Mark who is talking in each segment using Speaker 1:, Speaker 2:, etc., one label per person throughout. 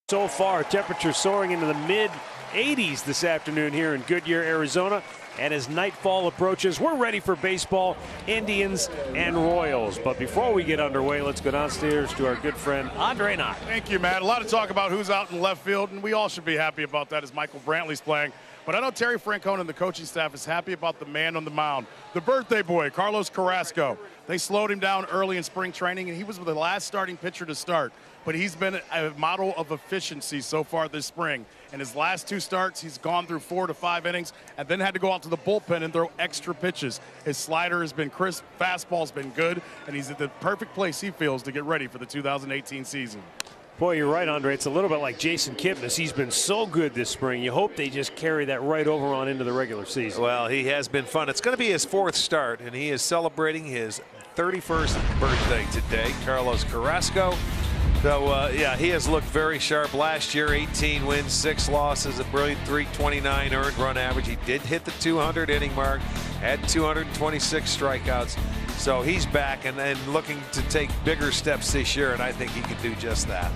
Speaker 1: So far, temperatures soaring into the mid 80s this afternoon here in Goodyear, Arizona. And as nightfall approaches, we're ready for baseball, Indians and Royals. But before we get underway, let's go downstairs to our good friend Andre Knott.
Speaker 2: Thank you, Matt. A lot of talk about who's out in left field, and we all should be happy about that as Michael Brantley's playing. But I know Terry Francona and the coaching staff is happy about the man on the mound, the birthday boy, Carlos Carrasco. They slowed him down early in spring training, and he was the last starting pitcher to start. But he's been a model of efficiency so far this spring. In his last two starts, he's gone through 4 to 5 innings and then had to go out to the bullpen and throw extra pitches. His slider has been crisp, fastball's been good, and he's at the perfect place he feels to get ready for the 2018 season.
Speaker 1: Boy, you're right, Andre. It's a little bit like Jason Kipnis. He's been so good this spring. You hope they just carry that right over on into the regular season.
Speaker 3: Well, he has been fun. It's going to be his 4th start, and he is celebrating his 31st birthday today, Carlos Carrasco. So, yeah, he has looked very sharp. Last year, 18 wins, 6 losses, a brilliant 329 earned run average. He did hit the 200 inning mark, had 226 strikeouts. So he's back and looking to take bigger steps this year, and I think he can do just that.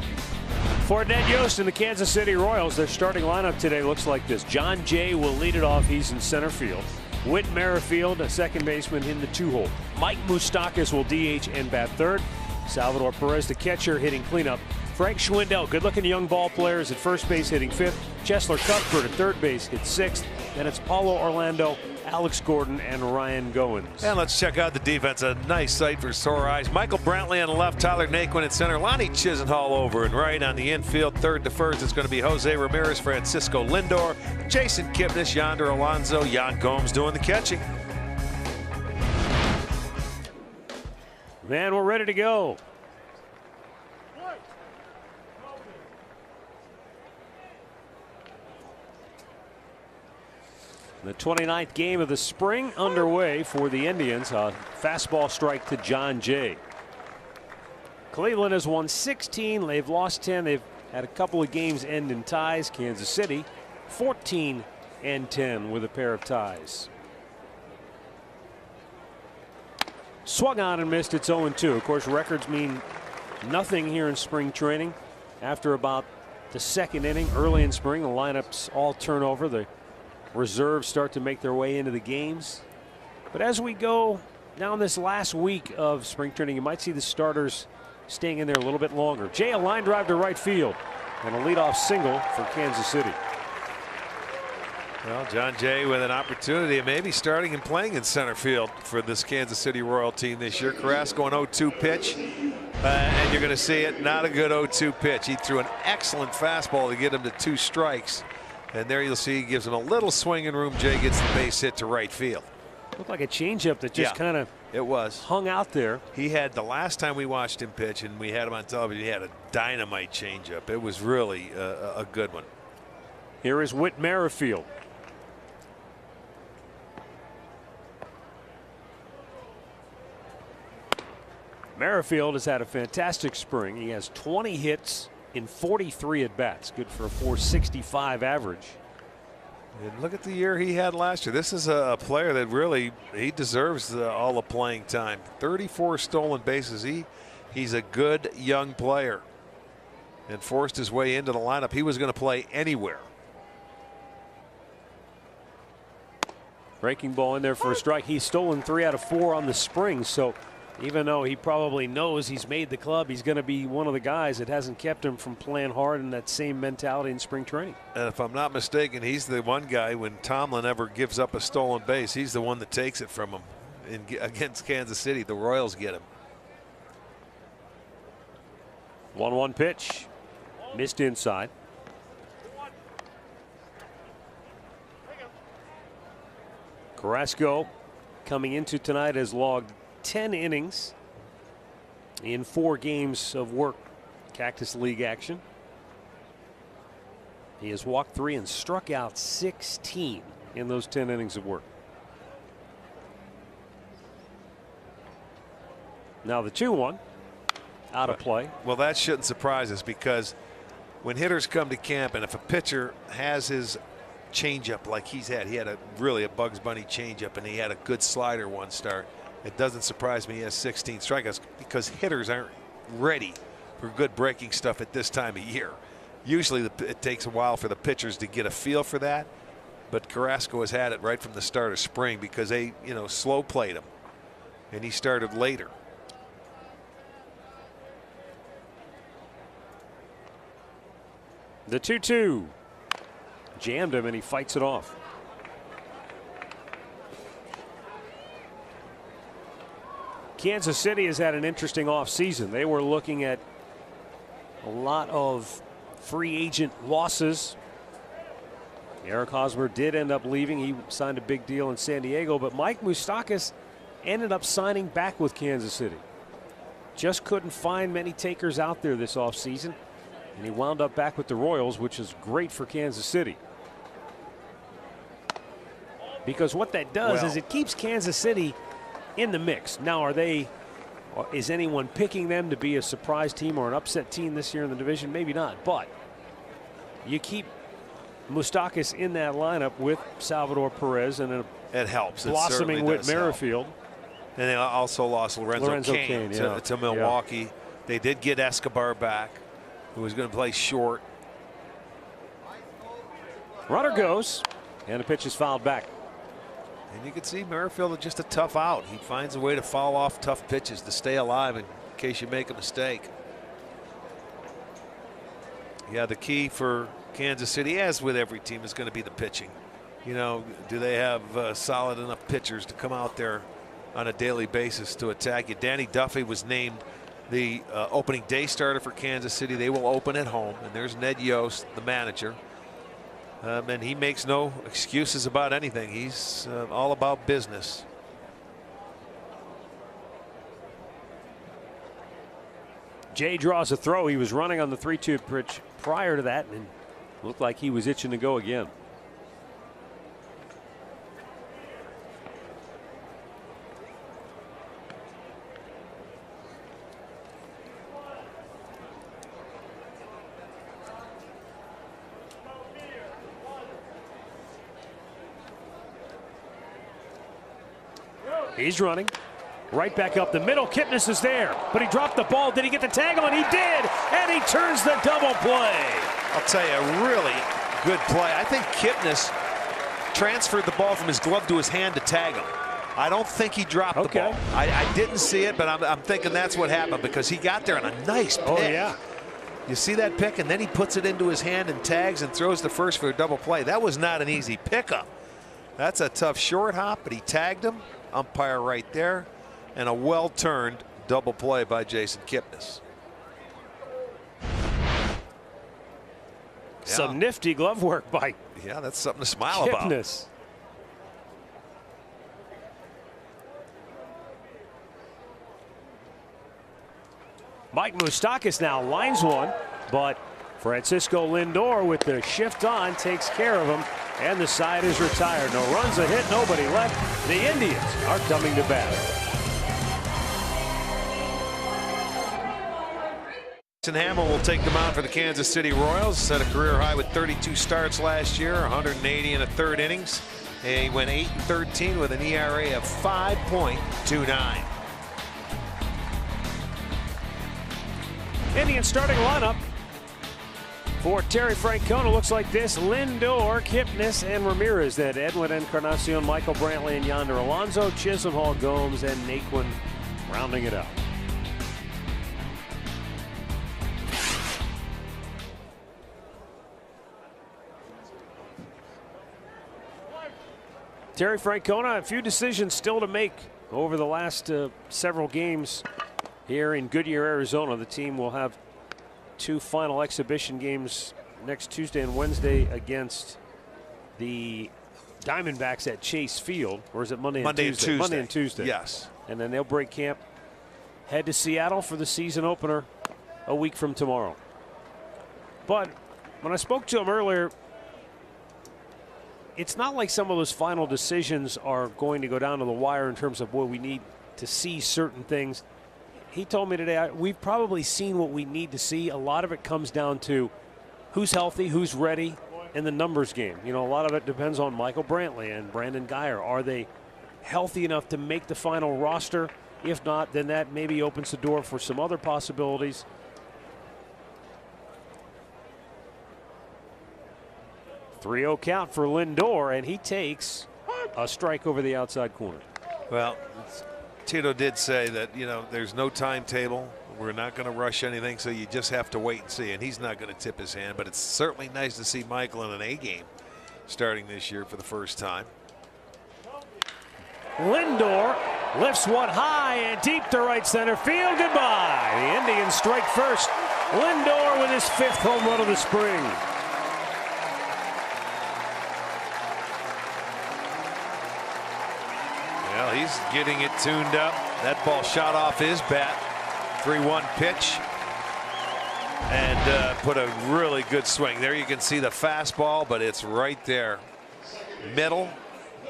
Speaker 1: For Ned Yost and the Kansas City Royals, their starting lineup today looks like this. John Jay will lead it off. He's in center field. Whit Merrifield, a second baseman, in the 2-hole. Mike Moustakas will DH and bat third. Salvador Perez, the catcher, hitting cleanup. Frank Schwindel, good-looking young ball players, at first base hitting 5th. Chesler Cuthbert at third base hits 6th. Then it's Paulo Orlando, Alex Gordon, and Ryan Goins.
Speaker 3: And let's check out the defense. A nice sight for sore eyes. Michael Brantley on the left, Tyler Naquin at center, Lonnie Chisenhall over and right on the infield. Third to first, it's going to be Jose Ramirez, Francisco Lindor, Jason Kipnis, Yonder Alonso, Yan Gomes doing the catching.
Speaker 1: Man, we're ready to go. The 29th game of the spring underway for the Indians. A fastball strike to John Jay. Cleveland has won 16. They've lost 10. They've had a couple of games end in ties. Kansas City 14-10 with a pair of ties. Swung on and missed. It's 0-2. Of course, records mean nothing here in spring training. After about the second inning early in spring, the lineups all turn over. The reserves start to make their way into the games. But as we go down this last week of spring training, you might see the starters staying in there a little bit longer. Jay, a line drive to right field and a leadoff single for Kansas City.
Speaker 3: Well, John Jay with an opportunity of maybe starting and playing in center field for this Kansas City Royal team this year. Carrasco an 0-2 pitch. And you're going to see it. Not a good 0-2 pitch. He threw an excellent fastball to get him to 2 strikes. And there you'll see he gives him a little swinging room. Jay gets the base hit to right field.
Speaker 1: Looked like a changeup that just kind of hung out there.
Speaker 3: He had, the last time we watched him pitch and we had him on television, he had a dynamite changeup. It was really a good one.
Speaker 1: Here is Whit Merrifield. Merrifield has had a fantastic spring. He has 20 hits in 43 at bats. Good for a 465 average.
Speaker 3: And look at the year he had last year. This is a player that really, he deserves all the playing time. 34 stolen bases. He's a good young player and forced his way into the lineup. He was going to play anywhere.
Speaker 1: Breaking ball in there for a strike. He's stolen 3 out of 4 on the spring. So even though he probably knows he's made the club, he's going to be one of the guys that hasn't kept him from playing hard in that same mentality in spring training.
Speaker 3: And if I'm not mistaken, he's the one guy when Tomlin ever gives up a stolen base, he's the one that takes it from him. Against Kansas City, the Royals get him.
Speaker 1: 1-1 pitch. Missed inside. Carrasco coming into tonight has logged 10 innings in 4 games of work, Cactus League action. He has walked 3 and struck out 16 in those 10 innings of work. Now the 2-1 out of play.
Speaker 3: Well, that shouldn't surprise us, because when hitters come to camp and if a pitcher has his changeup like he had really a Bugs Bunny changeup and he had a good slider one start, it doesn't surprise me he has 16 strikeouts, because hitters aren't ready for good breaking stuff at this time of year. Usually it takes a while for the pitchers to get a feel for that, but Carrasco has had it right from the start of spring because they, slow played him, and he started later.
Speaker 1: The 2-2 jammed him, and he fights it off. Kansas City has had an interesting offseason. They were looking at a lot of free agent losses. Eric Hosmer did end up leaving. He signed a big deal in San Diego, but Mike Moustakas ended up signing back with Kansas City. Just couldn't find many takers out there this offseason, and he wound up back with the Royals, which is great for Kansas City. Because what that does is it keeps Kansas City in the mix. Now, is anyone picking them to be a surprise team or an upset team this year in the division? Maybe not, but you keep Moustakas in that lineup with Salvador Perez and
Speaker 3: it helps.
Speaker 1: Blossoming Whit Merrifield.
Speaker 3: And they also lost Lorenzo Cain
Speaker 1: yeah.
Speaker 3: to Milwaukee. Yeah. They did get Escobar back, who was going to play short.
Speaker 1: Runner goes, and the pitch is fouled back.
Speaker 3: And you can see Merrifield is just a tough out. He finds a way to foul off tough pitches to stay alive in case you make a mistake. Yeah, the key for Kansas City, as with every team, is going to be the pitching. Do they have solid enough pitchers to come out there on a daily basis to attack you? Danny Duffy was named the opening day starter for Kansas City. They will open at home, and there's Ned Yost, the manager. And he makes no excuses about anything. He's all about business.
Speaker 1: Jay draws a throw. He was running on the 3-2 pitch prior to that, and looked like he was itching to go again. He's running right back up the middle. Kipnis is there, but he dropped the ball. Did he get the tag on? He did, and he turns the double play.
Speaker 3: I'll tell you, a really good play. I think Kipnis transferred the ball from his glove to his hand to tag him. I don't think he dropped the ball. I didn't see it, but I'm thinking that's what happened because he got there on a nice pick.
Speaker 1: Oh, yeah.
Speaker 3: You see that pick, and then he puts it into his hand and tags and throws the first for a double play. That was not an easy pickup. That's a tough short hop, but he tagged him. Umpire right there, and a well-turned double play by Jason Kipnis.
Speaker 1: Some nifty glove work by
Speaker 3: that's something to smile about.
Speaker 1: Kipnis. Mike Moustakas now lines one, but Francisco Lindor with the shift on takes care of him, and the side is retired. No runs, a hit, nobody left. The Indians are coming to bat.
Speaker 3: Jason Hammel will take the mound for the Kansas City Royals. Set a career high with 32 starts last year, 180 in the third innings. He went 8-13 with an ERA of 5.29.
Speaker 1: Indian starting lineup for Terry Francona looks like this: Lindor, Kipnis, and Ramirez. Then Edwin Encarnacion, Michael Brantley, and Yonder Alonso, Chisholm, Hall, Gomes, and Naquin rounding it out. Terry Francona, a few decisions still to make over the last several games here in Goodyear, Arizona. The team will have two final exhibition games next Tuesday and Wednesday against the Diamondbacks at Chase Field. Or is it Monday and Tuesday? Monday and Tuesday.
Speaker 3: Yes.
Speaker 1: And then they'll break camp, head to Seattle for the season opener a week from tomorrow. But when I spoke to him earlier, it's not like some of those final decisions are going to go down to the wire in terms of what we need to see certain things. He told me today, we've probably seen what we need to see. A lot of it comes down to who's healthy, who's ready, and the numbers game. A lot of it depends on Michael Brantley and Brandon Guyer. Are they healthy enough to make the final roster? If not, then that maybe opens the door for some other possibilities. 3-0 count for Lindor, and he takes a strike over the outside corner.
Speaker 3: Well, Tito did say that, there's no timetable. We're not going to rush anything, so you just have to wait and see. And he's not going to tip his hand, but it's certainly nice to see Michael in an A game starting this year for the first time.
Speaker 1: Lindor lifts one high and deep to right center field. Goodbye. The Indians strike first. Lindor with his 5th home run of the spring.
Speaker 3: Well, he's getting it tuned up. That ball shot off his bat. 3-1 pitch. And put a really good swing. There you can see the fastball, but it's right there. Middle.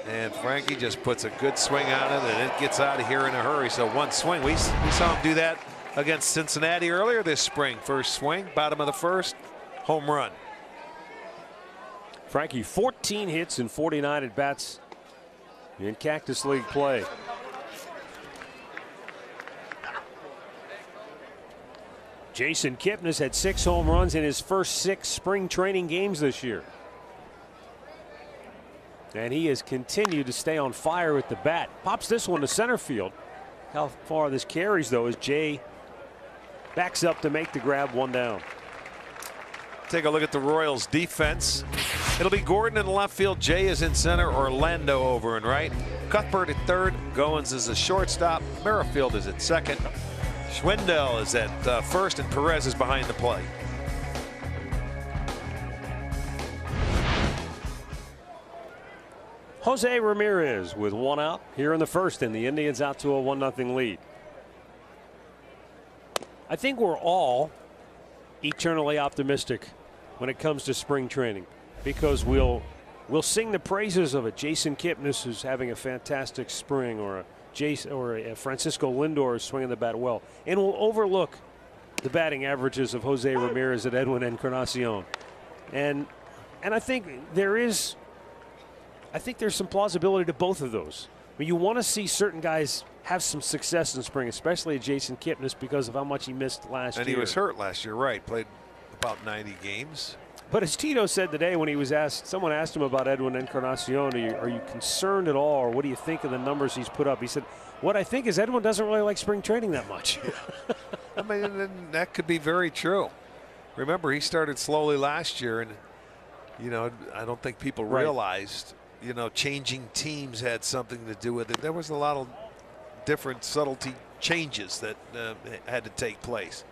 Speaker 3: And Frankie just puts a good swing on it, and it gets out of here in a hurry. So one swing. We saw him do that against Cincinnati earlier this spring. First swing, bottom of the first, home run.
Speaker 1: Frankie, 14 hits and 49 at bats in Cactus League play. Jason Kipnis had 6 home runs in his first 6 spring training games this year. And he has continued to stay on fire with the bat. Pops this one to center field. How far this carries, though, as Jay backs up to make the grab, 1 down.
Speaker 3: Take a look at the Royals defense. It'll be Gordon in left field. Jay is in center. Orlando over and right. Cuthbert at third. Goins is a shortstop. Merrifield is at second. Schwindel is at first, and Perez is behind the plate.
Speaker 1: Jose Ramirez with 1 out here in the first, and the Indians out to a 1-0 lead. I think we're all eternally optimistic when it comes to spring training, because we'll sing the praises of a Jason Kipnis who's having a fantastic spring, or a Francisco Lindor is swinging the bat well, and we'll overlook the batting averages of Jose Ramirez and Edwin Encarnacion. And I think there's some plausibility to both of those. But you want to see certain guys have some success in spring, especially Jason Kipnis, because of how much he missed last year.
Speaker 3: And he was hurt last year, right? Played about 90 games.
Speaker 1: But as Tito said today, when he was asked, someone asked him about Edwin Encarnacion, are you concerned at all, or what do you think of the numbers he's put up? He said, what I think is Edwin doesn't really like spring training that much.
Speaker 3: I mean, that could be very true. Remember, he started slowly last year, and, I don't think people realized, changing teams had something to do with it. There was a lot of different subtlety changes that had to take place.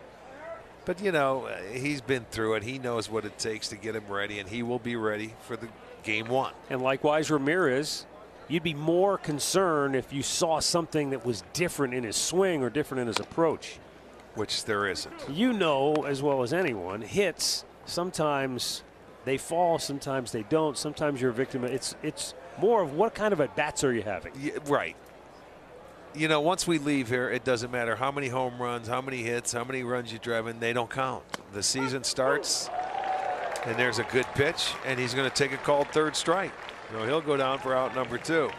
Speaker 3: But, he's been through it. He knows what it takes to get him ready, and he will be ready for the game 1.
Speaker 1: And likewise, Ramirez, you'd be more concerned if you saw something that was different in his swing or different in his approach.
Speaker 3: Which there isn't.
Speaker 1: You know as well as anyone, hits, sometimes they fall, sometimes they don't. Sometimes you're a victim. It's more of what kind of at-bats are you having?
Speaker 3: Yeah, right. Once we leave here, it doesn't matter how many home runs, how many hits, how many runs you drive in, they don't count. The season starts, and there's a good pitch, and he's going to take a called third strike. He'll go down for out number 2.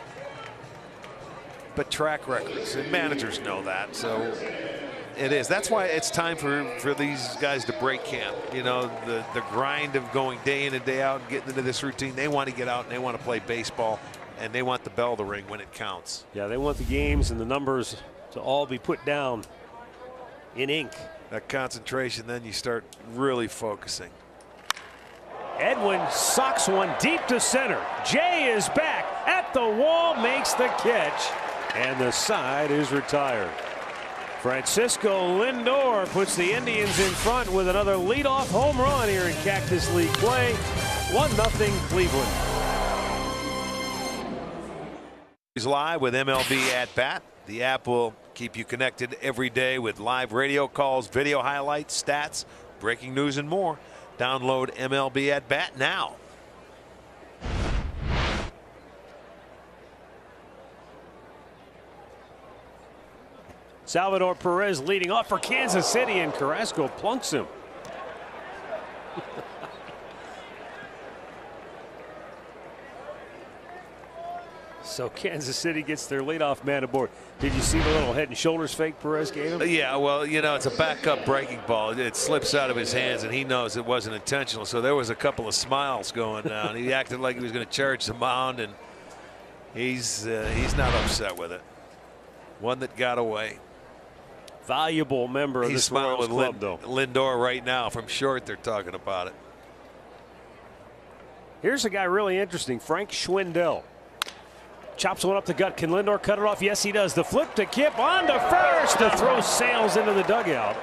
Speaker 3: But track records, and managers know that, so it is. That's why it's time for these guys to break camp. The grind of going day in and day out and getting into this routine. They want to get out and they want to play baseball, and they want the bell to ring when it counts.
Speaker 1: Yeah, they want the games and the numbers to all be put down in ink.
Speaker 3: That concentration, then you start really focusing.
Speaker 1: Edwin socks one deep to center. Jay is back at the wall, makes the catch, and the side is retired. Francisco Lindor puts the Indians in front with another leadoff home run here in Cactus League play. 1-0 Cleveland.
Speaker 3: He's live with MLB At Bat. The app will keep you connected every day with live radio calls, video highlights, stats, breaking news, and more. Download MLB At Bat now.
Speaker 1: Salvador Perez leading off for Kansas City, and Carrasco plunks him. So Kansas City gets their leadoff man aboard. Did you see the little head and shoulders fake Perez gave him?
Speaker 3: Yeah, well, you know, it's a backup breaking ball. It slips out of his hands, and he knows it wasn't intentional. So there was a couple of smiles going down. He acted like he was going to charge the mound, and he's not upset with it. One that got away.
Speaker 1: Valuable member of this Royals club, though.
Speaker 3: Lindor right now from short. They're talking about it.
Speaker 1: Here's a guy really interesting, Frank Schwindel. Chops one up the gut. Can Lindor cut it off? Yes, he does. The flip to Kip on to first. The throw sails into the dugout.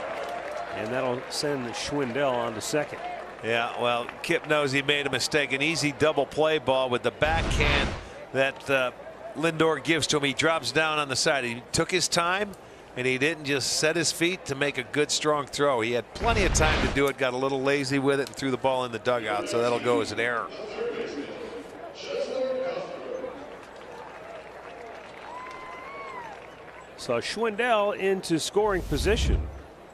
Speaker 1: And that'll send Schwindel on to second.
Speaker 3: Yeah, well, Kip knows he made a mistake. An easy double play ball with the backhand that Lindor gives to him. He drops down on the side. He took his time, and he didn't just set his feet to make a good, strong throw. He had plenty of time to do it, got a little lazy with it, and threw the ball in the dugout. So that'll go as an error.
Speaker 1: So Schwindel into scoring position,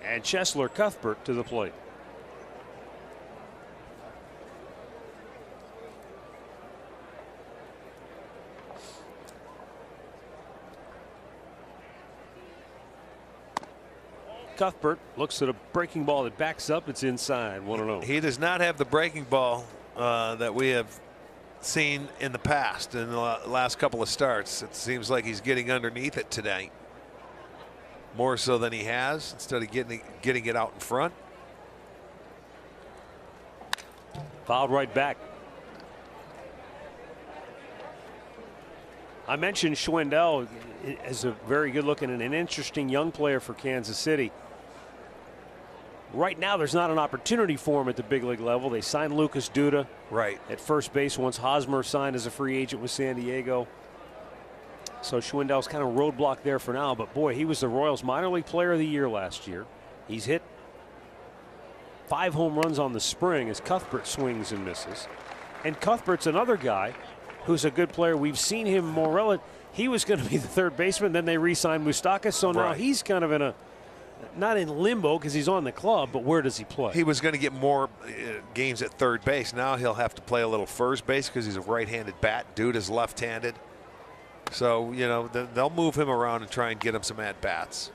Speaker 1: and Cheslor Cuthbert to the plate. Cuthbert looks at a breaking ball that backs up. It's inside. 1-0.
Speaker 3: He does not have the breaking ball that we have seen in the past in the last couple of starts. It seems like he's getting underneath it today, more so than he has, instead of getting it out in front.
Speaker 1: Fouled right back. I mentioned Schwindel as a very good looking and an interesting young player for Kansas City. Right now, there's not an opportunity for him at the big league level. They signed Lucas Duda at first base once Hosmer signed as a free agent with San Diego. So Schwindel's kind of roadblock there for now. But boy, he was the Royals minor league player of the year last year. He's hit 5 home runs on the spring as Cuthbert swings and misses. And Cuthbert's another guy who's a good player. We've seen him more. He was going to be the third baseman. Then they re-signed Moustakas. So now he's kind of in a, not in limbo because he's on the club, but where does he play?
Speaker 3: He was going to get more games at third base. Now he'll have to play a little first base because he's a right-handed bat. Dude is left-handed. So, you know, they'll move him around and try and get him some at-bats.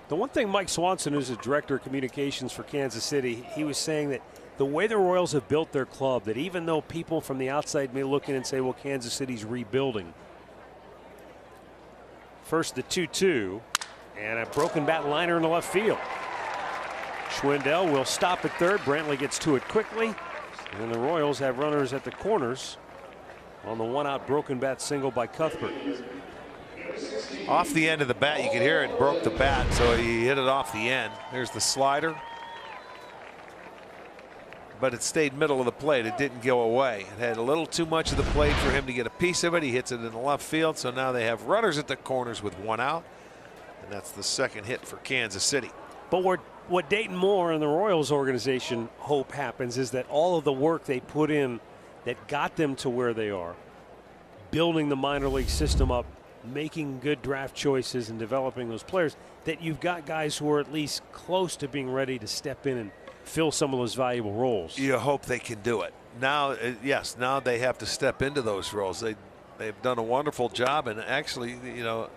Speaker 1: The one thing Mike Swanson, who's the director of communications for Kansas City, he was saying that the way the Royals have built their club, that even though people from the outside may look in and say, well, Kansas City's rebuilding. First the 2-2 and a broken bat liner in the left field. Schwindel will stop at third. Brantley gets to it quickly. And the Royals have runners at the corners on the one-out broken bat single by Cuthbert.
Speaker 3: Off the end of the bat, you could hear it broke the bat, so he hit it off the end. There's the slider. But it stayed middle of the plate. It didn't go away. It had a little too much of the plate for him to get a piece of it. He hits it in the left field, so now they have runners at the corners with 1 out. And that's the second hit for Kansas City.
Speaker 1: But what Dayton Moore and the Royals organization hope happens is that all of the work they put in that got them to where they are, building the minor league system up, making good draft choices and developing those players, that you've got guys who are at least close to being ready to step in and fill some of those valuable roles.
Speaker 3: You hope they can do it. Now, yes, now they have to step into those roles. They've done a wonderful job, and actually, you know,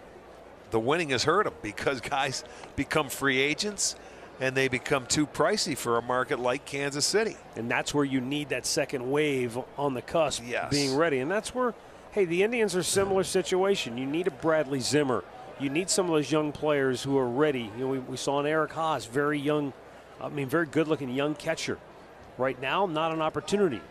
Speaker 3: the winning has hurt them because guys become free agents and they become too pricey for a market like Kansas City.
Speaker 1: And that's where you need that second wave on the cusp being ready. And that's where, hey, the Indians are a similar situation. You need a Bradley Zimmer. You need some of those young players who are ready. You know, we saw an Eric Haas, very young, I mean, very good-looking young catcher. Right now, not an opportunity.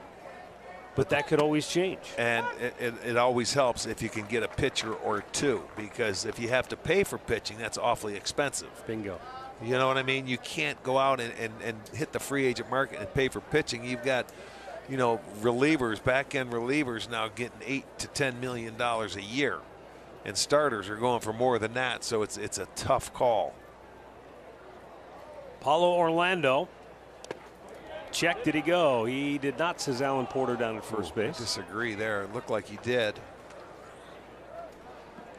Speaker 1: But that could always change.
Speaker 3: And it always helps if you can get a pitcher or two, because if you have to pay for pitching, that's awfully expensive.
Speaker 1: Bingo.
Speaker 3: You know what I mean? You can't go out and hit the free agent market and pay for pitching. You've got, you know, relievers, back-end relievers now getting $8 to $10 million a year. And starters are going for more than that, so it's a tough call.
Speaker 1: Paulo Orlando. Check, did he go? He did not, says Alan Porter down at first base.
Speaker 3: I disagree there. It looked like he did.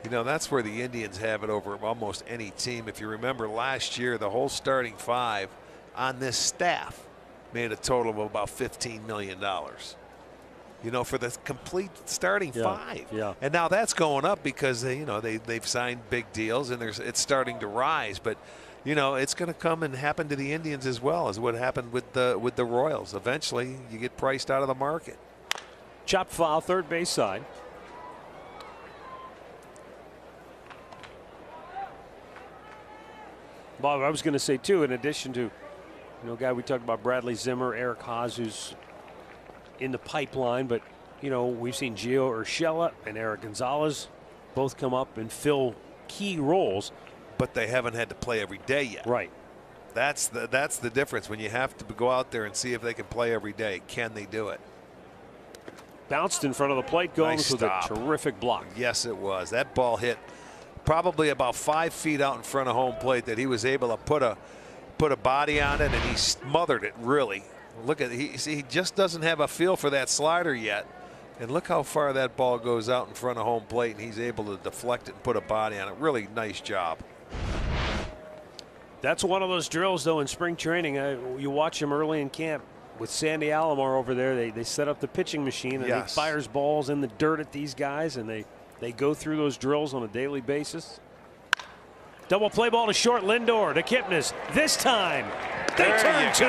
Speaker 3: You know, that's where the Indians have it over almost any team. If you remember last year, the whole starting 5 on this staff made a total of about $15 million. You know, for the complete starting five.
Speaker 1: Yeah.
Speaker 3: And now that's going up because they've signed big deals and it's starting to rise. But you know, it's going to come and happen to the Indians as well as what happened with the Royals. Eventually, you get priced out of the market.
Speaker 1: Chop foul, third base side. Bob, I was going to say too, in addition to, guy we talked about, Bradley Zimmer, Eric Haas, who's in the pipeline, but we've seen Gio Urshela and Eric Gonzalez both come up and fill key roles.
Speaker 3: But they haven't had to play every day yet.
Speaker 1: Right.
Speaker 3: That's the difference. When you have to go out there and see if they can play every day, can they do it?
Speaker 1: Bounced in front of the plate, Gomes with a terrific block.
Speaker 3: Yes, it was. That ball hit probably about 5 feet out in front of home plate that he was able to put a body on it, and he smothered it really. Look at he just doesn't have a feel for that slider yet. And look how far that ball goes out in front of home plate, and he's able to deflect it and put a body on it. Really nice job.
Speaker 1: That's one of those drills, though, in spring training. You watch him early in camp with Sandy Alomar over there. They set up the pitching machine, and he fires balls in the dirt at these guys, and they go through those drills on a daily basis. Double play ball to short. Lindor to Kipnis. This time, they turn two.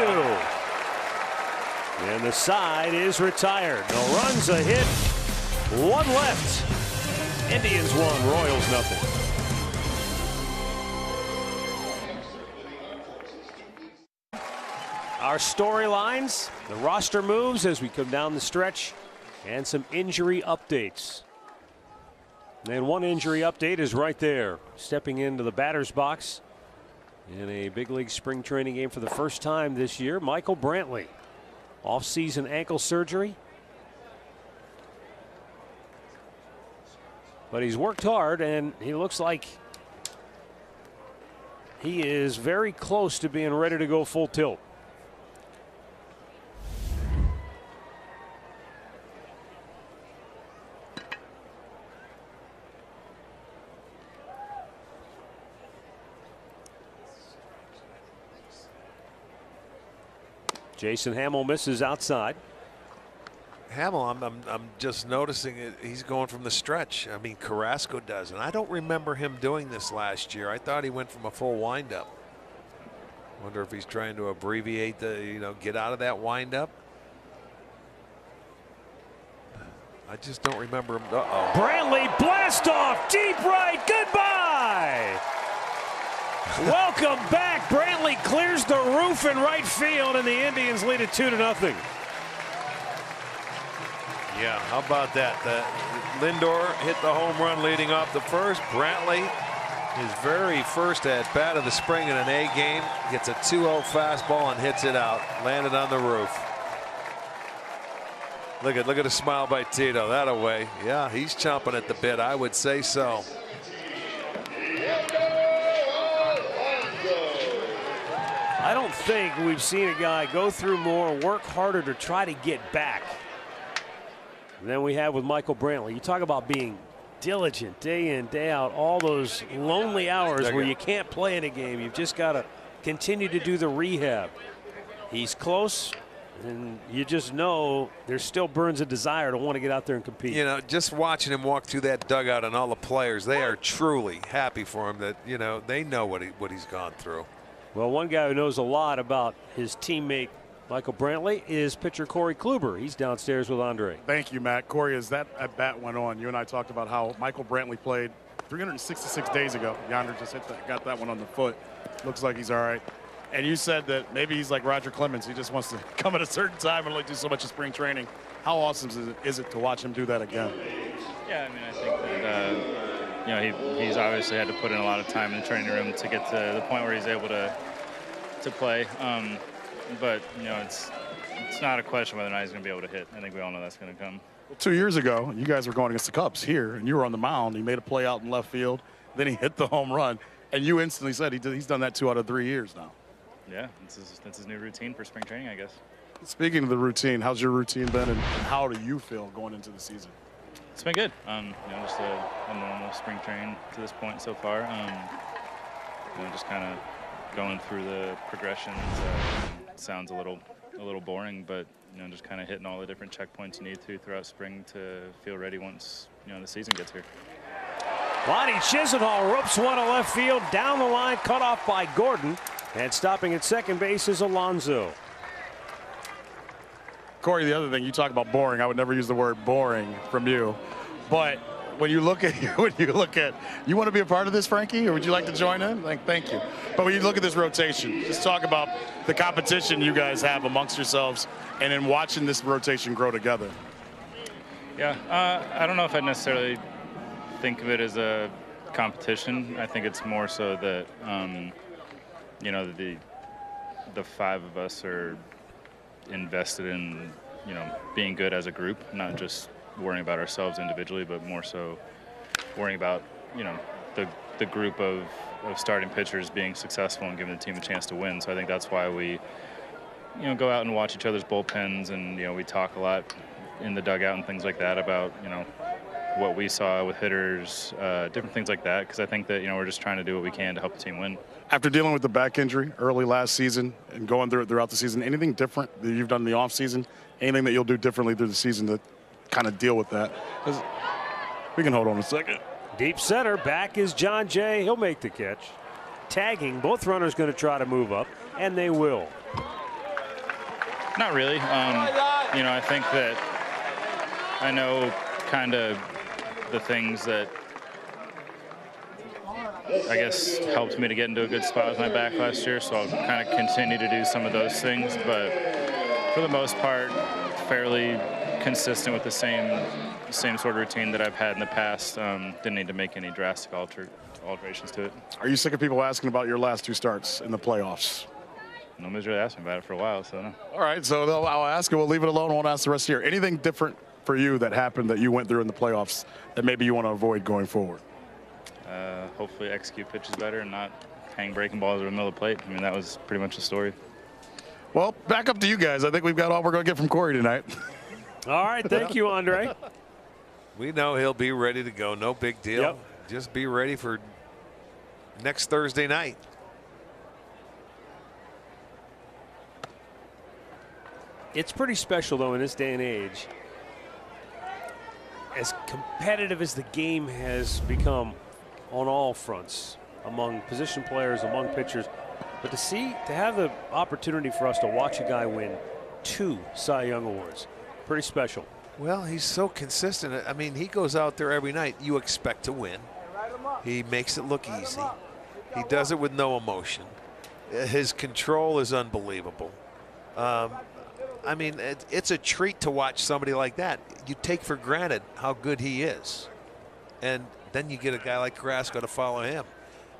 Speaker 1: And the side is retired. No runs, a hit, one left. Indians 1, Royals nothing. Our storylines, the roster moves as we come down the stretch, and some injury updates. And one injury update is right there, stepping into the batter's box in a big league spring training game for the first time this year. Michael Brantley, off-season ankle surgery. But he's worked hard, and he looks like he is very close to being ready to go full tilt. Jason Hamill misses outside.
Speaker 3: Hamill, I'm just noticing it. He's going from the stretch. I mean, Carrasco does, and I don't remember him doing this last year. I thought he went from a full windup. Wonder if he's trying to abbreviate get out of that windup. I just don't remember him.
Speaker 1: Brantley blast off deep right. Goodbye. Welcome back. Brantley clears the roof in right field, and the Indians lead it 2-0.
Speaker 3: Yeah, how about that? Lindor hit the home run leading off the first. Brantley, his very first at bat of the spring in an A game, gets a 2-0 fastball and hits it out. Landed on the roof. Look at a smile by Tito. That away. Yeah, he's chomping at the bit. I would say so.
Speaker 1: I don't think we've seen a guy go through more, work harder to try to get back than we have with Michael Brantley. You talk about being diligent day in, day out, all those lonely hours where you can't play in a game. You've just got to continue to do the rehab. He's close, and you just know there still burns a desire to want to get out there and compete.
Speaker 3: Just watching him walk through that dugout and all the players, they are truly happy for him that, they know what he's gone through.
Speaker 1: Well, one guy who knows a lot about his teammate Michael Brantley is pitcher Corey Kluber. He's downstairs with Andre.
Speaker 2: Thank you, Matt. Corey, as that at bat went on, you and I talked about how Michael Brantley played 366 days ago. Yonder just got that one on the foot. Looks like he's all right. And you said that maybe he's like Roger Clemens. He just wants to come at a certain time and only do so much of spring training. How awesome is it to watch him do that again?
Speaker 4: Yeah, I mean, I think that he's obviously had to put in a lot of time in the training room to get to the point where he's able to play. But it's not a question whether or not he's going to be able to hit. I think we all know that's going to come.
Speaker 2: Well, 2 years ago, you guys were going against the Cubs here, and you were on the mound. He made a play out in left field. Then he hit the home run, and you instantly said he's done that 2 out of 3 years now.
Speaker 4: Yeah, that's his new routine for spring training, I guess.
Speaker 2: Speaking of the routine, how's your routine been, and how do you feel going into the season?
Speaker 4: It's been good. Just a normal spring training to this point so far. Just kind of going through the progressions. Sounds a little a little boring, but just kind of hitting all the different checkpoints you need to throughout spring to feel ready once the season gets here.
Speaker 1: Lonnie Chisenhall ropes one to left field, down the line, cut off by Gordon, and stopping at second base is Alonso.
Speaker 2: Corey, the other thing, you talk about boring. I would never use the word boring from you, but when you look at you want to be a part of this, Frankie, or would you like to join in? Thank you. But when you look at this rotation, just talk about the competition you guys have amongst yourselves, and then watching this rotation grow together.
Speaker 4: Yeah, I don't know if I'd necessarily think of it as a competition. I think it's more so that the five of us are invested in being good as a group, not just worrying about ourselves individually, but more so worrying about the group of starting pitchers being successful and giving the team a chance to win. So I think that's why we go out and watch each other's bullpens, and we talk a lot in the dugout and things like that about what we saw with hitters, different things like that, because I think that we're just trying to do what we can to help the team win.
Speaker 2: After dealing with the back injury early last season and going through it throughout the season, anything different that you've done in the offseason? Anything that you'll do differently through the season to kind of deal with that? We can hold on a second.
Speaker 1: Deep center, back is John Jay. He'll make the catch. Tagging, both runners going to try to move up, and they will.
Speaker 4: Not really. I think that I know kind of the things that I guess helped me to get into a good spot with my back last year, so I'll kind of continue to do some of those things, but for the most part, fairly consistent with the same sort of routine that I've had in the past. Didn't need to make any drastic alterations to it.
Speaker 2: Are you sick of people asking about your last two starts in the playoffs?
Speaker 4: Nobody's really asked me about it for a while, so no.
Speaker 2: All right, so I'll ask it. We'll leave it alone. I won't ask the rest of the year. Anything different for you that happened that you went through in the playoffs that maybe you want to avoid going forward?
Speaker 4: Hopefully execute pitches better and not hang breaking balls over the middle of the plate. I mean, that was pretty much the story.
Speaker 2: Well, back up to you guys. I think we've got all we're going to get from Corey tonight.
Speaker 1: All right, thank you, Andre.
Speaker 3: We know he'll be ready to go. No big deal.
Speaker 1: Yep.
Speaker 3: Just be ready for next Thursday night.
Speaker 1: It's pretty special, though, in this day and age. As competitive as the game has become on all fronts, among position players, among pitchers, but to have the opportunity for us to watch a guy win 2 Cy Young Awards, pretty special.
Speaker 3: Well, he's so consistent. I mean, he goes out there every night. You expect to win. He makes it look easy. He does it with no emotion. His control is unbelievable. I mean, it's a treat to watch somebody like that. You take for granted how good he is. And then you get a guy like Carrasco to follow him.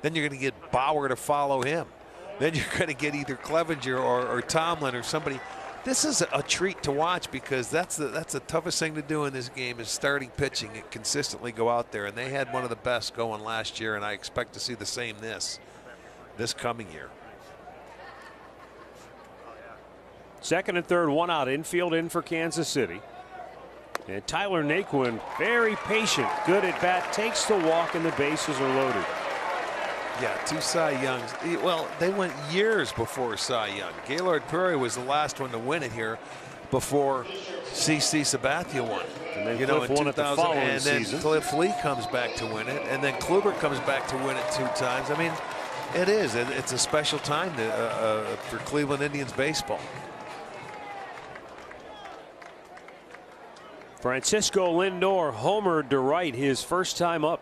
Speaker 3: Then you're going to get Bauer to follow him. Then you're going to get either Clevenger or Tomlin or somebody. This is a treat to watch, because that's the toughest thing to do in this game is starting pitching and consistently go out there. And they had one of the best going last year, and I expect to see the same this coming year.
Speaker 1: Second and third, one out, infield in for Kansas City. And Tyler Naquin, very patient, good at bat, takes the walk, and the bases are loaded.
Speaker 3: Yeah, 2 Cy Youngs. Well, they went years before Cy Young. Gaylord Perry was the last one to win it here before CC Sabathia won.
Speaker 1: And then Cliff won it the following
Speaker 3: and then
Speaker 1: season.
Speaker 3: Cliff Lee comes back to win it, and then Kluber comes back to win it 2 times. I mean, it's a special time for Cleveland Indians baseball.
Speaker 1: Francisco Lindor homered to right his first time up.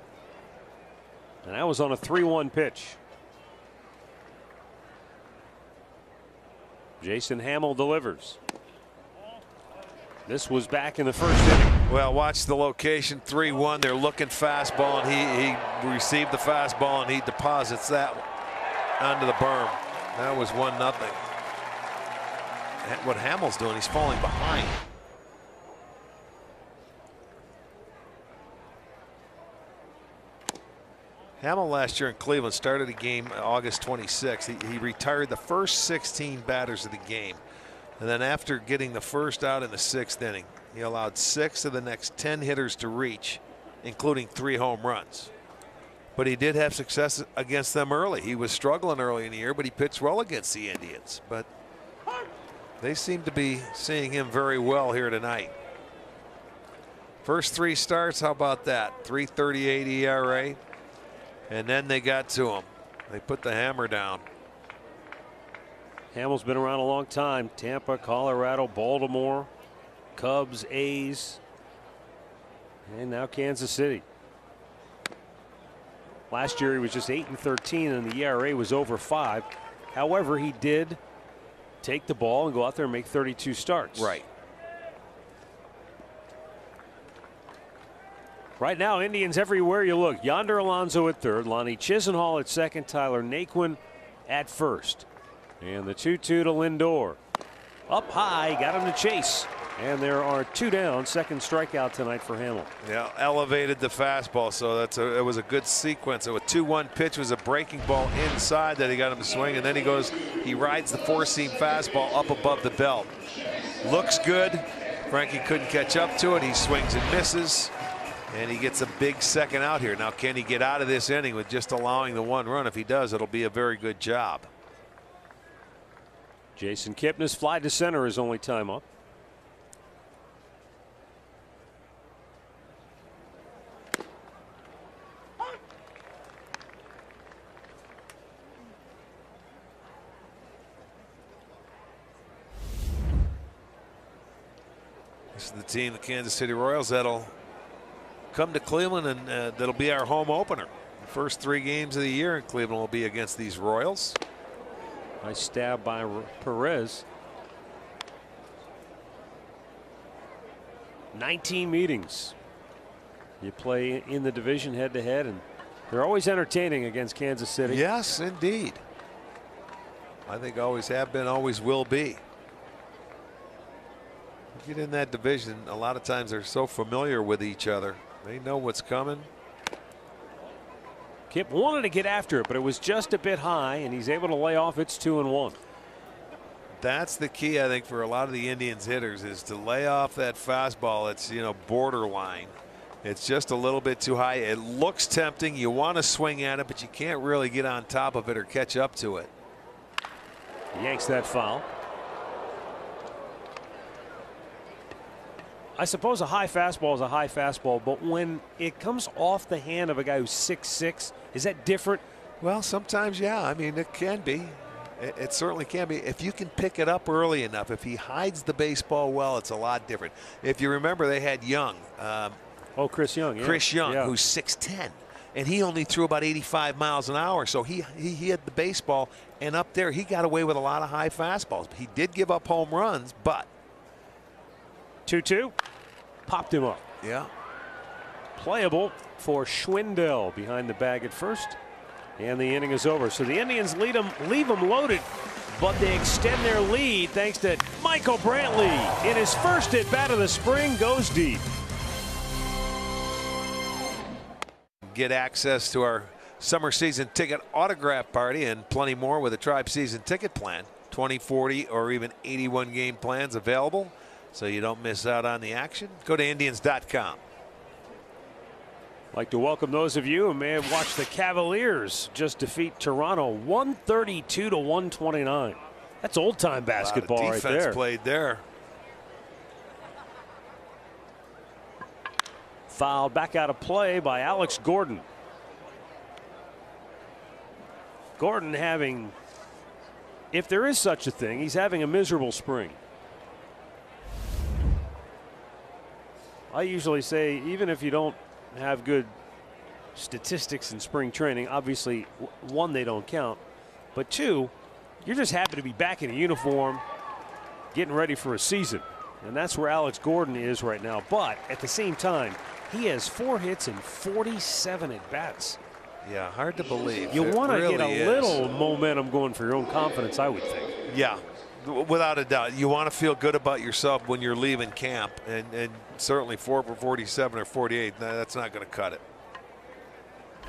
Speaker 1: And that was on a 3-1 pitch. Jason Hamill delivers. This was back in the first inning.
Speaker 3: Well, watch the location, 3-1. They're looking fastball, and he received the fastball, and he deposits that onto the berm. That was 1-0. What Hamill's doing, he's falling behind. Hamill last year in Cleveland started a game August 26th. He retired the first 16 batters of the game. And then after getting the first out in the 6th inning, he allowed 6 of the next 10 hitters to reach, including 3 home runs. But he did have success against them early. He was struggling early in the year, but he pitched well against the Indians. But They seem to be seeing him very well here tonight. First 3 starts, how about that? 3.38 ERA. And then they got to him. They put the hammer down.
Speaker 1: Hamill's been around a long time. Tampa, Colorado, Baltimore, Cubs, A's, and now Kansas City. Last year he was just 8-13 and the ERA was over 5. However, he did take the ball and go out there and make 32 starts.
Speaker 3: Right.
Speaker 1: Right now, Indians everywhere you look. Yonder Alonso at third, Lonnie Chisenhall at second, Tyler Naquin at first. And the 2-2 to Lindor. Up high, got him to chase. And there are 2 down. Second strikeout tonight for Hamill.
Speaker 3: Yeah, elevated the fastball, so it was a good sequence. A 2-1 pitch was a breaking ball inside that he got him to swing, and then he rides the 4-seam fastball up above the belt. Looks good. Frankie couldn't catch up to it. He swings and misses, and he gets a big second out here. Now, can he get out of this inning with just allowing the 1 run? If he does, it'll be a very good job.
Speaker 1: Jason Kipnis fly to center his only time up.
Speaker 3: This is the team, the Kansas City Royals, that'll come to Cleveland, and that'll be our home opener. The first 3 games of the year in Cleveland will be against these Royals.
Speaker 1: Nice stab by Perez. 19 meetings. You play in the division head to head, and they're always entertaining against Kansas City.
Speaker 3: Yes, indeed. I think always have been, always will be. You get in that division, a lot of times they're so familiar with each other. They know what's coming.
Speaker 1: Kip wanted to get after it, but it was just a bit high, and he's able to lay off. It's 2-1.
Speaker 3: That's the key, I think, for a lot of the Indians hitters, is to lay off that fastball. It's, borderline. It's just a little bit too high. It looks tempting. You want to swing at it, but you can't really get on top of it or catch up to it.
Speaker 1: Yanks that foul. I suppose a high fastball is a high fastball, but when it comes off the hand of a guy who's 6'6", is that different?
Speaker 3: Well, sometimes, yeah. I mean, it can be. It certainly can be. If you can pick it up early enough, if he hides the baseball well, it's a lot different. If you remember, they had Young.
Speaker 1: Chris Young. Yeah.
Speaker 3: Chris Young,
Speaker 1: yeah.
Speaker 3: who's 6'10", and he only threw about 85 miles an hour. So he hit the baseball, and up there he got away with a lot of high fastballs. He did give up home runs, but
Speaker 1: 2-2, popped him up.
Speaker 3: Yeah.
Speaker 1: Playable for Schwindel behind the bag at first, and the inning is over. So the Indians leave them loaded, but they extend their lead thanks to Michael Brantley. In his first at bat of the spring, goes deep.
Speaker 3: Get access to our summer season ticket autograph party and plenty more with a Tribe season ticket plan. 20, 40, or even 81 game plans available, so you don't miss out on the action. Go to Indians.com.
Speaker 1: I'd like to welcome those of you who may have watched the Cavaliers just defeat Toronto 132 to 129. That's old time basketball right there.
Speaker 3: Defense played there.
Speaker 1: Fouled back out of play by Alex Gordon. Gordon having, if there is such a thing, he's having a miserable spring. I usually say, even if you don't have good statistics in spring training, obviously, one, they don't count, but two, you're just happy to be back in a uniform getting ready for a season, and that's where Alex Gordon is right now. But at the same time, he has 4 hits and 47 at bats.
Speaker 3: Yeah, hard to believe.
Speaker 1: You want to
Speaker 3: really
Speaker 1: get a little momentum going for your own confidence, I would think.
Speaker 3: Yeah, without a doubt. You want to feel good about yourself when you're leaving camp, and certainly 4 for 47 or 48, that's not going to cut it.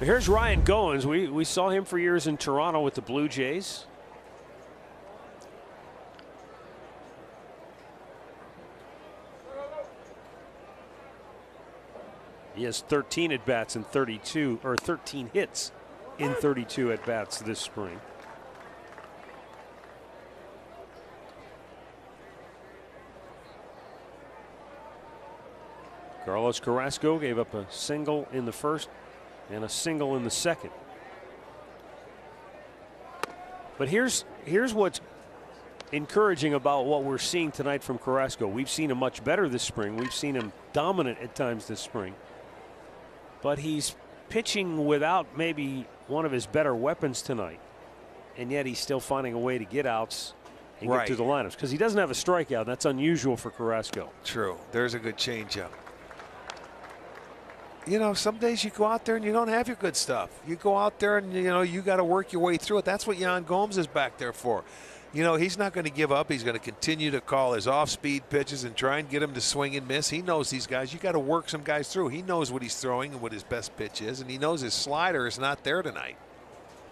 Speaker 1: Here's Ryan Goins. We saw him for years in Toronto with the Blue Jays. He has 13 at bats in 32, or 13 hits in 32 at bats this spring. Carlos Carrasco gave up a single in the first and a single in the second. But here's what's encouraging about what we're seeing tonight from Carrasco. We've seen him much better this spring. We've seen him dominant at times this spring. But he's pitching without maybe one of his better weapons tonight. And yet he's still finding a way to get outs and get to the lineups because he doesn't have a strikeout. That's unusual for Carrasco.
Speaker 3: True. There's a good changeup. You know, some days you go out there and you don't have your good stuff. You go out there and, you know, you got to work your way through it. That's what Yan Gomes is back there for. You know, he's not going to give up. He's going to continue to call his off-speed pitches and try and get him to swing and miss. He knows these guys. You got to work some guys through. He knows what he's throwing and what his best pitch is, and he knows his slider is not there tonight.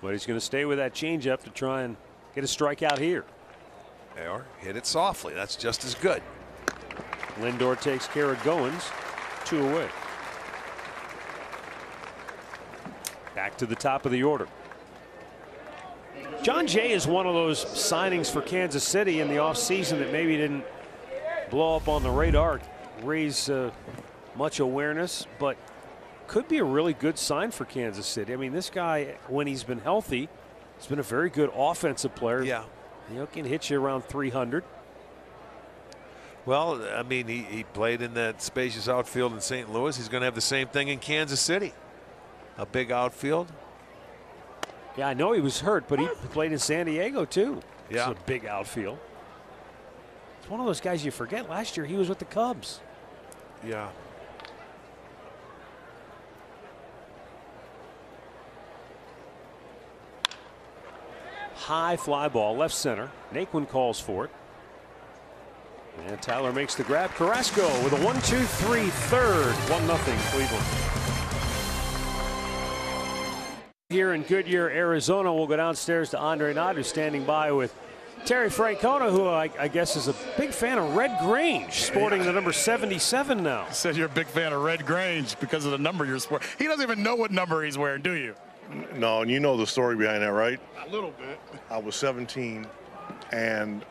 Speaker 1: But he's going to stay with that changeup to try and get a strikeout here.
Speaker 3: Or hit it softly. That's just as good.
Speaker 1: Lindor takes care of Goins. 2 away. Back to the top of the order. Jon Jay is one of those signings for Kansas City in the offseason that maybe didn't blow up on the radar, raise much awareness, but could be a really good sign for Kansas City. I mean, this guy, when he's been healthy, he's been a very good offensive player.
Speaker 3: Yeah.
Speaker 1: You know, can hit you around 300.
Speaker 3: Well, I mean, he played in that spacious outfield in St. Louis. He's going to have the same thing in Kansas City. A big outfield.
Speaker 1: Yeah, I know he was hurt, but he played in San Diego too.
Speaker 3: Yeah.
Speaker 1: It's a big outfield. It's one of those guys you forget. Last year he was with the Cubs.
Speaker 3: Yeah.
Speaker 1: High fly ball, left center. Naquin calls for it. And Tyler makes the grab. Carrasco with a 1-2-3 third. 1-0 Cleveland. Here in Goodyear, Arizona, we'll go downstairs to Andre Knott, who's standing by with Terry Francona, who I guess is a big fan of Red Grange, sporting the number 77 now.
Speaker 2: You said you're a big fan of Red Grange because of the number you're sporting. He doesn't even know what number he's wearing, do you?
Speaker 5: No, and you know the story behind that, right?
Speaker 2: A little bit.
Speaker 5: I was 17, and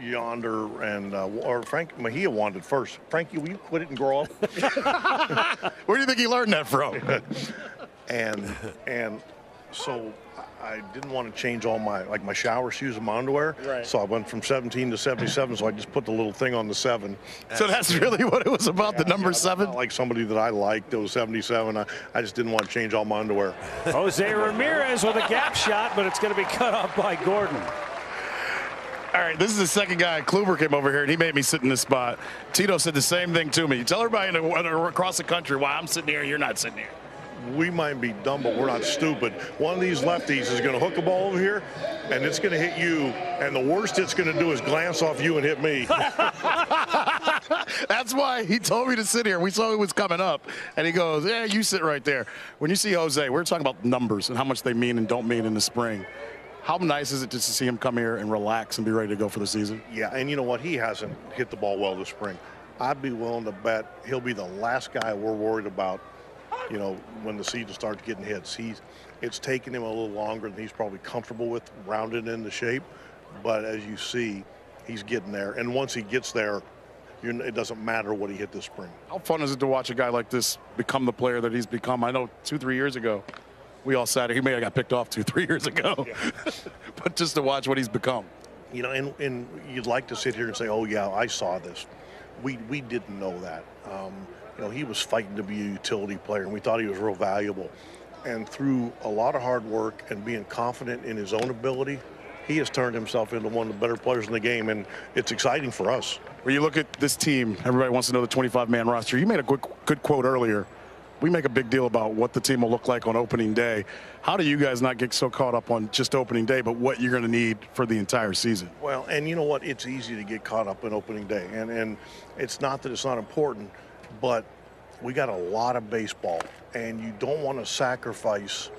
Speaker 5: Yonder and or Frank Mejia wanted first. Frankie, will you quit it and grow up?
Speaker 2: Where do you think he learned that from?
Speaker 5: and so I didn't want to change all my shower shoes and my underwear.
Speaker 2: Right.
Speaker 5: So I went from 17 to 77. So I just put the little thing on the 7.
Speaker 2: So that's really what it was about, the number 7?
Speaker 5: Not like somebody that I liked that was 77. I just didn't want to change all my underwear.
Speaker 1: Jose Ramirez with a gap shot, but it's going to be cut off by Gordon.
Speaker 2: All right, this is the second guy. Kluber came over here, and he made me sit in this spot. Tito said the same thing to me. You tell everybody across the country why I'm sitting here, you're not sitting here.
Speaker 5: We might be dumb, but we're not stupid. One of these lefties is going to hook a ball over here, and it's going to hit you. And the worst it's going to do is glance off you and hit me.
Speaker 2: That's why he told me to sit here. We saw it was coming up, and he goes, yeah, you sit right there. When you see Jose, we're talking about numbers and how much they mean and don't mean in the spring. How nice is it just to see him come here and relax and be ready to go for the season?
Speaker 5: Yeah, and you know what? He hasn't hit the ball well this spring. I'd be willing to bet he'll be the last guy we're worried about, you know, when the season starts getting hits. It's taken him a little longer than he's probably comfortable with, rounded into shape. But as you see, he's getting there. And once he gets there, it doesn't matter what he hit this spring.
Speaker 2: How fun is it to watch a guy like this become the player that he's become? I know 2-3 years ago, we all sat here. He may have got picked off 2-3 years ago. Yeah. But just to watch what he's become.
Speaker 5: You know, and you'd like to sit here and say, oh, yeah, I saw this. We didn't know that. You know, he was fighting to be a utility player, and we thought he was real valuable. And through a lot of hard work and being confident in his own ability, he has turned himself into one of the better players in the game, and it's exciting for us.
Speaker 2: When you look at this team, everybody wants to know the 25-man roster. You made a good quote earlier. We make a big deal about what the team will look like on opening day. How do you guys not get so caught up on just opening day, but what you're going to need for the entire season?
Speaker 5: Well, and you know what? It's easy to get caught up in opening day, and it's not that it's not important, but we got a lot of baseball, and you don't want to sacrifice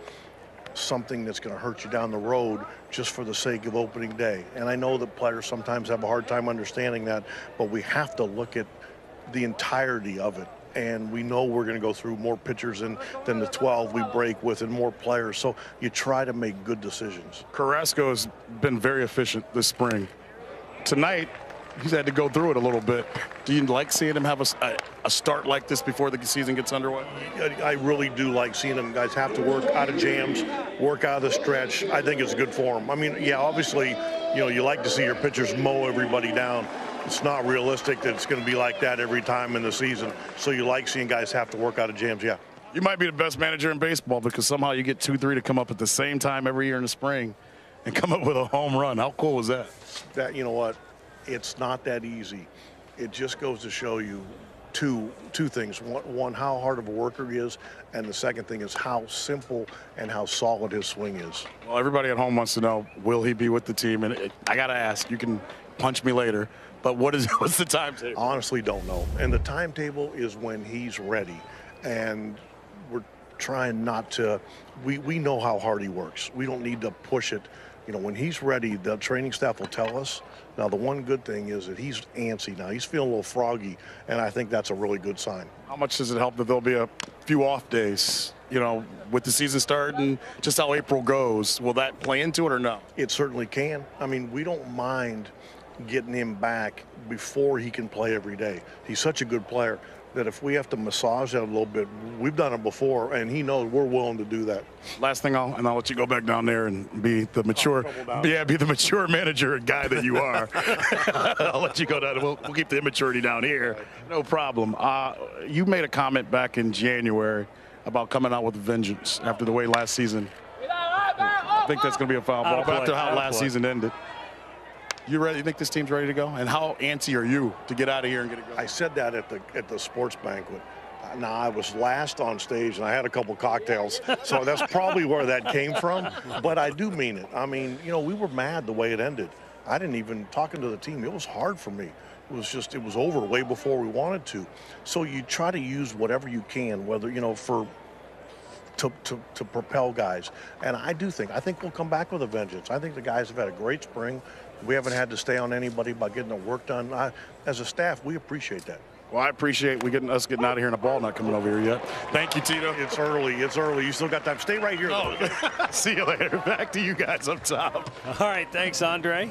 Speaker 5: something that's going to hurt you down the road just for the sake of opening day. And I know that players sometimes have a hard time understanding that, but we have to look at the entirety of it. And we know we're going to go through more pitchers than the 12 we break with and more players. So you try to make good decisions.
Speaker 2: Carrasco has been very efficient this spring. Tonight, he's had to go through it a little bit. Do you like seeing him have a start like this before the season gets underway?
Speaker 5: I really do like seeing them. Guys have to work out of jams, work out of the stretch. I think it's good for them. I mean, yeah, obviously, you like to see your pitchers mow everybody down. It's not realistic that it's going to be like that every time in the season. So you like seeing guys have to work out of jams, yeah.
Speaker 2: You might be the best manager in baseball because somehow you get 2-3 to come up at the same time every year in the spring and come up with a home run. How cool was that?
Speaker 5: That, you know what, it's not that easy. It just goes to show you two things. One, how hard of a worker he is, and the second thing is how simple and how solid his swing is.
Speaker 2: Well, everybody at home wants to know, will he be with the team? And I got to ask, you can punch me later, but what's the timetable?
Speaker 5: Honestly, don't know. And the timetable is when he's ready. And we're trying not to, we know how hard he works. We don't need to push it. When he's ready, the training staff will tell us. Now, the one good thing is that he's antsy now. He's feeling a little froggy, and I think that's a really good sign.
Speaker 2: How much does it help that there'll be a few off days, with the season starting, just how April goes? Will that play into it or no?
Speaker 5: It certainly can. I mean, we don't mind getting him back before he can play every day. He's such a good player that if we have to massage that a little bit, we've done it before, and he knows we're willing to do that.
Speaker 2: Last thing, I'll let you go back down there and be the mature, be the mature manager and guy that you are. I'll let you go down. We'll keep the immaturity down here. No problem. You made a comment back in January about coming out with a vengeance after the way last season. I think that's going to be a foul ball after how last season ended. You ready? You think this team's ready to go? And how antsy are you to get out of here and get it going?
Speaker 5: I said that at the sports banquet. Now, I was last on stage, and I had a couple cocktails, so that's probably where that came from. But I do mean it. I mean, we were mad the way it ended. I didn't even, talking to the team, it was hard for me. It was over way before we wanted to. So you try to use whatever you can, whether, to propel guys. And I think we'll come back with a vengeance. I think the guys have had a great spring. We haven't had to stay on anybody by getting the work done. As a staff, we appreciate that.
Speaker 2: Well, I appreciate us getting out of here and a ball not coming over here yet. Thank you, Tito.
Speaker 5: It's early. You still got time. Stay right here.
Speaker 2: Oh. See you later. Back to you guys up top.
Speaker 1: All right, thanks, Andre.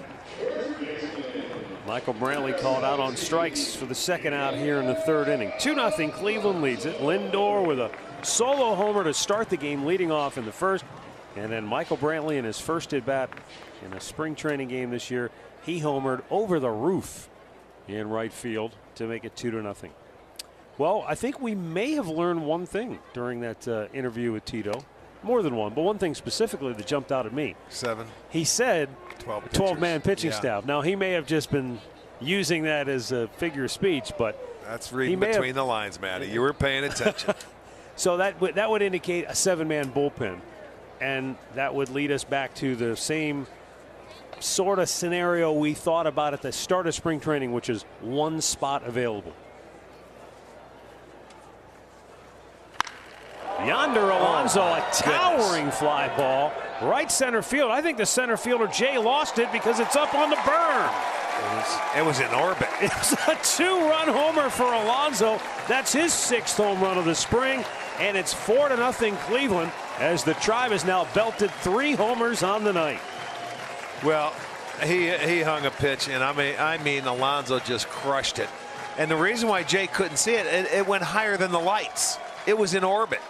Speaker 1: Michael Brantley called out on strikes for the second out here in the third inning. 2-0 Cleveland leads it. Lindor with a solo homer to start the game, leading off in the first. And then Michael Brantley in his first at bat in a spring training game this year, he homered over the roof in right field to make it 2-0. Well, I think we may have learned one thing during that interview with Tito. More than one, but one thing specifically that jumped out at me.
Speaker 3: 7.
Speaker 1: He said 12-man pitching
Speaker 3: yeah.
Speaker 1: staff. Now, he may have just been using that as a figure of speech, but
Speaker 3: that's reading between the lines, Matty. You were paying attention.
Speaker 1: So that would indicate a 7-man bullpen. And that would lead us back to the same sort of scenario we thought about at the start of spring training, which is one spot available. Yonder Alonso, a towering fly ball, right center field. I think the center fielder, Jay, lost it because it's up on the burn.
Speaker 3: It was in orbit.
Speaker 1: It was a 2-run homer for Alonso. That's his 6th home run of the spring. And it's 4-0 Cleveland as the Tribe has now belted 3 homers on the night.
Speaker 3: Well, he hung a pitch, and I mean Alonso just crushed it. And the reason why Jay couldn't see it, it went higher than the lights. It was in orbit.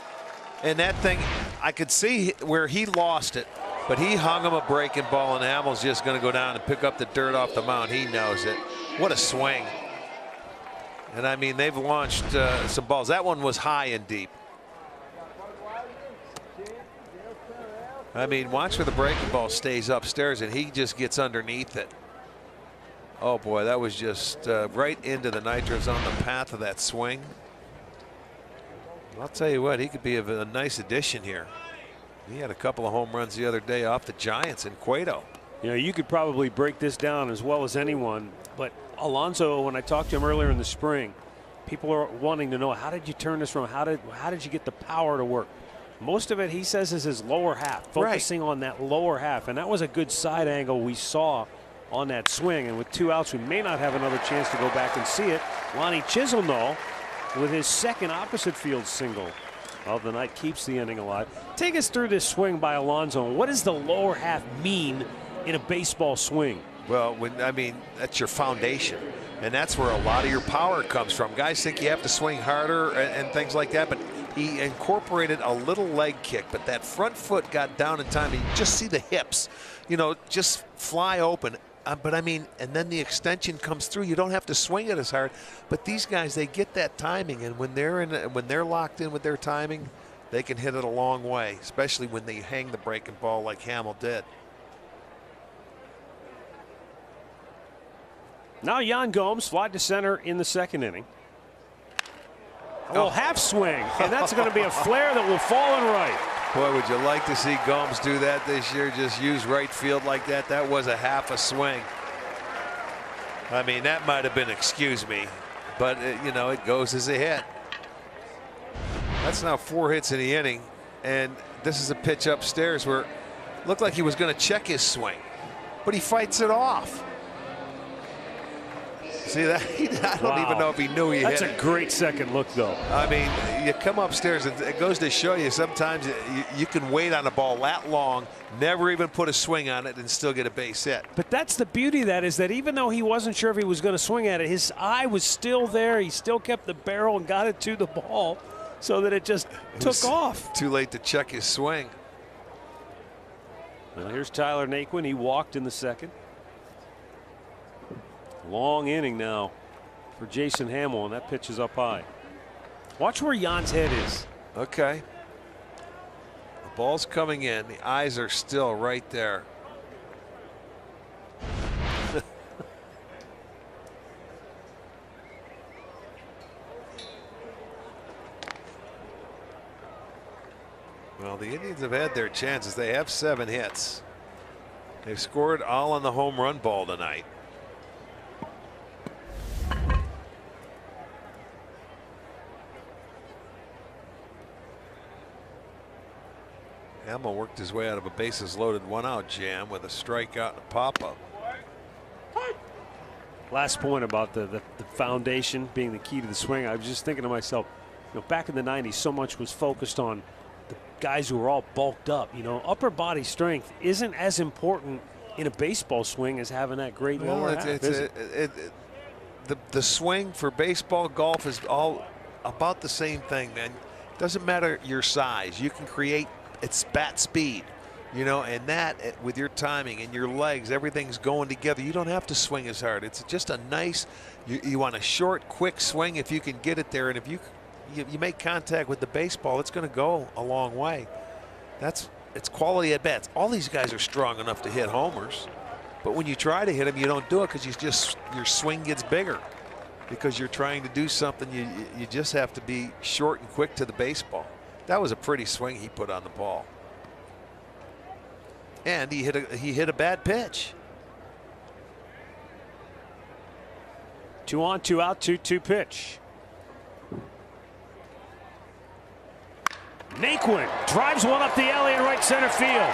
Speaker 3: And that thing, I could see where he lost it, but he hung him a breaking ball, and Hamels just going to go down and pick up the dirt off the mound. He knows it. What a swing. And I mean, they've launched some balls. That one was high and deep. I mean, watch where the breaking ball stays upstairs, and he just gets underneath it. Oh, boy, that was just right into the nitro zone, the path of that swing. I'll tell you what, he could be a nice addition here. He had a couple of home runs the other day off the Giants in Cueto.
Speaker 1: You could probably break this down as well as anyone, but Alonso, when I talked to him earlier in the spring, people are wanting to know, how did you turn this from, how did you get the power to work? Most of it, he says, is his lower half, focusing on that lower half. And that was a good side angle we saw on that swing. And with 2 outs, we may not have another chance to go back and see it. Lonnie Chiselnall, with his second opposite field single of the night, keeps the inning alive. Take us through this swing by Alonso. What does the lower half mean in a baseball swing?
Speaker 3: Well, I mean, that's your foundation, and that's where a lot of your power comes from. Guys think you have to swing harder and things like that, but he incorporated a little leg kick, but that front foot got down in time. You just see the hips, you know, just fly open. But I mean, and then the extension comes through. You don't have to swing it as hard. But these guys, they get that timing, and when they're locked in with their timing, they can hit it a long way, especially when they hang the breaking ball like Hamill did.
Speaker 1: Now Yan Gomes fly to center in the second inning. Half swing, and that's going to be a flare that will fall in right.
Speaker 3: Boy, would you like to see Gomes do that this year? Just use right field like that. That was a half a swing. I mean, that might have been excuse me, but you know, it goes as a hit. That's now 4 hits in the inning, and this is a pitch upstairs where it looked like he was going to check his swing, but he fights it off. See that? I don't even know if he knew he hit it.
Speaker 1: That's a great second look, though.
Speaker 3: I mean, you come upstairs, and it goes to show you sometimes you can wait on a ball that long, never even put a swing on it, and still get a base hit.
Speaker 1: But that's the beauty of that, is that even though he wasn't sure if he was going to swing at it, his eye was still there. He still kept the barrel and got it to the ball so that it just took off.
Speaker 3: Too late to check his swing.
Speaker 1: Well, here's Tyler Naquin. He walked in the second. Long inning now for Jason Hamill, and that pitch is up high. Watch where Jan's head is.
Speaker 3: Okay. The ball's coming in. The eyes are still right there. Well, the Indians have had their chances. They have 7 hits. They've scored all on the home run ball tonight. Hamill worked his way out of a bases loaded 1-out jam with a strikeout and a pop-up.
Speaker 1: Last point about the foundation being the key to the swing. I was just thinking to myself, you know, back in the 90s, so much was focused on the guys who were all bulked up. You know, upper body strength isn't as important in a baseball swing as having that great lower half.
Speaker 3: The swing for baseball, golf is all about the same thing, man. Doesn't matter your size. You can create. It's bat speed, you know, and that with your timing and your legs, everything's going together. You don't have to swing as hard. It's just a nice, you want a short, quick swing if you can get it there. And if you make contact with the baseball, it's going to go a long way. It's quality at bats. All these guys are strong enough to hit homers, but when you try to hit them, you don't do it because your swing gets bigger because you're trying to do something. You just have to be short and quick to the baseball. That was a pretty swing he put on the ball. And he hit a bad pitch.
Speaker 1: 2 on, 2 out, 2-2 pitch. Naquin drives one up the alley in right center field.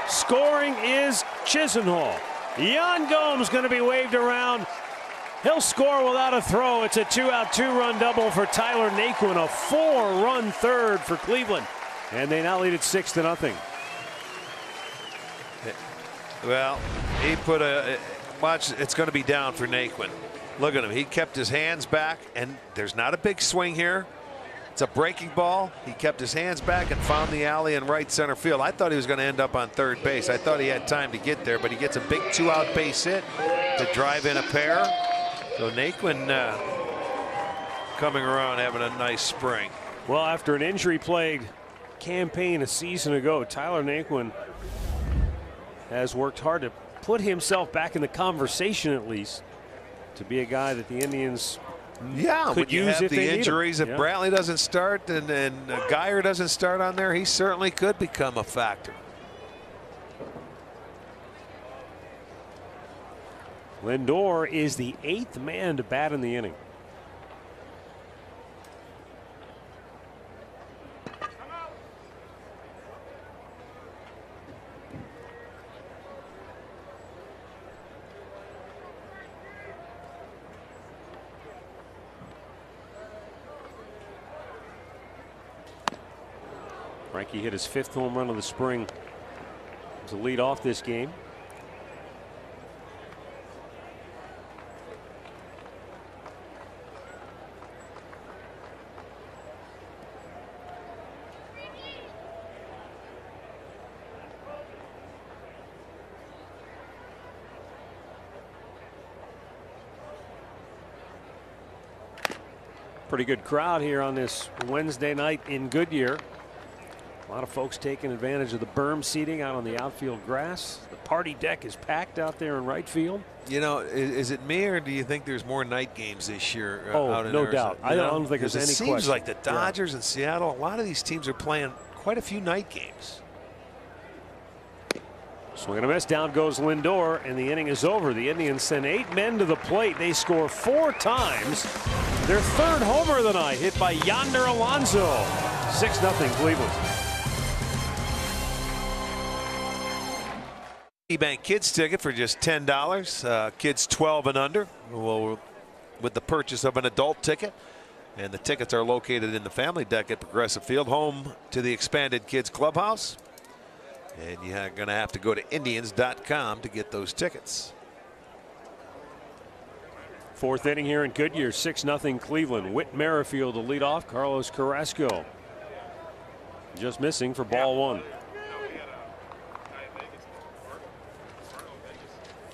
Speaker 1: Scoring is Chisenhall. Yan Gomes going to be waved around. He'll score without a throw. It's a 2-out, 2-run double for Tyler Naquin, a 4-run third for Cleveland. And they now lead it 6-0.
Speaker 3: Well, he put watch, it's going to be down for Naquin. Look at him. He kept his hands back, and there's not a big swing here. It's a breaking ball. He kept his hands back and found the alley in right center field. I thought he was going to end up on third base. I thought he had time to get there, but he gets a big 2-out base hit to drive in a pair. So Naquin coming around, having a nice spring.
Speaker 1: Well, after an injury-plagued campaign a season ago, Tyler Naquin has worked hard to put himself back in the conversation, at least, to be a guy that the Indians could use if they need him.
Speaker 3: The injuries, if Brantley doesn't start and Geyer doesn't start on there, he certainly could become a factor.
Speaker 1: Lindor is the 8th man to bat in the inning. Frankie hit his 5th home run of the spring to lead off this game. Pretty good crowd here on this Wednesday night in Goodyear. A lot of folks taking advantage of the berm seating out on the outfield grass. The party deck is packed out there in right field.
Speaker 3: You know, is it me, or do you think there's more night games this year out in
Speaker 1: no
Speaker 3: Arizona?
Speaker 1: doubt. I don't think there's any
Speaker 3: question. It seems like the Dodgers and Seattle, a lot of these teams are playing quite a few night games.
Speaker 1: Swing and a miss. Down goes Lindor, and the inning is over. The Indians send 8 men to the plate. They score 4 times. Their 3rd homer of the night, hit by Yonder Alonso. 6-0 Cleveland.
Speaker 3: Bank Kids ticket for just $10. Kids 12 and under with the purchase of an adult ticket. And the tickets are located in the family deck at Progressive Field, home to the expanded Kids Clubhouse. And you're going to have to go to Indians.com to get those tickets.
Speaker 1: 4th inning here in Goodyear, 6-0 Cleveland. Whit Merrifield to lead off. Carlos Carrasco just missing for ball 1.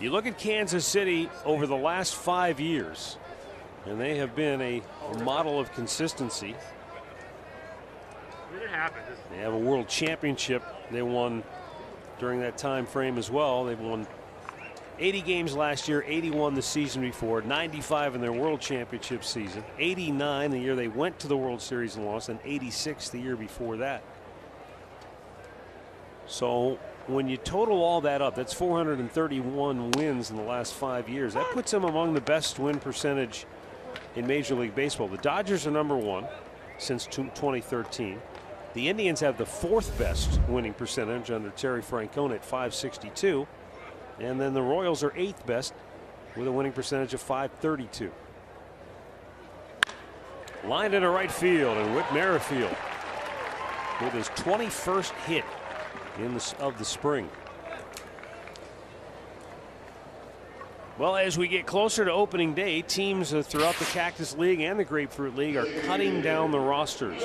Speaker 1: You look at Kansas City over the last 5 years, and they have been a model of consistency. They have a world championship they won during that time frame as well. They've won 80 games last year, 81 the season before, 95 in their world championship season, 89 the year they went to the World Series and lost, and 86 the year before that. So when you total all that up, that's 431 wins in the last 5 years. That puts them among the best win percentage in Major League Baseball. The Dodgers are #1 since 2013. The Indians have the 4th best winning percentage under Terry Francona at .562. And then the Royals are 8th best with a winning percentage of .532. Lined into right field, and Whit Merrifield with his 21st hit of the spring. Well, as we get closer to opening day, teams throughout the Cactus League and the Grapefruit League are cutting down the rosters.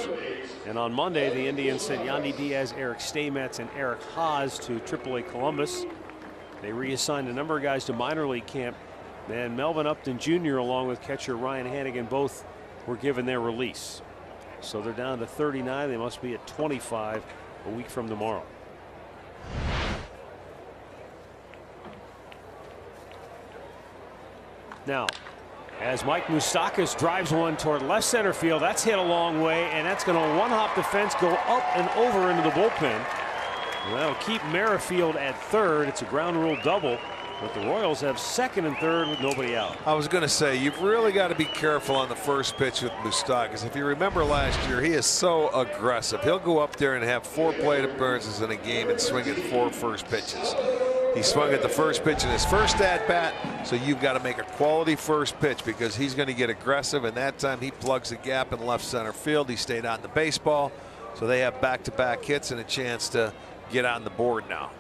Speaker 1: And on Monday, the Indians sent Yandy Diaz, Eric Staymetz, and Eric Haas to AAA Columbus. They reassigned a number of guys to minor league camp, and Melvin Upton Jr. along with catcher Ryan Hannigan both were given their release. So they're down to 39. They must be at 25 a week from tomorrow. Now, as Mike Moustakas drives one toward left center field, that's hit a long way, and that's going to one-hop the fence, go up and over into the bullpen. And that'll keep Merrifield at 3rd. It's a ground rule double, but the Royals have 2nd and 3rd with nobody out.
Speaker 3: I was going to say, you've really got to be careful on the first pitch with Moustakas. If you remember last year, he is so aggressive. He'll go up there and have 4 plate appearances in a game and swing at 4 first pitches. He swung at the first pitch in his first at-bat, so you've got to make a quality first pitch because he's going to get aggressive, and that time he plugs a gap in left center field. He stayed on the baseball, so they have back-to-back hits and a chance to get on the board now.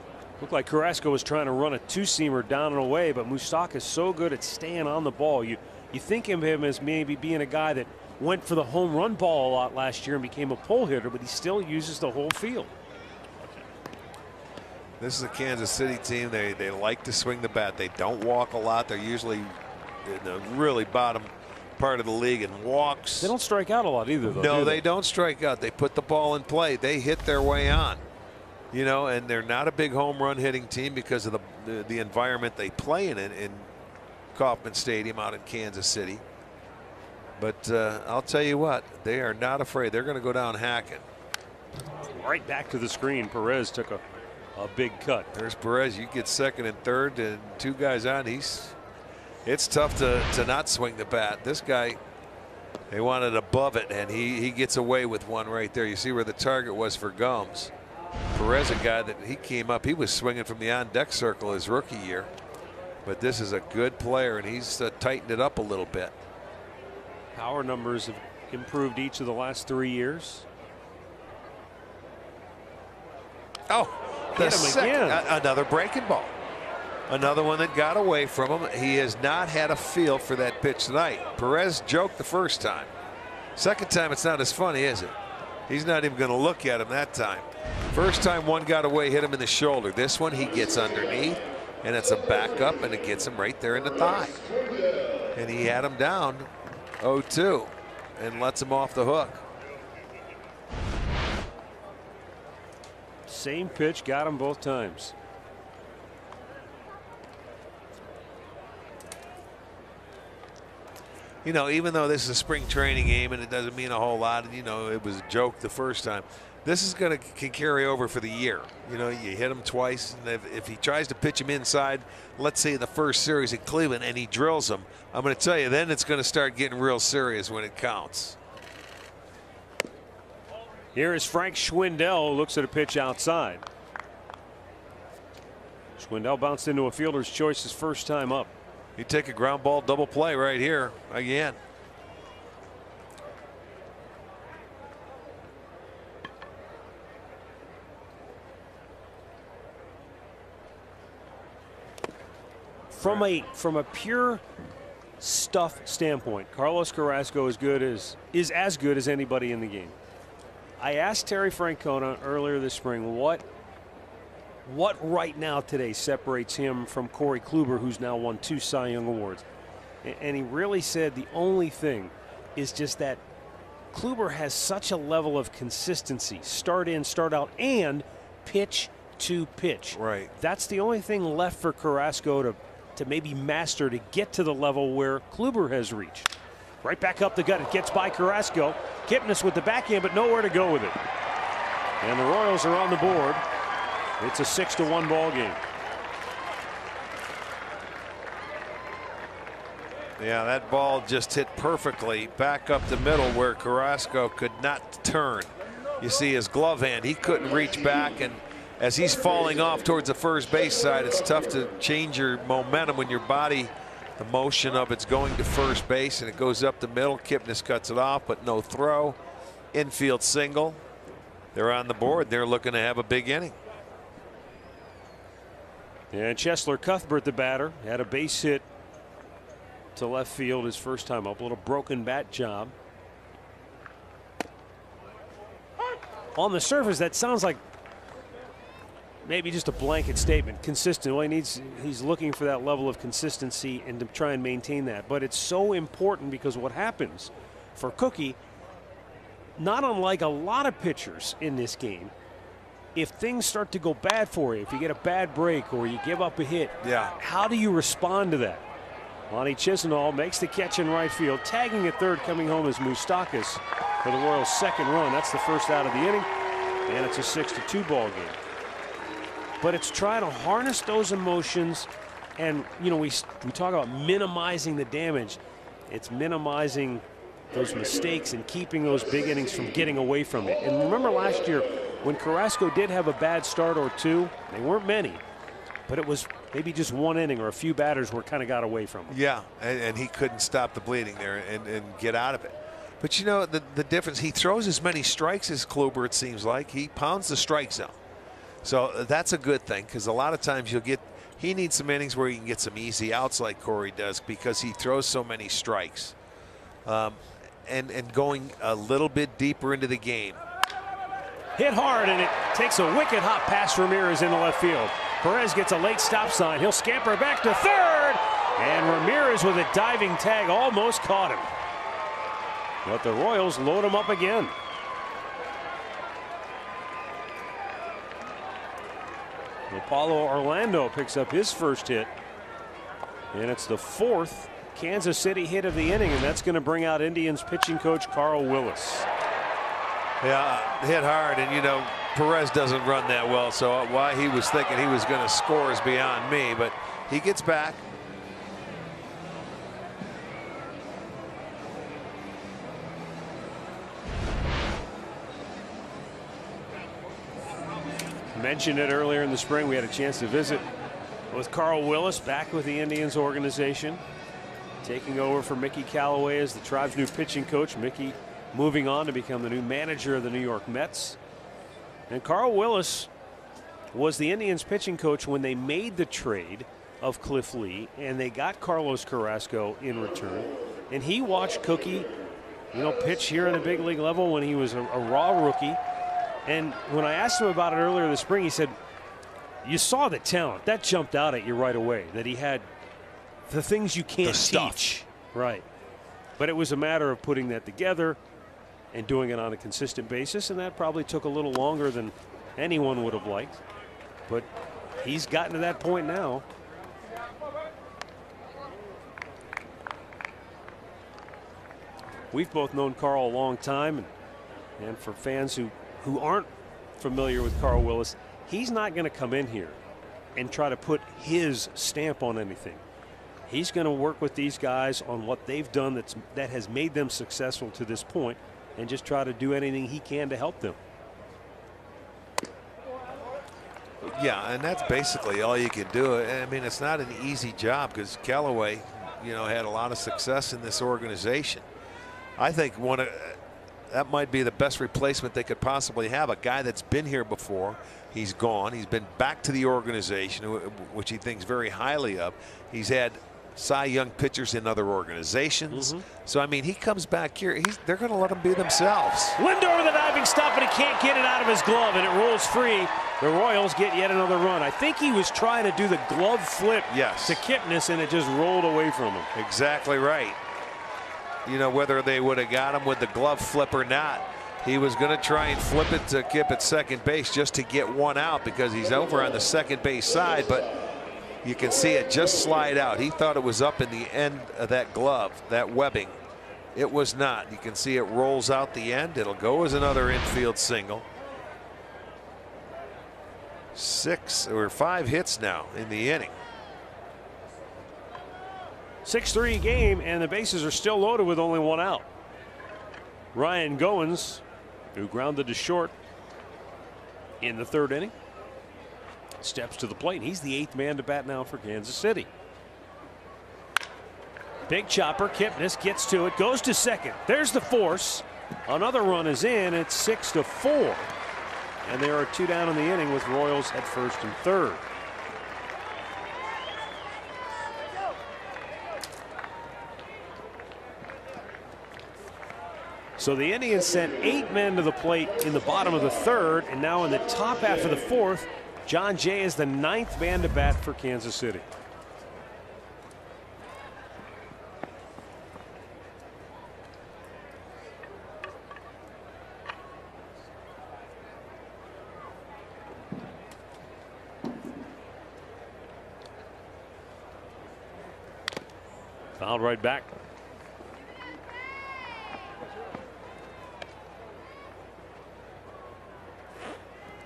Speaker 1: Looked like Carrasco was trying to run a 2-seamer down and away, but Moustakas is so good at staying on the ball. You think of him as maybe being a guy that went for the home run ball a lot last year and became a pull hitter, but he still uses the whole field.
Speaker 3: This is a Kansas City team. They like to swing the bat. They don't walk a lot. They're usually in the really bottom part of the league in walks.
Speaker 1: They don't strike out a lot either, though.
Speaker 3: No, they don't strike out. They put the ball in play. They hit their way on. You know, and they're not a big home run hitting team because of the environment they play in Kauffman Stadium out in Kansas City. But I'll tell you what, they are not afraid. They're going to go down hacking.
Speaker 1: Right back to the screen. Perez took a big cut.
Speaker 3: There's Perez. You get 2nd and 3rd and 2 guys on. It's tough to not swing the bat. This guy, they wanted above it, and he gets away with one right there. You see where the target was for Gums. Perez, a guy that he came up, he was swinging from the on-deck circle his rookie year. But this is a good player, and he's tightened it up a little bit.
Speaker 1: Power numbers have improved each of the last 3 years.
Speaker 3: Oh,
Speaker 1: hit him again.
Speaker 3: Another breaking ball. Another one that got away from him. He has not had a feel for that pitch tonight. Perez joked the first time. Second time, it's not as funny, is it? He's not even going to look at him that time. First time one got away, hit him in the shoulder. This one he gets underneath, and it's a backup, and it gets him right there in the thigh. And he had him down 0-2. and lets him off the hook.
Speaker 1: Same pitch, got him both times.
Speaker 3: You know, even though this is a spring training game and it doesn't mean a whole lot, and you know, it was a joke the first time, this is going to carry over for the year. You know, you hit him twice, and if he tries to pitch him inside, let's say in the first series in Cleveland, and he drills him, I'm going to tell you, then it's going to start getting real serious when it counts.
Speaker 1: Here is Frank Schwindel, who looks at a pitch outside. Schwindel bounced into a fielder's choice his first time up.
Speaker 3: You take a ground ball double play right here again.
Speaker 1: From a pure stuff standpoint, Carlos Carrasco is as good as anybody in the game. I asked Terry Francona earlier this spring what right now today separates him from Corey Kluber, who's now won 2 Cy Young Awards. And he really said the only thing is just that Kluber has such a level of consistency, start in, start out, and pitch to pitch.
Speaker 3: Right.
Speaker 1: That's the only thing left for Carrasco to maybe master to get to the level where Kluber has reached. Right back up the gut. It gets by Carrasco. Kipnis with the backhand, but nowhere to go with it. And the Royals are on the board. It's a 6-1 ball game.
Speaker 3: Yeah, that ball just hit perfectly back up the middle where Carrasco could not turn. You see his glove hand. He couldn't reach back, and as he's falling off towards the first base side, it's tough to change your momentum when your body, the motion of it's going to first base, and it goes up the middle. Kipnis cuts it off, but no throw. Infield single. They're on the board. They're looking to have a big inning.
Speaker 1: And Cheslor Cuthbert, the batter, had a base hit to left field his first time up. A little broken bat job. On the surface, that sounds like maybe just a blanket statement. Consistent. Well, he's looking for that level of consistency and to try and maintain that. But it's so important because what happens for Cookie, not unlike a lot of pitchers in this game, if things start to go bad for you, if you get a bad break or you give up a hit, how do you respond to that? Lonnie Chisenhall makes the catch in right field. Tagging at third, coming home is Moustakas for the Royals' second run. That's the first out of the inning, and it's a 6-2 ball game. But it's trying to harness those emotions, and you know we talk about minimizing the damage. It's minimizing those mistakes and keeping those big innings from getting away from it. And remember last year when Carrasco did have a bad start or two, they weren't many, but it was maybe just one inning or a few batters where it kind of got away from him.
Speaker 3: Yeah, and he couldn't stop the bleeding there and get out of it. But you know the difference, he throws as many strikes as Kluber, it seems like. He pounds the strike zone. So that's a good thing, because a lot of times he needs some innings where he can get some easy outs like Corey does, because he throws so many strikes. And going a little bit deeper into the game.
Speaker 1: Hit hard, and it takes a wicked hot pass. Ramirez into left field. Perez gets a late stop sign. He'll scamper back to third, and Ramirez with a diving tag almost caught him. But the Royals load him up again. Apollo Orlando picks up his first hit, and it's the 4th Kansas City hit of the inning, and that's going to bring out Indians pitching coach Carl Willis.
Speaker 3: Yeah, hit hard, and you know Perez doesn't run that well, so why he was thinking he was going to score is beyond me, but he gets back.
Speaker 1: Mentioned it earlier in the spring. We had a chance to visit with Carl Willis back with the Indians organization, taking over for Mickey Callaway as the Tribe's new pitching coach. Mickey moving on to become the new manager of the New York Mets. And Carl Willis was the Indians pitching coach when they made the trade of Cliff Lee, and they got Carlos Carrasco in return. And he watched Cookie, pitch here in the big league level when he was a raw rookie. And when I asked him about it earlier this spring, he said, you saw the talent. That jumped out at you right away, that he had the things you can't teach. Right. But it was a matter of putting that together and doing it on a consistent basis, and that probably took a little longer than anyone would have liked. But he's gotten to that point now. We've both known Carl a long time, and for fans who aren't familiar with Carl Willis, he's not going to come in here and try to put his stamp on anything. He's going to work with these guys on what they've done that has made them successful to this point, and just try to do anything he can to help them.
Speaker 3: Yeah, and that's basically all you can do. I mean, it's not an easy job because Callaway, had a lot of success in this organization. I think that might be the best replacement they could possibly have. A guy that's been here before. He's gone. He's been back to the organization, which he thinks very highly of. He's had Cy Young pitchers in other organizations. So, I mean, he comes back here. They're going to let him be themselves.
Speaker 1: Lindor with a diving stop, but he can't get it out of his glove, and it rolls free. The Royals get yet another run. I think he was trying to do the glove flip to Kipnis, and it just rolled away from him.
Speaker 3: Exactly right. Whether they would have got him with the glove flip or not, he was going to try and flip it to Kip at second base just to get one out because he's over on the second base side, but you can see it just slide out. He thought it was up in the end of that glove, that webbing. It was not. You can see it rolls out the end. It'll go as another infield single. 6 or 5 hits now in the inning.
Speaker 1: 6-3 game, and the bases are still loaded with only one out. Ryan Goins, who grounded to short in the 3rd inning, steps to the plate. He's the 8th man to bat now for Kansas City. Big chopper. Kipnis gets to it, goes to second. There's the force. Another run is in. It's 6-4. And there are 2 down in the inning with Royals at first and third. So the Indians sent 8 men to the plate in the bottom of the 3rd, and now in the top half of the 4th, Jon Jay is the 9th man to bat for Kansas City. Fouled right back.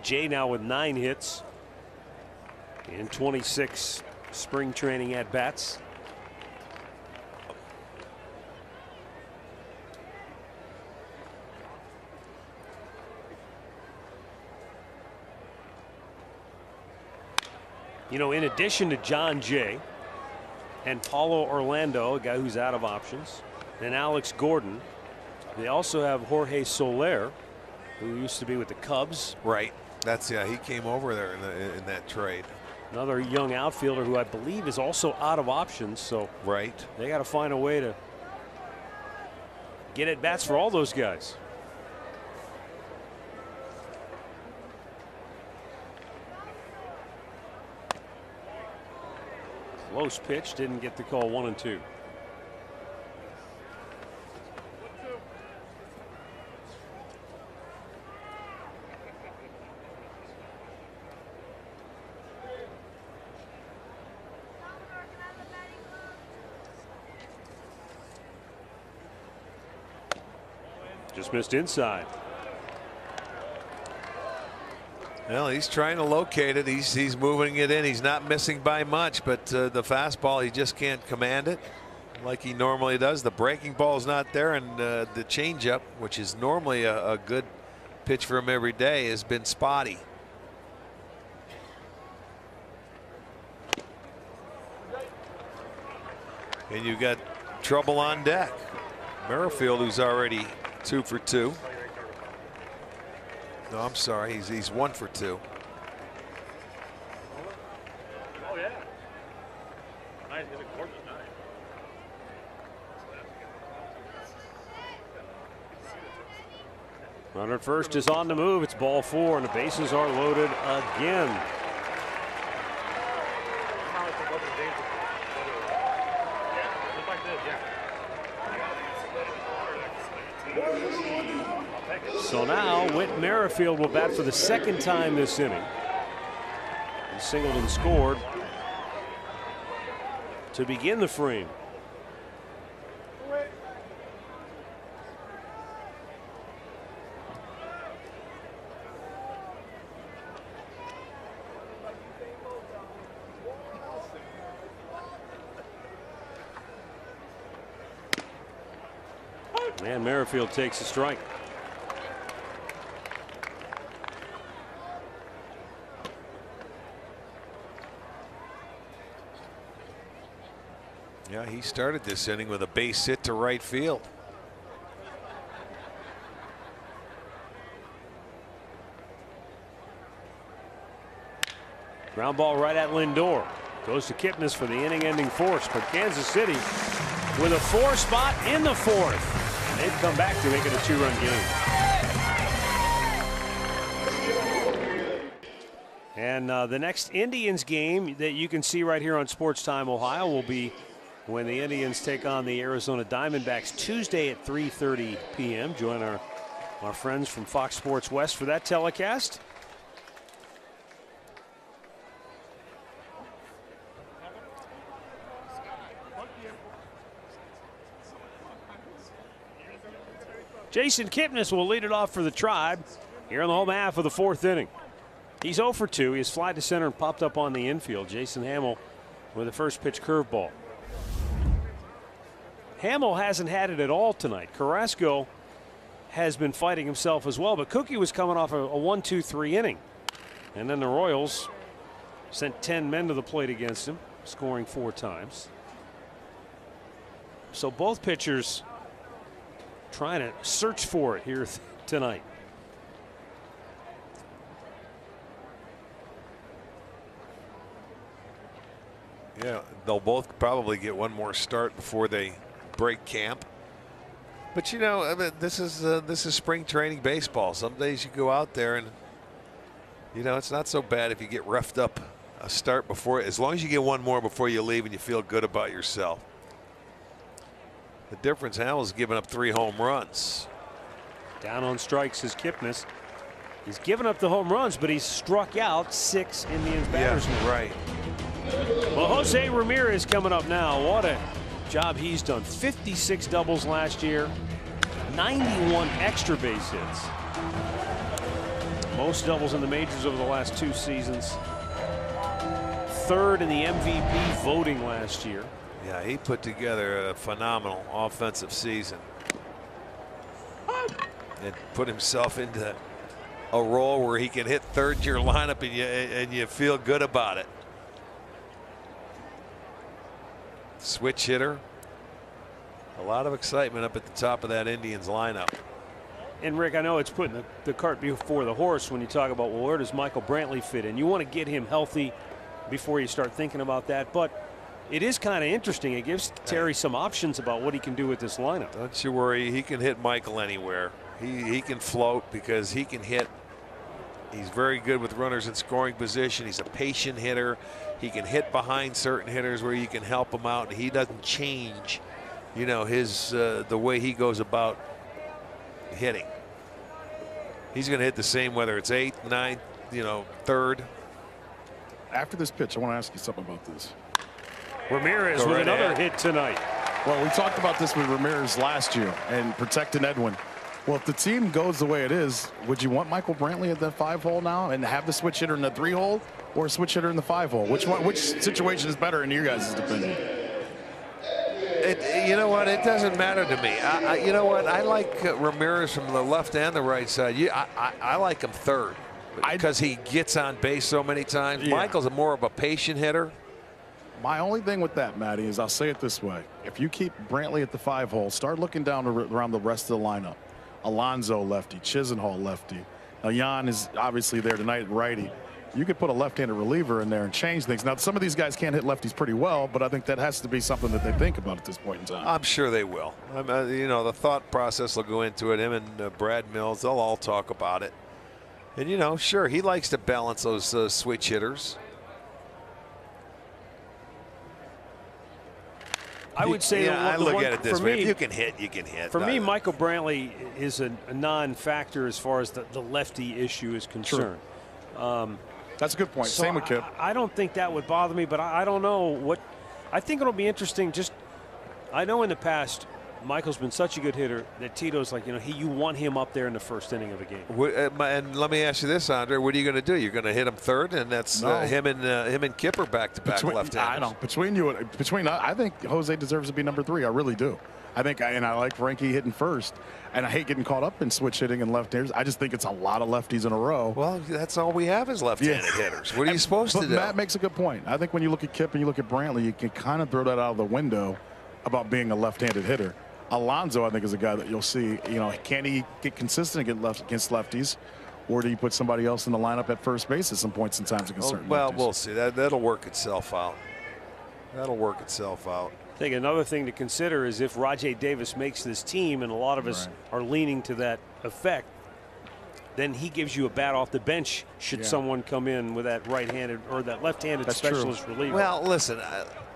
Speaker 1: Jay now with 9 hits in 26 spring training at bats. In addition to Jon Jay and Paulo Orlando, a guy who's out of options, and Alex Gordon, they also have Jorge Soler, who used to be with the Cubs.
Speaker 3: Right. He came over there in that trade.
Speaker 1: Another young outfielder who I believe is also out of options. So they got to find a way to get at bats for all those guys. Close pitch, didn't get the call. 1-2. Just missed inside.
Speaker 3: Well, he's trying to locate it. He's moving it in. He's not missing by much, but the fastball, he just can't command it like he normally does. The breaking ball is not there, and the changeup, which is normally a good pitch for him every day, has been spotty. And you've got trouble on deck. Merrifield, who's already 2 for 2. No, I'm sorry. He's 1 for 2.
Speaker 1: Oh yeah. Runner at first is on the move. It's ball 4, and the bases are loaded again. So now Whit Merrifield will bat for the second time this inning. And Singleton scored to begin the frame. And Merrifield takes a strike.
Speaker 3: Yeah, he started this inning with a base hit to right field.
Speaker 1: Ground ball right at Lindor. Goes to Kipnis for the inning-ending force, but Kansas City with a 4 spot in the 4th. And they've come back to make it a 2-run game. And the next Indians game that you can see right here on Sports Time Ohio will be when the Indians take on the Arizona Diamondbacks Tuesday at 3:30 p.m. Join our friends from Fox Sports West for that telecast. Jason Kipnis will lead it off for the Tribe here in the home half of the 4th inning. He's 0 for 2. He has fly to center and popped up on the infield. Jason Hamill with the first pitch curveball. Hamill hasn't had it at all tonight. Carrasco has been fighting himself as well, but Cookie was coming off a 1-2-3 inning. And then the Royals sent 10 men to the plate against him, scoring 4 times. So both pitchers trying to search for it here tonight.
Speaker 3: Yeah, they'll both probably get one more start before they break camp. But you know, I mean, this is spring training baseball. Some days you go out there and you know it's not so bad if you get roughed up a start before, as long as you get one more before you leave and you feel good about yourself. The difference, Hamill's given up 3 home runs.
Speaker 1: Down on strikes is Kipnis. He's given up the home runs, but he's struck out 6 Indians batters.
Speaker 3: Yeah, right.
Speaker 1: Well, Jose Ramirez coming up now. What a job he's done. 56 doubles last year, 91 extra base hits. Most doubles in the majors over the last 2 seasons. 3rd in the MVP voting last year.
Speaker 3: Yeah, he put together a phenomenal offensive season and put himself into a role where he can hit 3rd year lineup and you feel good about it. Switch hitter. A lot of excitement up at the top of that Indians lineup.
Speaker 1: And Rick, I know it's putting the cart before the horse when you talk about, well, where does Michael Brantley fit in? You want to get him healthy before you start thinking about that. But it is kind of interesting. It gives Terry some options about what he can do with this lineup.
Speaker 3: Don't you worry. He can hit Michael anywhere. He can float because he can hit. He's very good with runners in scoring position. He's a patient hitter. He can hit behind certain hitters where you can help him out. He doesn't change, you know, his the way he goes about hitting. He's going to hit the same whether it's 8th, 9th, you know, 3rd.
Speaker 2: After this pitch, I want to ask you something about this.
Speaker 1: Ramirez with another hit tonight.
Speaker 2: Well, we talked about this with Ramirez last year and protecting Edwin. Well, if the team goes the way it is, would you want Michael Brantley at that 5 hole now and have the switch hitter in the 3 hole or a switch hitter in the 5 hole? Which situation is better in your guys' opinion?
Speaker 3: You know what? It doesn't matter to me. You know what? I like Ramirez from the left and the right side. I like him 3rd because he gets on base so many times. Yeah. Michael's more of a patient hitter.
Speaker 2: My only thing with that, Matty, is I'll say it this way. If you keep Brantley at the 5 hole, start looking down around the rest of the lineup. Alonso lefty, Chisenhall lefty. Now Jan is obviously there tonight at righty. You could put a left-handed reliever in there and change things. Now some of these guys can't hit lefties pretty well, but I think that has to be something that they think about at this point in time.
Speaker 3: I'm sure they will. You know, the thought process will go into it. Him and Brad Mills, they'll all talk about it. And you know, sure, he likes to balance those switch hitters.
Speaker 1: I would say
Speaker 3: I look at it this way.
Speaker 1: Me,
Speaker 3: if you can hit, you can hit.
Speaker 1: For me, Michael Brantley is a non-factor as far as the lefty issue is concerned.
Speaker 2: That's a good point.
Speaker 1: So
Speaker 2: Same with Kip.
Speaker 1: I don't think that would bother me, but I don't know what. I think it'll be interesting. I know in the past, Michael's been such a good hitter that Tito's like, you want him up there in the first inning of a game.
Speaker 3: And let me ask you this, Andre: what are you going to do? You're going to hit him third, and that's him and Kipper back-to-back left-handers.
Speaker 2: I know. I think Jose deserves to be number 3. I really do. I like Frankie hitting first, and I hate getting caught up in switch hitting and left-handers. I just think it's a lot of lefties in a row.
Speaker 3: Well, that's all we have is left-handed hitters. What are you supposed to do?
Speaker 2: Matt makes a good point. I think when you look at Kip and you look at Brantley, you can kind of throw that out of the window about being a left-handed hitter. Alonso, I think, is a guy that you'll see. Can he get consistent against lefties, or do you put somebody else in the lineup at first base at some points in times against certain lefties?
Speaker 3: We'll see. That'll work itself out. That'll work itself out.
Speaker 1: I think another thing to consider is if Rajay Davis makes this team, and a lot of us are leaning to that effect, then he gives you a bat off the bench should someone come in with that right-handed or that left-handed specialist reliever.
Speaker 3: Well, listen,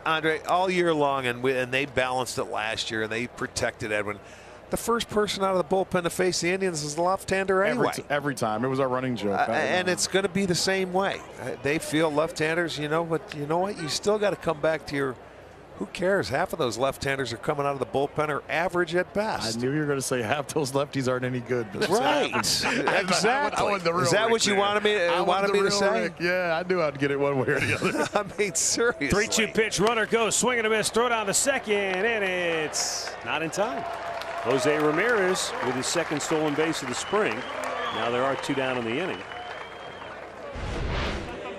Speaker 3: Andre, all year long, and they balanced it last year, and they protected Edwin. The first person out of the bullpen to face the Indians is the left-hander anyway.
Speaker 2: Every time. It was our running joke.
Speaker 3: And it's going to be the same way. They feel left-handers, but you know what? You still got to come back to your – who cares? Half of those left-handers are coming out of the bullpen are average at best.
Speaker 2: I knew you were going to say half those lefties aren't any good.
Speaker 3: Right. Exactly. Is that what you wanted me to say?
Speaker 2: Rick. Yeah, I knew I'd get it one way or the other.
Speaker 3: I mean, seriously.
Speaker 1: 3-2 pitch. Runner goes. Swing and a miss. Throw down to second. And it's not in time. Jose Ramirez with his second stolen base of the spring. Now there are 2 down in the inning.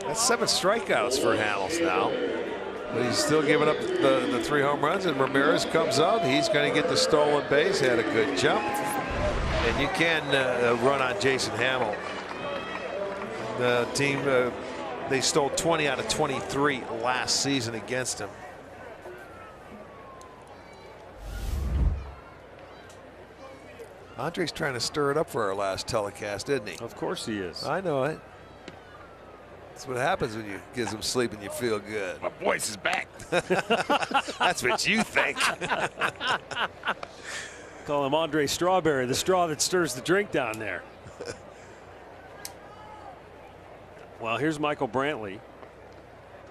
Speaker 3: That's 7 strikeouts for Hamels now. But he's still giving up the 3 home runs, and Ramirez comes out. He's going to get the stolen base. Had a good jump. And you can run on Jason Hammel. The team, they stole 20 out of 23 last season against him. Andre's trying to stir it up for our last telecast, isn't he?
Speaker 1: Of course he is.
Speaker 3: I know it. That's what happens when you get some sleep and you feel good.
Speaker 2: My voice is back.
Speaker 3: That's what you think.
Speaker 1: Call him Andre Strawberry, the straw that stirs the drink down there. Well, here's Michael Brantley,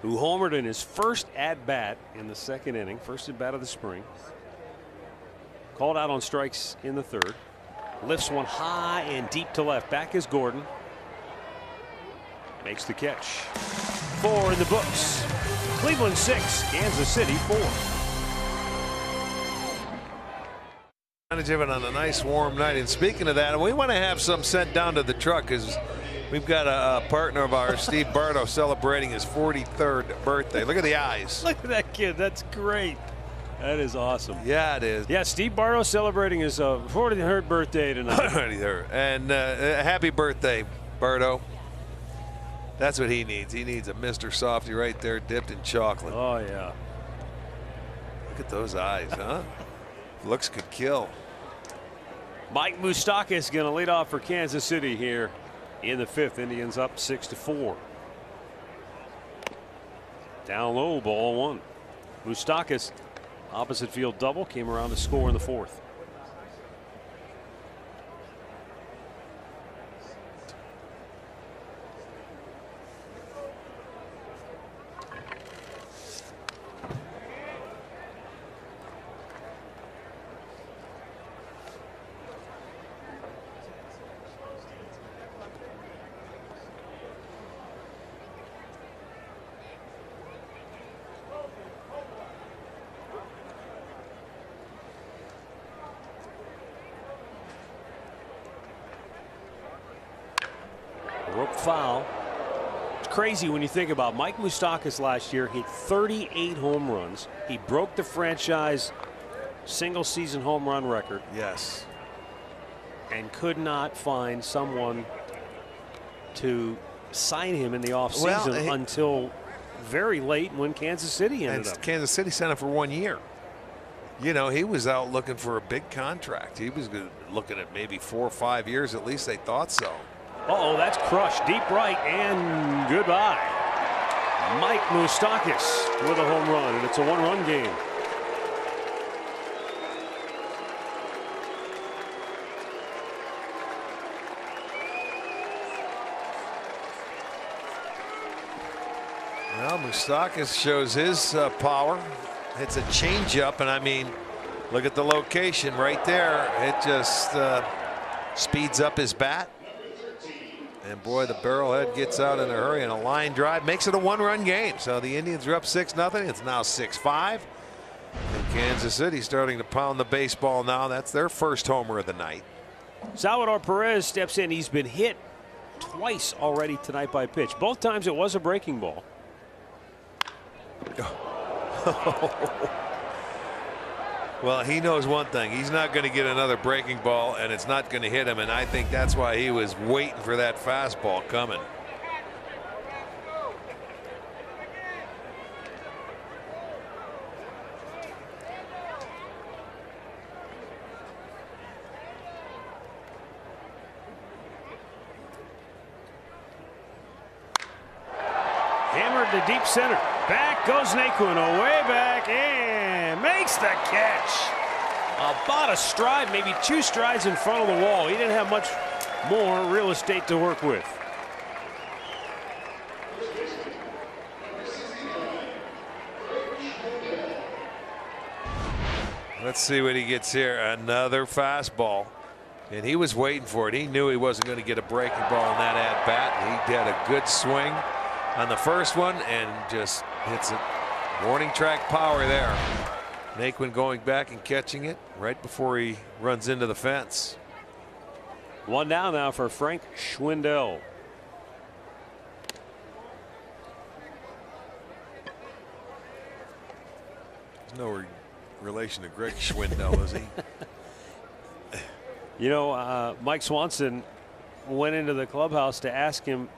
Speaker 1: who homered in his first at-bat in the second inning, first at-bat of the spring. Called out on strikes in the third. Lifts one high and deep to left. Back is Gordon. Makes the catch. 4 in the books. Cleveland 6, Kansas City 4.
Speaker 3: Advantage of it on a nice warm night. And speaking of that, we want to have some sent down to the truck because we've got a partner of ours, Steve Bardo, celebrating his 43rd birthday. Look at the eyes.
Speaker 1: Look at that kid. That's great. That is awesome.
Speaker 3: Yeah, it is.
Speaker 1: Yeah, Steve Bardo celebrating his 43rd birthday tonight.
Speaker 3: 43rd. And happy birthday, Bardo. That's what he needs. He needs a Mr. Softy right there dipped in chocolate.
Speaker 1: Oh, yeah.
Speaker 3: Look at those eyes, huh? Looks could kill.
Speaker 1: Mike Moustakas going to lead off for Kansas City here in the 5th. Indians up 6-4. Down low, ball 1. Moustakas, opposite field double, came around to score in the 4th. Rope foul. It's crazy when you think about Mike Moustakas last year hit 38 home runs. He broke the franchise single season home run record.
Speaker 3: Yes.
Speaker 1: And could not find someone to sign him in the offseason until very late when Kansas City ended up.
Speaker 3: Kansas City signed him for 1 year. You know, he was out looking for a big contract. He was looking at maybe 4 or 5 years at least. They thought so.
Speaker 1: Uh-oh, that's crushed deep right and goodbye. Mike Moustakas with a home run, and it's a 1-run game.
Speaker 3: Moustakas shows his power. Hits a changeup, and I mean, look at the location right there. It just speeds up his bat. And boy, the barrelhead gets out in a hurry, and a line drive makes it a 1-run game. So the Indians are up 6-0. It's now 6-5. And Kansas City starting to pound the baseball now. That's their first homer of the night.
Speaker 1: Salvador Perez steps in. He's been hit twice already tonight by pitch. Both times it was a breaking ball.
Speaker 3: Well, he knows one thing. He's not going to get another breaking ball, and it's not going to hit him. And I think that's why he was waiting for that fastball coming.
Speaker 1: Hammered to deep center. Back goes Naquin, away back, and makes the catch. About a stride, maybe 2 strides in front of the wall. He didn't have much more real estate to work with.
Speaker 3: Let's see what he gets here. Another fastball. And he was waiting for it. He knew he wasn't going to get a breaking ball in that at bat. He had a good swing on the first one and just hits it. Warning track power there. Naquin going back and catching it right before he runs into the fence.
Speaker 1: 1 down now for Frank Schwindel.
Speaker 3: There's no relation to Greg Schwindel, is he?
Speaker 1: You know, Mike Swanson went into the clubhouse to ask him,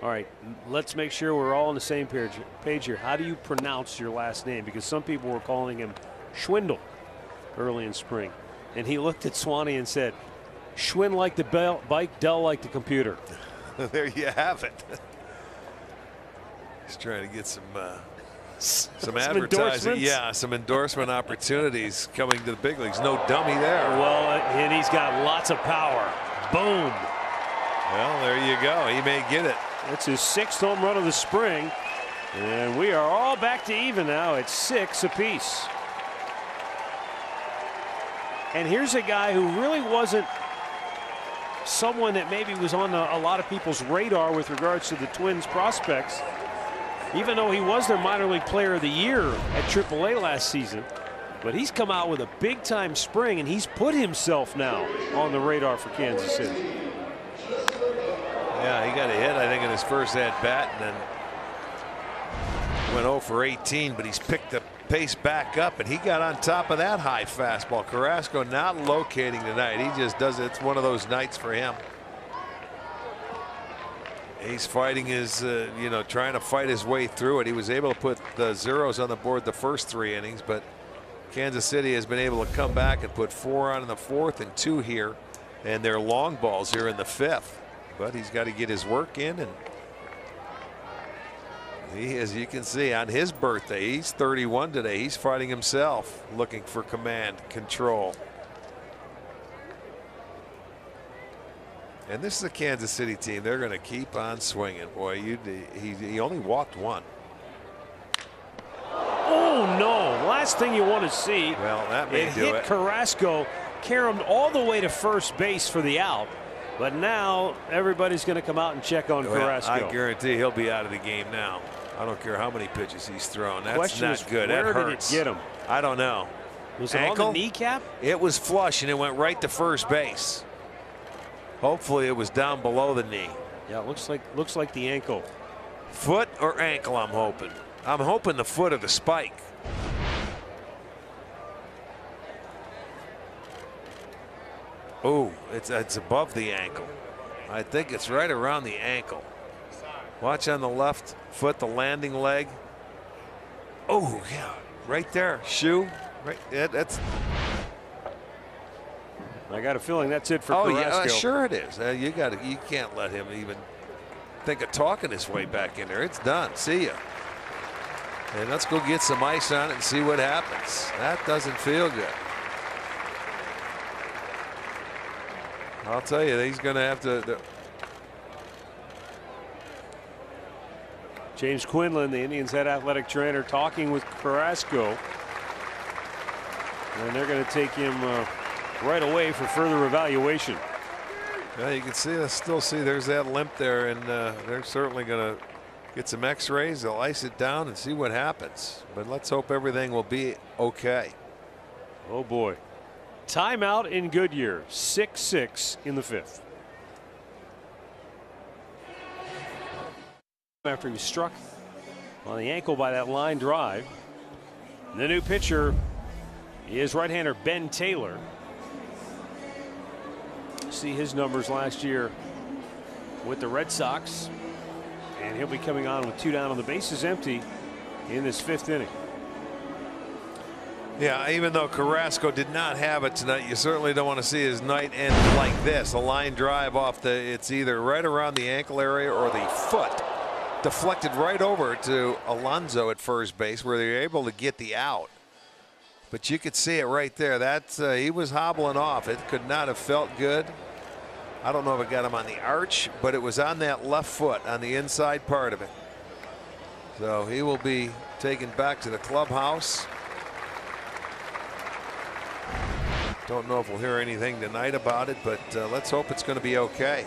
Speaker 1: all right, let's make sure we're all on the same page here. How do you pronounce your last name? Because some people were calling him Schwindel early in spring. And he looked at Swanee and said, Schwinn like the bike, Dell like the computer.
Speaker 3: There you have it. He's trying to get some advertising. Yeah, some endorsement opportunities coming to the big leagues. No dummy there.
Speaker 1: Well, and he's got lots of power. Boom.
Speaker 3: Well, there you go. He may get it.
Speaker 1: It's his 6th home run of the spring. And we are all back to even now at 6 apiece. And here's a guy who really wasn't someone that maybe was on a lot of people's radar with regards to the Twins prospects, even though he was their minor league player of the year at AAA last season. But he's come out with a big time spring, and he's put himself now on the radar for Kansas City.
Speaker 3: Yeah, he got a hit, I think, in his first at bat, and then went 0 for 18, but he's picked the pace back up, and he got on top of that high fastball. Carrasco not locating tonight. He just does it. It's one of those nights for him. He's fighting his, trying to fight his way through it. He was able to put the zeros on the board the first 3 innings, but Kansas City has been able to come back and put 4 on in the 4th and 2 here, and they're long balls here in the 5th. But he's got to get his work in, and he, as you can see, on his birthday, he's 31 today. He's fighting himself, looking for command, control. And this is a Kansas City team. They're going to keep on swinging. Boy, he only walked 1.
Speaker 1: Oh no! Last thing you want to see.
Speaker 3: Well, that may do it.
Speaker 1: Hit Carrasco, caromed all the way to first base for the out. But now everybody's going to come out and check on Carrasco.
Speaker 3: I guarantee he'll be out of the game now. I don't care how many pitches he's thrown. That's
Speaker 1: Question
Speaker 3: not
Speaker 1: is,
Speaker 3: good.
Speaker 1: Where
Speaker 3: that
Speaker 1: did
Speaker 3: hurts.
Speaker 1: it get him?
Speaker 3: I don't know.
Speaker 1: Was it
Speaker 3: Ankle?
Speaker 1: on the kneecap?
Speaker 3: It was flush, and it went right to first base. Hopefully it was down below the knee.
Speaker 1: Yeah, it looks like the ankle.
Speaker 3: Foot or ankle, I'm hoping. I'm hoping the foot or the spike. Oh, it's above the ankle. I think it's right around the ankle. Watch on the left foot, the landing leg. Oh, yeah, right there. Shoe. Right. That's.
Speaker 1: I got a feeling that's it for Carrasco.
Speaker 3: Yeah, sure it is. You can't let him even think of talking his way back in there. It's done. See ya. And let's go get some ice on it and see what happens. That doesn't feel good. I'll tell you, he's going to have to.
Speaker 1: James Quinlan, the Indians' head athletic trainer, talking with Carrasco. And they're going to take him right away for further evaluation.
Speaker 3: Yeah, you can still see there's that limp there, and they're certainly going to get some x-rays. They'll ice it down and see what happens. But let's hope everything will be okay.
Speaker 1: Oh boy. Timeout in Goodyear. 6-6 in the 5th. After he was struck on the ankle by that line drive. The new pitcher is right-hander Ben Taylor. See his numbers last year with the Red Sox. And he'll be coming on with 2 down on the bases empty in this 5th inning.
Speaker 3: Yeah, even though Carrasco did not have it tonight, you certainly don't want to see his night end like this. A line drive off it's either right around the ankle area or the foot. Deflected right over to Alonso at first base, where they were able to get the out. But you could see it right there. He was hobbling off. It could not have felt good. I don't know if it got him on the arch, but it was on that left foot on the inside part of it. So he will be taken back to the clubhouse. Don't know if we'll hear anything tonight about it, but let's hope it's going to be okay.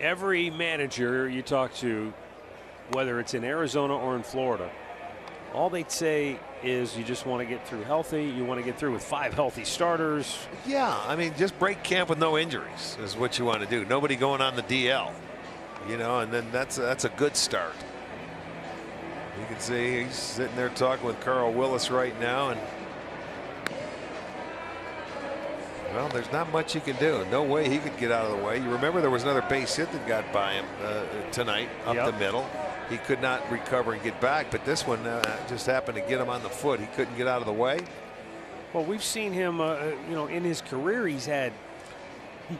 Speaker 1: Every manager you talk to, whether it's in Arizona or in Florida, all they'd say is you just want to get through healthy. You want to get through with 5 healthy starters.
Speaker 3: Yeah, I mean, just break camp with no injuries is what you want to do. Nobody going on the DL, you know, and then that's a good start. You can see he's sitting there talking with Carl Willis right now, and well, there's not much he can do. No way he could get out of the way. You remember there was another base hit that got by him tonight up the middle. He could not recover and get back, but this one just happened to get him on the foot. He couldn't get out of the way.
Speaker 1: Well, we've seen him, you know, in his career, he's had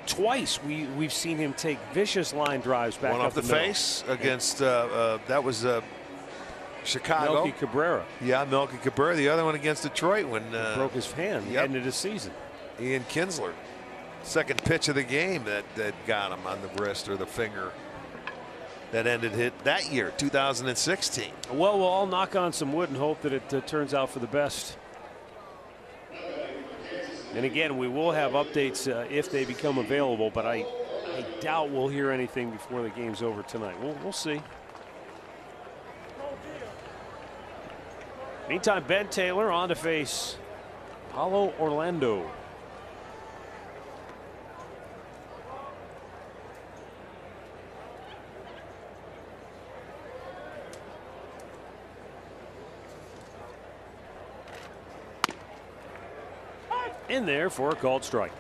Speaker 1: twice. We've seen him take vicious line drives back
Speaker 3: one
Speaker 1: up
Speaker 3: off the
Speaker 1: middle.
Speaker 3: face against that was Chicago.
Speaker 1: Melky Cabrera.
Speaker 3: Yeah, Melky Cabrera. The other one against Detroit when
Speaker 1: broke his hand. Ended his season.
Speaker 3: Ian Kinsler, second pitch of the game that got him on the wrist or the finger. That ended it that year, 2016.
Speaker 1: Well, we'll all knock on some wood and hope that it turns out for the best. And again, we will have updates if they become available, but I doubt we'll hear anything before the game's over tonight. We'll see. Meantime, Ben Taylor on to face Paulo Orlando. In there for a called strike.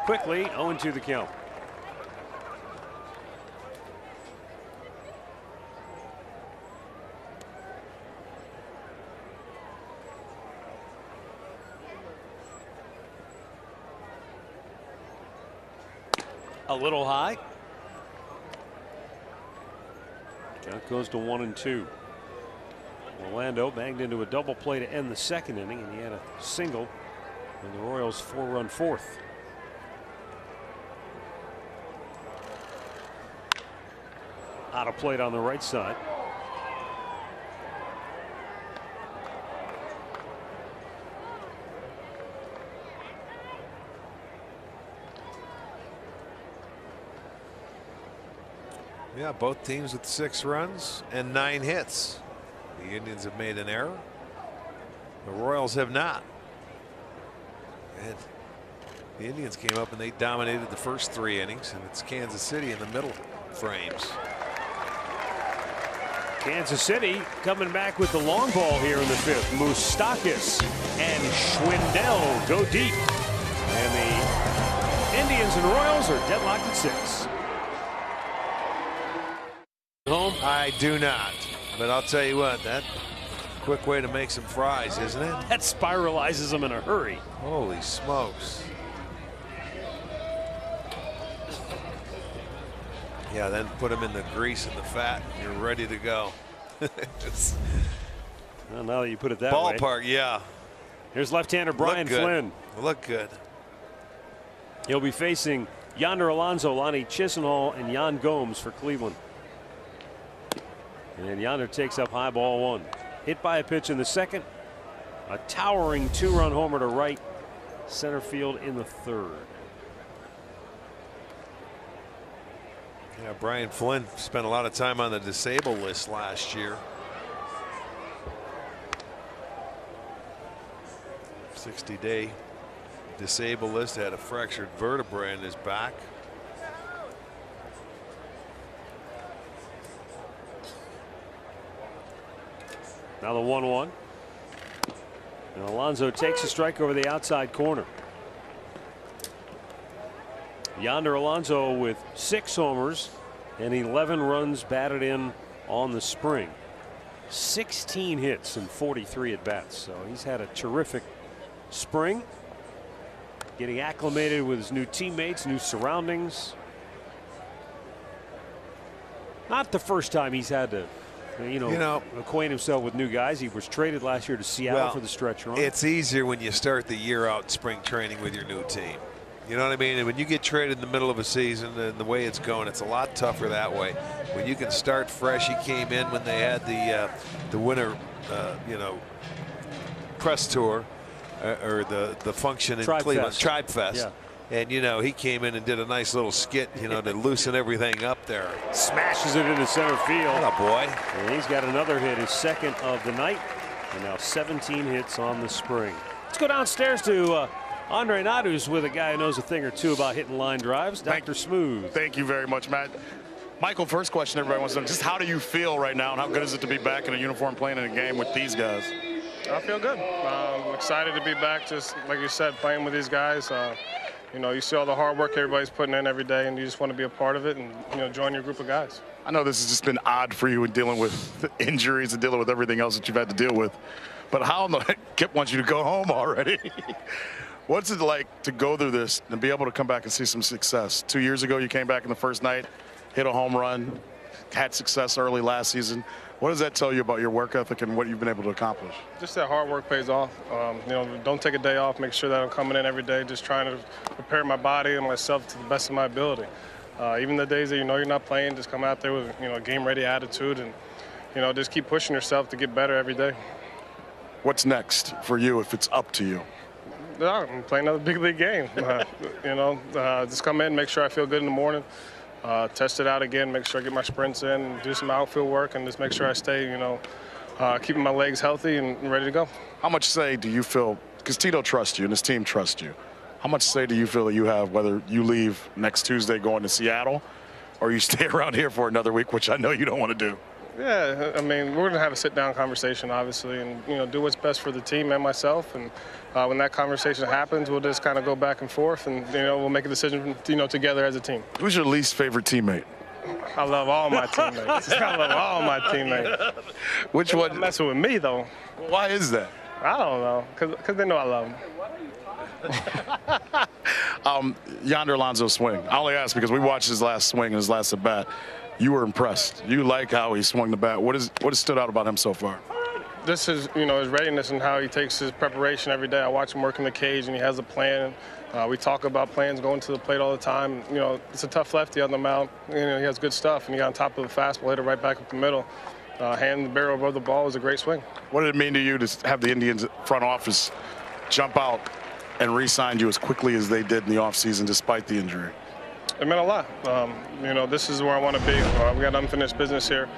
Speaker 1: Quickly 0-2 the count. A little high. Count goes to 1-2. Orlando banged into a double play to end the 2nd inning, and he had a single in the Royals' 4-run 4th. Out of plate on the right side.
Speaker 3: Yeah, both teams with 6 runs and 9 hits. The Indians have made an error. The Royals have not. And the Indians came up and they dominated the first 3 innings, and it's Kansas City in the middle frames.
Speaker 1: Kansas City coming back with the long ball here in the 5th. Moustakas and Schwindel go deep. And the Indians and Royals are deadlocked at 6.
Speaker 3: Home? I do not. But I'll tell you what, that quick way to make some fries, isn't it?
Speaker 1: That spiralizes them in a hurry.
Speaker 3: Holy smokes. Yeah, then put them in the grease and the fat, and you're ready to go.
Speaker 1: Well, now that you put it that way.
Speaker 3: Ballpark, yeah.
Speaker 1: Here's left-hander Brian Flynn.
Speaker 3: Look good.
Speaker 1: He'll be facing Yonder Alonso, Lonnie Chisenhall, and Yan Gomes for Cleveland. And Yonder takes up high ball one. Hit by a pitch in the second. A towering 2-run homer to right center field in the third.
Speaker 3: Yeah, Brian Flynn spent a lot of time on the disabled list last year. 60-day disabled list, had a fractured vertebrae in his back.
Speaker 1: Now the 1-1. And Alonso takes a strike over the outside corner. Yonder Alonso with 6 homers and 11 runs batted in on the spring. 16 hits and 43 at bats. So he's had a terrific spring. Getting acclimated with his new teammates, new surroundings. Not the first time he's had to, you know, acquaint himself with new guys. He was traded last year to Seattle for the stretch run.
Speaker 3: It's easier when you start the year out in spring training with your new team. You know what I mean? And when you get traded in the middle of a season and the way it's going, it's a lot tougher that way. When you can start fresh, he came in when they had the winter, press tour or the function in Cleveland, Tribe Fest.
Speaker 1: Yeah.
Speaker 3: And, you know, he came in and did a nice little skit, you know, to loosen everything up there.
Speaker 1: Smashes it into center field.
Speaker 3: Atta boy.
Speaker 1: And he's got another hit, his second of the night. And now 17 hits on the spring. Let's go downstairs to Andre Nadu's with a guy who knows a thing or two about hitting line drives, Dr. Smooth.
Speaker 2: Thank you very much, Matt. Michael, first question everybody wants to know, just how do you feel right now and how good is it to be back in a uniform playing in a game with these guys?
Speaker 6: I feel good. I'm excited to be back, just like you said, playing with these guys. You know, you see all the hard work everybody's putting in every day, and you just want to be a part of it and, you know, join your group of guys.
Speaker 2: I know this has just been odd for you in dealing with injuries and dealing with everything else that you've had to deal with. But how in the heck Kip wants you to go home already? What's it like to go through this and be able to come back and see some success? 2 years ago, you came back in the first night, hit a home run, had success early last season. What does that tell you about your work ethic and what you've been able to accomplish?
Speaker 6: Just that hard work pays off. You know, don't take a day off. Make sure that I'm coming in every day, just trying to prepare my body and myself to the best of my ability. Even the days that you know you're not playing, just come out there with, you know, a game-ready attitude and, you know, just keep pushing yourself to get better every day.
Speaker 2: What's next for you if it's up to you?
Speaker 6: I'm playing another big league game. You know, just come in, make sure I feel good in the morning. Test it out again, make sure I get my sprints in, do some outfield work, and just make sure I stay, you know, keeping my legs healthy and ready to go.
Speaker 2: How much say do you feel, because Tito trusts you and his team trusts you, how much say do you feel that you have whether you leave next Tuesday going to Seattle or you stay around here for another week, which I know you don't want to do?
Speaker 6: Yeah, I mean, we're going to have a sit-down conversation, obviously, and, you know, do what's best for the team and myself. And when that conversation happens, we'll just kind of go back and forth and, you know, we'll make a decision, you know, together as a team.
Speaker 2: Who's your least favorite teammate?
Speaker 6: I love all my teammates. I love all my teammates.
Speaker 2: Which one?
Speaker 6: They're messing with me, though.
Speaker 2: Why is that?
Speaker 6: I don't know, because they know I love them.
Speaker 2: Yonder Alonso swing. I only ask because we watched his last swing and his last at bat. You were impressed. You like how he swung the bat. What has stood out about him so far?
Speaker 6: This is, you know, his readiness and how he takes his preparation every day. I watch him work in the cage, and he has a plan. We talk about plans going to the plate all the time. You know, it's a tough lefty on the mound. You know, he has good stuff, and he got on top of the fastball, hit it right back up the middle. Hand the barrel above the ball is a great swing.
Speaker 2: What did it mean to you to have the Indians front office jump out and re-sign you as quickly as they did in the offseason despite the injury?
Speaker 6: It meant a lot. You know, this is where I want to be. We got unfinished business here.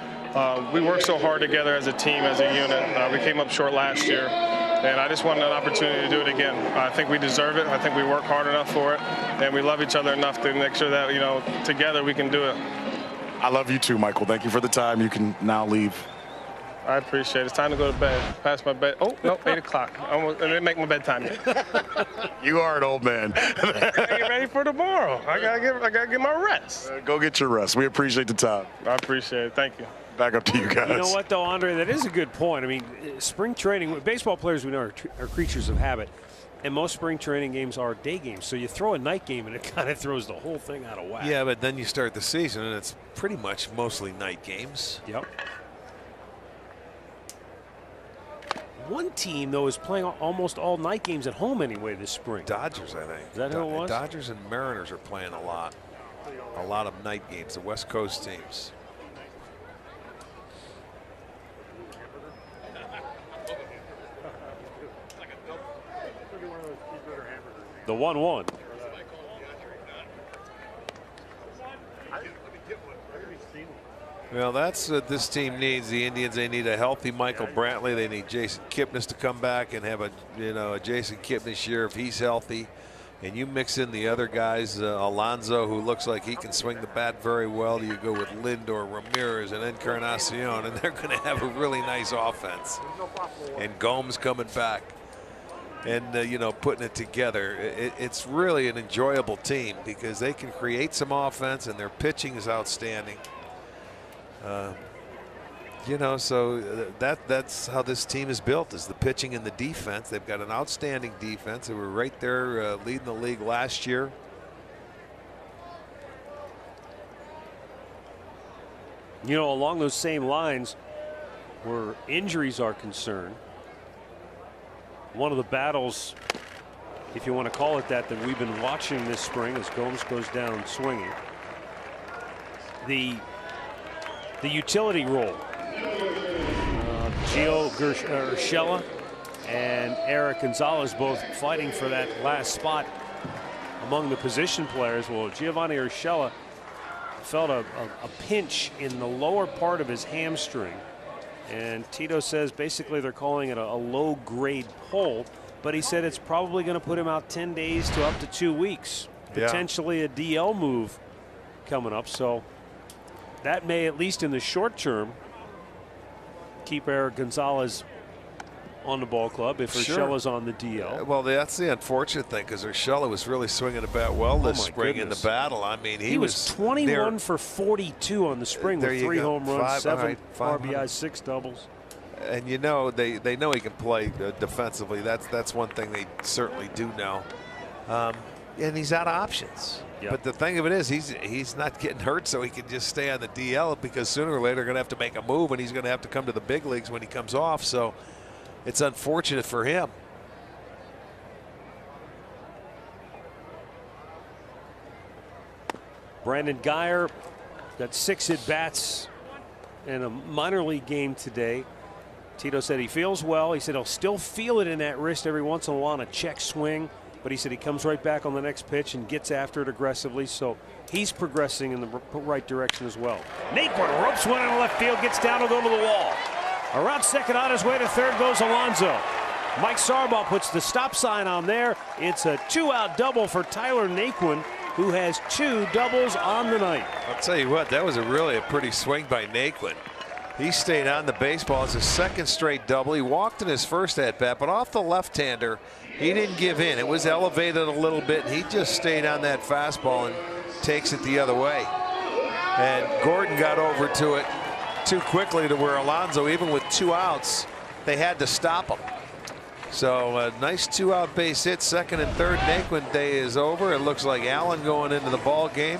Speaker 6: We worked so hard together as a team, as a unit. We came up short last year, and I just wanted an opportunity to do it again. I think we deserve it. I think we work hard enough for it, and we love each other enough to make sure that, you know, together we can do it.
Speaker 2: I love you too, Michael. Thank you for the time. You can now leave.
Speaker 6: I appreciate it. It's time to go to bed. Past my bed. Oh, no, 8 o'clock. I didn't make my bedtime yet.
Speaker 2: You are an old man.
Speaker 6: I get ready for tomorrow. I gotta get my rest.
Speaker 2: Go get your rest. We appreciate the time.
Speaker 6: I appreciate it. Thank you.
Speaker 2: Back up to you guys.
Speaker 1: You know what, though, Andre? That is a good point. I mean, spring training, baseball players we know are creatures of habit. And most spring training games are day games. So you throw a night game and it kind of throws the whole thing out of whack.
Speaker 3: Yeah, but then you start the season and it's pretty much mostly night games.
Speaker 1: Yep. One team, though, is playing almost all night games at home anyway this spring.
Speaker 3: Dodgers, I think.
Speaker 1: Is that who it was?
Speaker 3: Dodgers and Mariners are playing a lot of night games, the West Coast teams.
Speaker 1: The 1-1.
Speaker 3: Well, that's what this team needs. The Indians, they need a healthy Michael Brantley. They need Jason Kipnis to come back and have a Jason Kipnis year if he's healthy. And you mix in the other guys, Alonso, who looks like he can swing the bat very well. You go with Lindor, Ramirez, and Encarnacion, and they're going to have a really nice offense. And Gomes coming back and, putting it together. It's really an enjoyable team because they can create some offense, and their pitching is outstanding. So that's how this team is built, is the pitching and the defense. They've got an outstanding defense. They were right there leading the league last year.
Speaker 1: Along those same lines where injuries are concerned, one of the battles, if you want to call it that we've been watching this spring as Gomes goes down swinging, the utility role. Gio Urshela and Eric Gonzalez both fighting for that last spot among the position players. Well, Giovanni Urshela felt a pinch in the lower part of his hamstring, and Tito says basically they're calling it a low-grade pull, but he said it's probably going to put him out 10 days to up to 2 weeks, potentially a DL move coming up. So that may, at least in the short term, keep Eric Gonzalez on the ball club if Urshela's on the DL.
Speaker 3: Well, that's the unfortunate thing, because Urshela was really swinging the bat well this spring in the battle. I mean, he was
Speaker 1: 21 for 42 on the spring with 3 home runs, 7 RBIs, 6 doubles.
Speaker 3: And they know he can play defensively. That's one thing they certainly do know. And he's out of options.
Speaker 1: Yep.
Speaker 3: But the thing of it is, he's not getting hurt, so he can just stay on the DL, because sooner or later they're going to have to make a move, and he's going to have to come to the big leagues when he comes off. So it's unfortunate for him.
Speaker 1: Brandon Guyer got 6 at-bats in a minor league game today. Tito said he feels well. He said he'll still feel it in that wrist every once in a while on a check swing. But he said he comes right back on the next pitch and gets after it aggressively. So he's progressing in the right direction as well. Naquin ropes one in the left field, gets down, will go to the wall. Around second, on his way to third goes Alonso. Mike Sarbaugh puts the stop sign on there. It's a 2-out double for Tyler Naquin, who has 2 doubles on the night.
Speaker 3: I'll tell you what, that was really a pretty swing by Naquin. He stayed on the baseball. It's his 2nd straight double. He walked in his first at-bat, but off the left-hander, he didn't give in. It was elevated a little bit, and he just stayed on that fastball and takes it the other way. And Gordon got over to it too quickly to where Alonso, even with 2 outs, they had to stop him. So a nice 2-out base hit. 2nd and 3rd. Naquin day is over. It looks like Allen going into the ball game.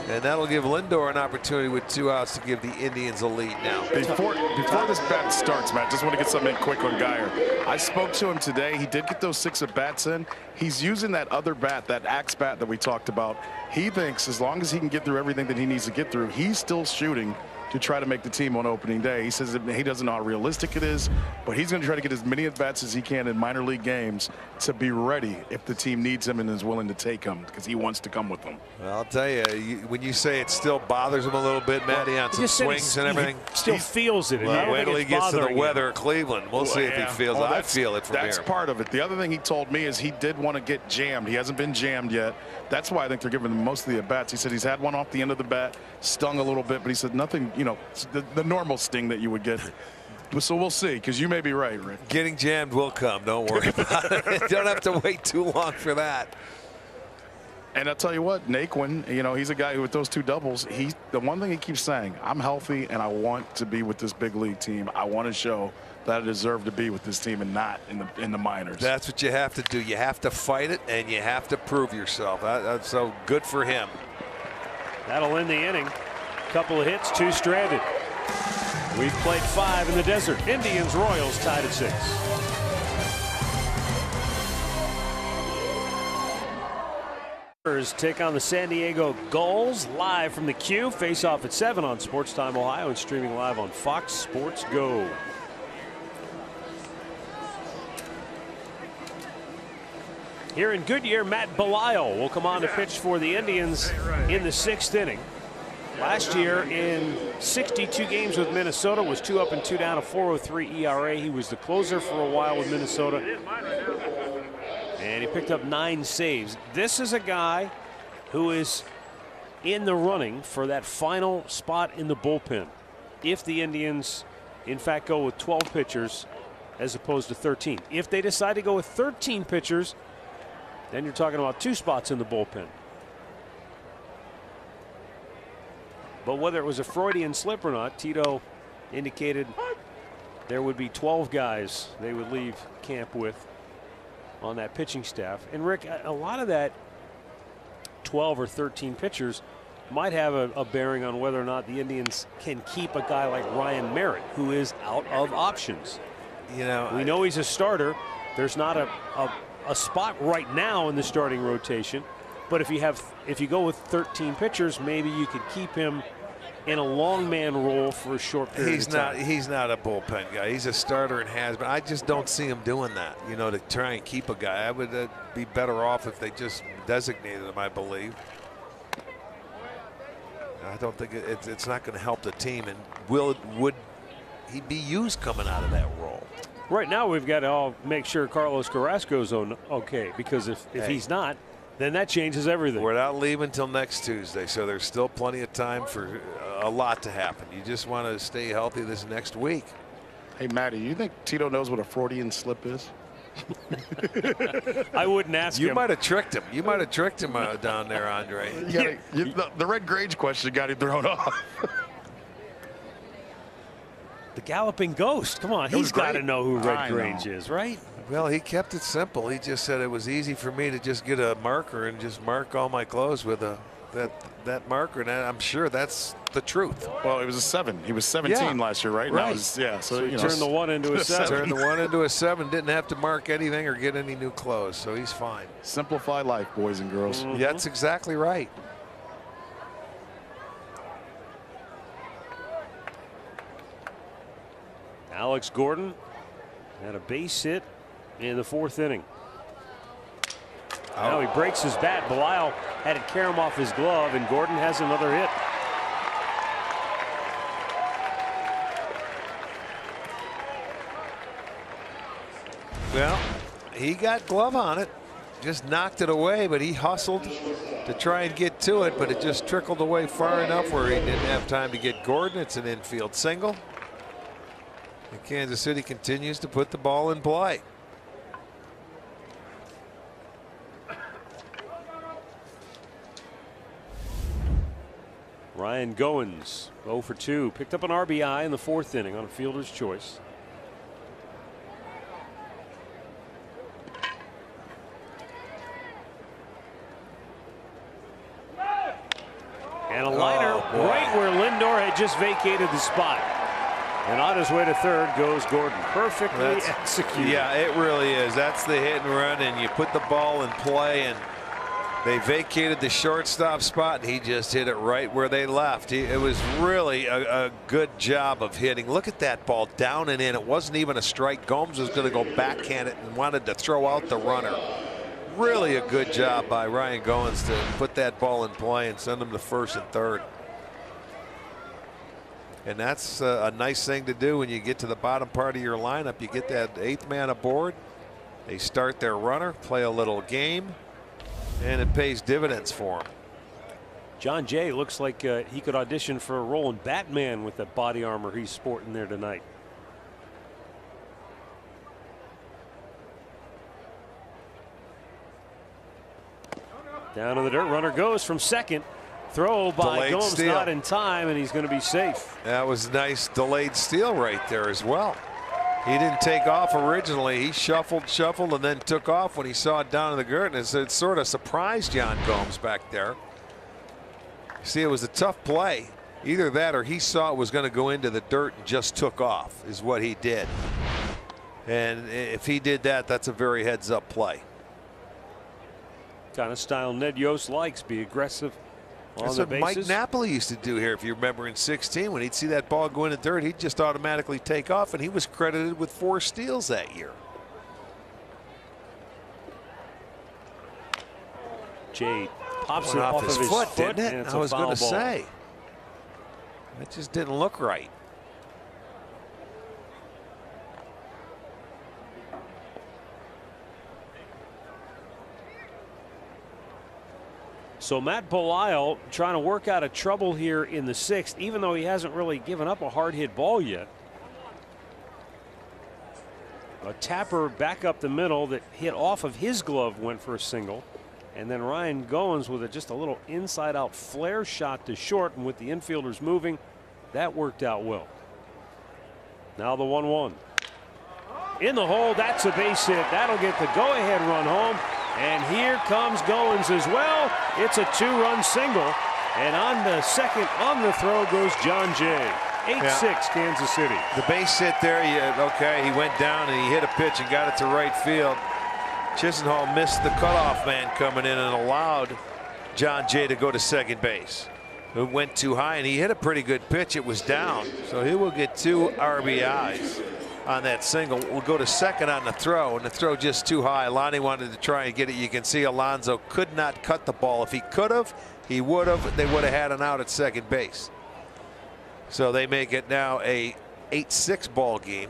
Speaker 3: And that'll give Lindor an opportunity with 2 outs to give the Indians a lead now.
Speaker 2: Before this bat starts, Matt, just want to get something quick on Guyer. I spoke to him today. He did get those 6 at-bats in. He's using that other bat, that axe bat that we talked about. He thinks as long as he can get through everything that he needs to get through, he's still shooting to try to make the team on opening day. He says he doesn't know how realistic it is, but he's going to try to get as many at-bats as he can in minor league games to be ready if the team needs him and is willing to take him, because he wants to come with them.
Speaker 3: Well, I'll tell you, when you say it still bothers him a little bit, Matty, on some swings and everything.
Speaker 1: He still feels it.
Speaker 3: Well, wait till he gets to the weather of Cleveland. We'll see if he feels it. I feel it from here.
Speaker 2: That's part of it. The other thing he told me is he did want to get jammed. He hasn't been jammed yet. That's why I think they're giving him most of the at-bats. He said he's had one off the end of the bat, stung a little bit, but he said nothing, the normal sting that you would get. So we'll see, because you may be right, Rick.
Speaker 3: Getting jammed will come. Don't worry about it. Don't have to wait too long for that.
Speaker 2: And I'll tell you what, Naquin, you know, he's a guy who with those 2 doubles, the one thing he keeps saying, I'm healthy and I want to be with this big league team. I want to show that I deserve to be with this team and not in the minors.
Speaker 3: That's what you have to do. You have to fight it and you have to prove yourself. That's so good for him.
Speaker 1: That'll end the inning. Couple of hits, 2 stranded. We've played 5 in the desert. Indians Royals tied at 6. Take on the San Diego Gulls live from the Q. Face off at 7 on Sports Time Ohio and streaming live on Fox Sports Go. Here in Goodyear, Matt Belisle will come on to pitch for the Indians in the 6th inning. Last year in 62 games with Minnesota was 2 up and 2 down, a 4.03 ERA. He was the closer for a while with Minnesota. And he picked up 9 saves. This is a guy who is in the running for that final spot in the bullpen. If the Indians, in fact, go with 12 pitchers as opposed to 13. If they decide to go with 13 pitchers, then you're talking about 2 spots in the bullpen. But whether it was a Freudian slip or not, Tito indicated there would be 12 guys they would leave camp with on that pitching staff. And Rick, a lot of that 12 or 13 pitchers might have a bearing on whether or not the Indians can keep a guy like Ryan Merritt, who is out of options.
Speaker 3: You know,
Speaker 1: we know he's a starter. There's not a spot right now in the starting rotation, but if you go with 13 pitchers, maybe you could keep him in a long man role for a short period of time.
Speaker 3: He's not a bullpen guy. He's a starter and has been. I just don't see him doing that, you know, to try and keep a guy. I would be better off if they just designated him, I believe. I don't think it's not going to help the team. And would he be used coming out of that role?
Speaker 1: Right now we've got to all make sure Carlos Carrasco's okay, because if he's not, then that changes everything.
Speaker 3: We're not leaving until next Tuesday, so there's still plenty of time for a lot to happen. You just want to stay healthy this next week.
Speaker 2: Hey, Matty, you think Tito knows what a Freudian slip is?
Speaker 1: I wouldn't ask him.
Speaker 3: You might have tricked him. You might have tricked him down there, Andre.
Speaker 2: The Red Grange question got him thrown off.
Speaker 1: The Galloping Ghost. Come on, he's got to know who Red Grange is, right?
Speaker 3: Well, he kept it simple. He just said it was easy for me to just get a marker and just mark all my clothes with that marker, and I'm sure that's the truth.
Speaker 2: Well, it was a 7. He was 17 last year, right?
Speaker 3: Right.
Speaker 2: So
Speaker 1: he turned the 1 into a 7.
Speaker 3: Turned the 1 into a 7. Didn't have to mark anything or get any new clothes, so he's fine.
Speaker 2: Simplify life, boys and girls.
Speaker 3: Yeah, that's exactly right.
Speaker 1: Alex Gordon had a base hit in the 4th inning. Now he breaks his bat. Belisle had it carry him off his glove, and Gordon has another hit.
Speaker 3: Well, he got glove on it, just knocked it away, but he hustled to try and get to it, but it just trickled away far enough where he didn't have time to get Gordon. It's an infield single. And Kansas City continues to put the ball in play.
Speaker 1: Ryan Goins, 0 for 2, picked up an RBI in the 4th inning on a fielder's choice. And a liner right where Lindor had just vacated the spot. And on his way to 3rd goes Gordon. Perfectly executed.
Speaker 3: Yeah, it really is. That's the hit and run, and you put the ball in play, and they vacated the shortstop spot, and he just hit it right where they left. It was really a good job of hitting. Look at that ball down and in. It wasn't even a strike. Gomes was going to go backhand it and wanted to throw out the runner. Really a good job by Ryan Goins to put that ball in play and send him to 1st and 3rd. And that's a nice thing to do when you get to the bottom part of your lineup. You get that 8th man aboard. They start their runner, play a little game, and it pays dividends for him.
Speaker 1: John Jay looks like he could audition for a role in Batman with that body armor he's sporting there tonight. Down to the dirt. Runner goes from second. Throw by
Speaker 3: Delayed
Speaker 1: Gomes,
Speaker 3: steal.
Speaker 1: not in time, and he's going to be safe.
Speaker 3: That was a nice delayed steal right there as well. He didn't take off originally. He shuffled, and then took off when he saw it down in the dirt, and it sort of surprised Yan Gomes back there. See, it was a tough play. Either that or he saw it was going to go into the dirt and just took off is what he did. And if he did that, that's a very heads-up play.
Speaker 1: Kind of style Ned Yost likes, be aggressive on
Speaker 3: That's
Speaker 1: the
Speaker 3: what
Speaker 1: bases.
Speaker 3: Mike Napoli used to do here, if you remember, in 16. When he'd see that ball go in the dirt, he'd just automatically take off, and he was credited with 4 steals that year.
Speaker 1: Jade pops
Speaker 3: Went
Speaker 1: it off of his foot,
Speaker 3: didn't it?
Speaker 1: and it's
Speaker 3: I
Speaker 1: a
Speaker 3: was going
Speaker 1: foul
Speaker 3: to
Speaker 1: ball.
Speaker 3: say. It just didn't look right.
Speaker 1: So Matt Belisle trying to work out of trouble here in the 6th, even though he hasn't really given up a hard hit ball yet. A tapper back up the middle that hit off of his glove went for a single. And then Ryan Goins with just a little inside out flare shot to short, and with the infielders moving, that worked out well. Now the 1-1. In the hole, that's a base hit. That'll get the go ahead run home. And here comes Goins as well. It's a 2-run single. And on the second on the throw goes John Jay. 8-6 Kansas City.
Speaker 3: The base hit there, okay, he went down and he hit a pitch and got it to right field. Chisenhall missed the cutoff man coming in and allowed John Jay to go to second base. It went too high, and he hit a pretty good pitch. It was down, so he will get 2 RBIs on that single. We'll go to second on the throw, and the throw just too high. Lonnie wanted to try and get it. You can see Alonso could not cut the ball. If he could have, he would have. They would have had an out at second base. So they make it now a 8-6 ball game.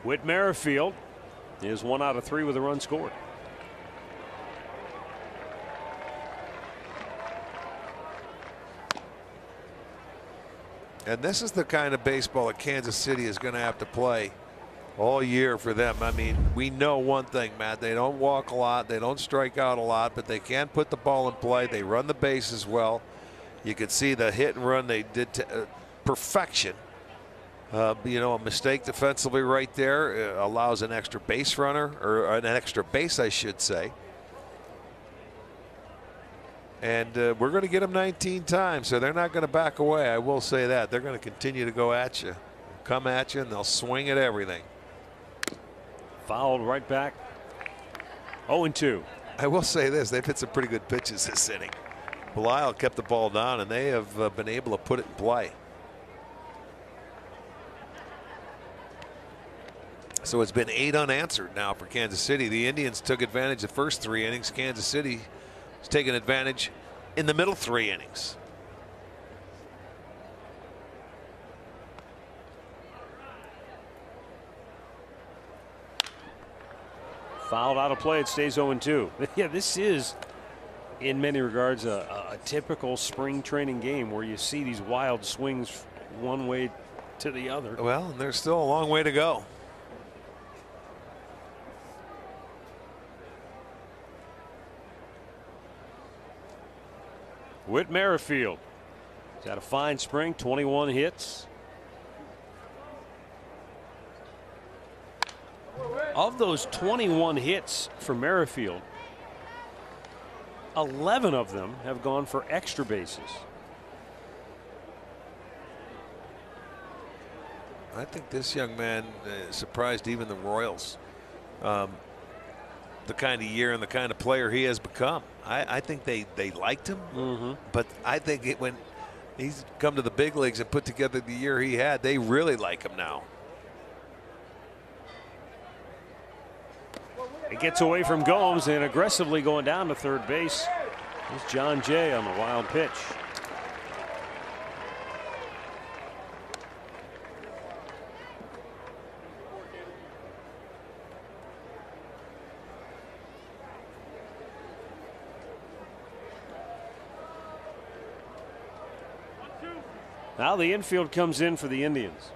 Speaker 1: Whit Merrifield is 1 out of 3 with a run scored.
Speaker 3: And this is the kind of baseball that Kansas City is going to have to play all year for them. I mean, we know one thing, Matt. They don't walk a lot. They don't strike out a lot, but they can put the ball in play. They run the bases well. You can see the hit and run they did to perfection. You know, a mistake defensively right there allows an extra base runner, or an extra base, I should say. And we're going to get them 19 times, so they're not going to back away. I will say that. They're going to continue to go at you, come at you, and they'll swing at everything.
Speaker 1: Fouled right back. 0-2.
Speaker 3: I will say this. They've hit some pretty good pitches this inning. Belisle kept the ball down, and they have been able to put it in play. So it's been 8 unanswered now for Kansas City. The Indians took advantage the first 3 innings. Kansas City has taken advantage in the middle 3 innings.
Speaker 1: Fouled out of play. It stays 0-2. Yeah, this is in many regards a typical spring training game where you see these wild swings one way to the other.
Speaker 3: Well, and there's still a long way to go.
Speaker 1: Whit Merrifield. He's had a fine spring, 21 hits. Of those 21 hits for Merrifield, 11 of them have gone for extra bases.
Speaker 3: I think this young man surprised even the Royals. The kind of year and the kind of player he has become. I think they liked him, but I think when he's come to the big leagues and put together the year he had, they really like him now.
Speaker 1: It gets away from Gomes and aggressively going down to third base. Here's John Jay on the wild pitch. Now the infield comes in for the Indians.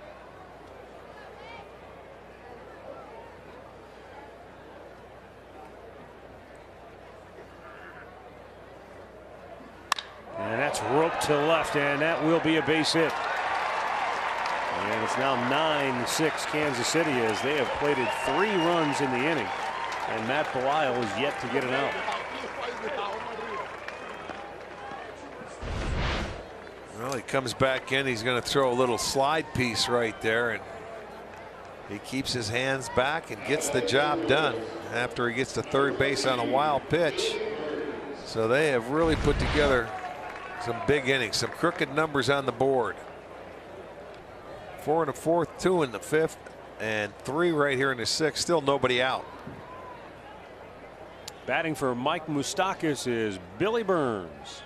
Speaker 1: It's roped to left, and that will be a base hit. And it's now 9-6 Kansas City as they have plated 3 runs in the inning. And Matt Belisle is yet to get an out.
Speaker 3: Well, he comes back in. He's going to throw a little slide piece right there, and he keeps his hands back and gets the job done after he gets to third base on a wild pitch. So they have really put together some big innings, some crooked numbers on the board. 4 in the 4th, 2 in the 5th, and 3 right here in the 6th. Still nobody out.
Speaker 1: Batting for Mike Moustakas is Billy Burns.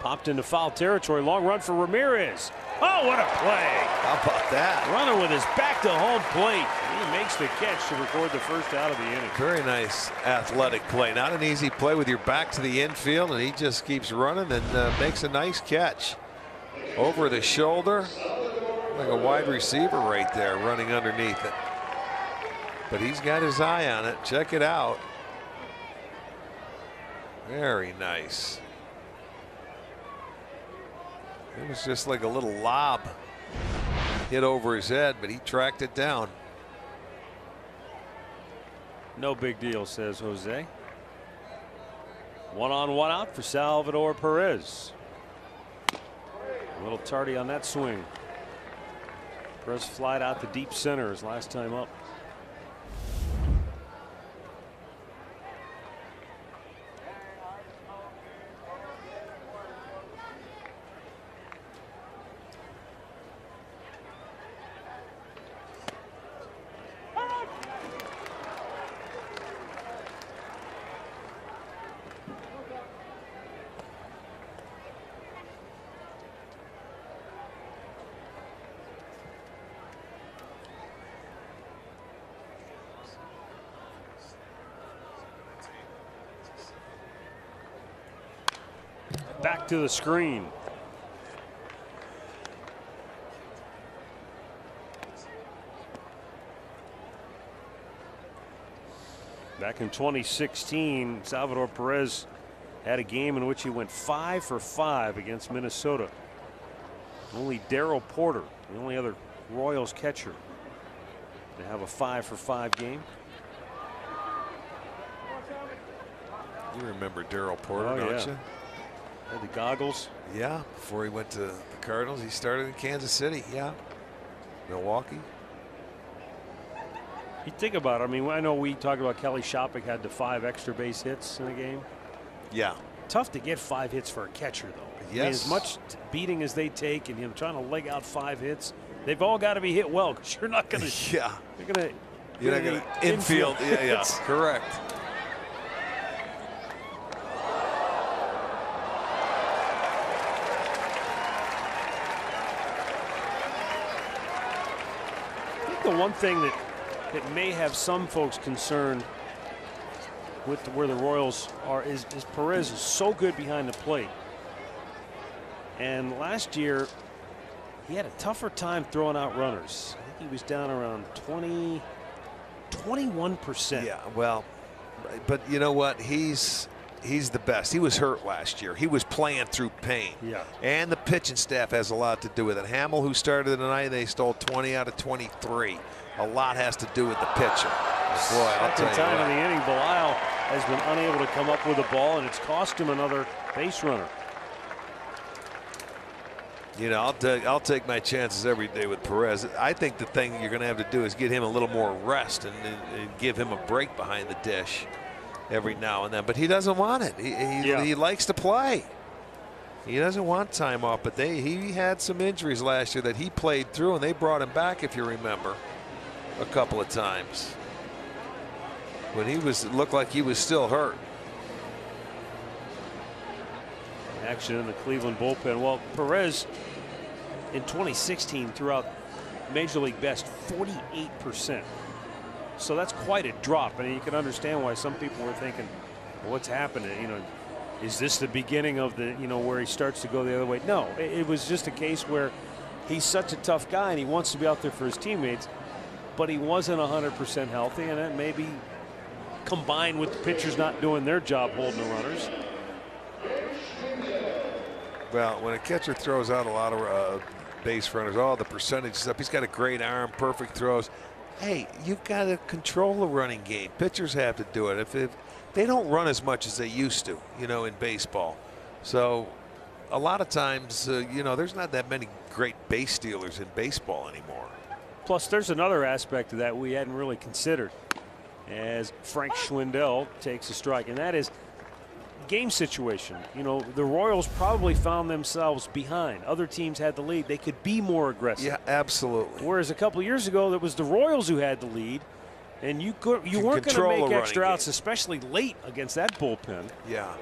Speaker 1: Popped into foul territory. Long run for Ramirez. Oh, what a play.
Speaker 3: How about that?
Speaker 1: Runner with his back to home plate. He makes the catch to record the first out of the inning.
Speaker 3: Very nice athletic play. Not an easy play with your back to the infield, and he just keeps running and makes a nice catch. Over the shoulder. Like a wide receiver right there running underneath it. But he's got his eye on it. Check it out. Very nice. It was just like a little lob hit over his head, but he tracked it down.
Speaker 1: No big deal, says Jose. 1 on 1 out for Salvador Perez. A little tardy on that swing. Perez flied out to deep center his last time up. Back to the screen. Back in 2016, Salvador Perez had a game in which he went 5 for 5 against Minnesota. Only Darryl Porter, the only other Royals catcher to have a 5 for 5 game.
Speaker 3: You remember Darryl Porter,
Speaker 1: Oh,
Speaker 3: don't
Speaker 1: yeah.
Speaker 3: you?
Speaker 1: Had the goggles.
Speaker 3: Yeah, before he went to the Cardinals, he started in Kansas City. Yeah, Milwaukee.
Speaker 1: You think about it. I mean, I know we talked about Kelly Shoppach had the 5 extra base hits in a game.
Speaker 3: Yeah.
Speaker 1: Tough to get 5 hits for a catcher, though. I mean,
Speaker 3: Yes.
Speaker 1: as much beating as they take and him trying to leg out 5 hits, they've all got to be hit well because you're not going to.
Speaker 3: Yeah.
Speaker 1: You're
Speaker 3: not going to infield. Yeah, yeah. Correct.
Speaker 1: I think the one thing that may have some folks concerned with where the Royals are is Perez is so good behind the plate. And last year, he had a tougher time throwing out runners. I think he was down around 21%.
Speaker 3: Yeah, well, but you know what? He's the best. He was hurt last year. He was playing through pain.
Speaker 1: Yeah.
Speaker 3: And the pitching staff has a lot to do with it. Hamill, who started tonight, they stole 20 out of 23. A lot has to do with the pitcher. Boy, I'll tell you
Speaker 1: time
Speaker 3: what.
Speaker 1: in the inning, Belisle has been unable to come up with a ball, and it's cost him another base runner.
Speaker 3: You know, I'll take my chances every day with Perez. I think the thing you're going to have to do is get him a little more rest and give him a break behind the dish every now and then. But he doesn't want it. He likes to play. He doesn't want time off. But he had some injuries last year that he played through, and they brought him back, if you remember, a couple of times when it looked like he was still hurt.
Speaker 1: Action in the Cleveland bullpen. Well, Perez in 2016 threw out Major League best 48%. So that's quite a drop, and you can understand why some people were thinking, well, what's happening? You know, is this the beginning of the, you know, where he starts to go the other way? No, it was just a case where he's such a tough guy and he wants to be out there for his teammates, but he wasn't 100% healthy, and that maybe combined with the pitchers not doing their job holding the runners.
Speaker 3: Well, when a catcher throws out a lot of base runners, all the percentages up, he's got a great arm, perfect throws. Hey, you've got to control the running game. Pitchers have to do it. If they don't run as much as they used to, you know, in baseball. So a lot of times, you know, there's not that many great base stealers in baseball anymore.
Speaker 1: Plus, there's another aspect of that we hadn't really considered as Frank Schwindel takes a strike, and that is game situation. You know, the Royals probably found themselves behind. Other teams had the lead. They could be more aggressive.
Speaker 3: Yeah, absolutely.
Speaker 1: Whereas a couple years ago, it was the Royals who had the lead, and you weren't going to make extra outs, especially late against that bullpen.
Speaker 3: Yeah.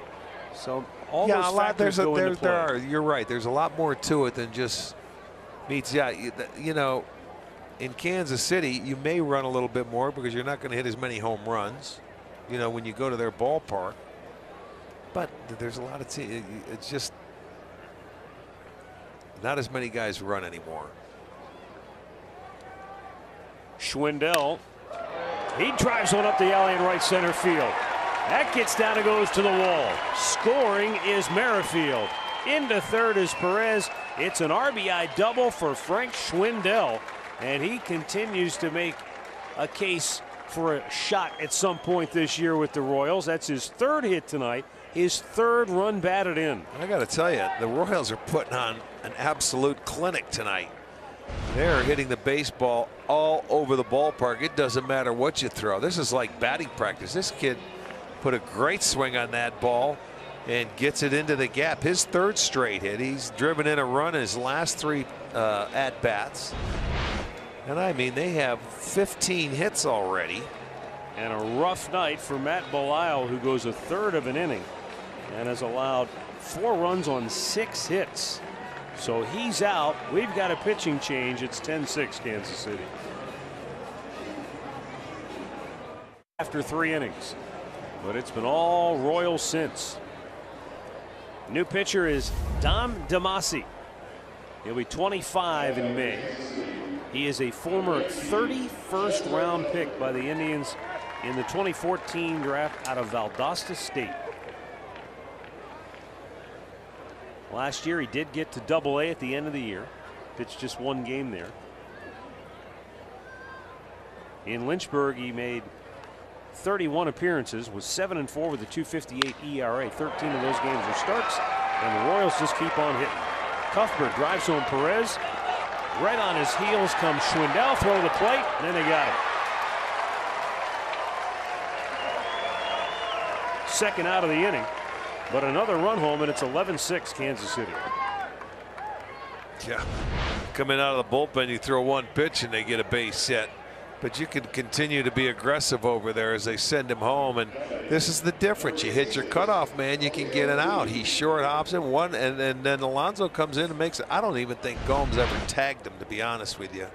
Speaker 1: So all those factors go into play.
Speaker 3: You're right. There's a lot more to it than just meets. Yeah, you know, in Kansas City, you may run a little bit more because you're not going to hit as many home runs, you know, when you go to their ballpark. But there's a lot of it's just not as many guys run anymore.
Speaker 1: Schwindel, he drives one up the alley in right center field. That gets down and goes to the wall. Scoring is Merrifield. Into third is Perez. It's an RBI double for Frank Schwindel, and he continues to make a case for a shot at some point this year with the Royals. That's his third hit tonight. His third run batted in.
Speaker 3: I got to tell you, the Royals are putting on an absolute clinic tonight. They're hitting the baseball all over the ballpark. It doesn't matter what you throw. This is like batting practice. This kid put a great swing on that ball and gets it into the gap. His third straight hit. He's driven in a run in his last 3 at-bats. And I mean, they have 15 hits already.
Speaker 1: And a rough night for Matt Belisle, who goes a third of an inning and has allowed 4 runs on 6 hits. So he's out. We've got a pitching change. It's 10-6 Kansas City. After 3 innings. But it's been all Royals since. New pitcher is Dom DeMasi. He'll be 25 in May. He is a former 31st round pick by the Indians in the 2014 draft out of Valdosta State. Last year he did get to Double-A at the end of the year. Pitched just 1 game there. In Lynchburg he made 31 appearances, was 7-4 with a 2.58 ERA. 13 of those games were starts, and the Royals just keep on hitting. Cuthbert drives home Perez. Right on his heels comes Schwindel, throw the plate, and then they got him. Second out of the inning, but another run home, and it's 11-6 Kansas City.
Speaker 3: Yeah, coming out of the bullpen, you throw 1 pitch and they get a base hit. But you can continue to be aggressive over there as they send him home, and this is the difference. You hit your cutoff man, you can get it out. He short hops him one, and then Alonso comes in and makes it. I don't even think Gomes ever tagged him, to be honest with you.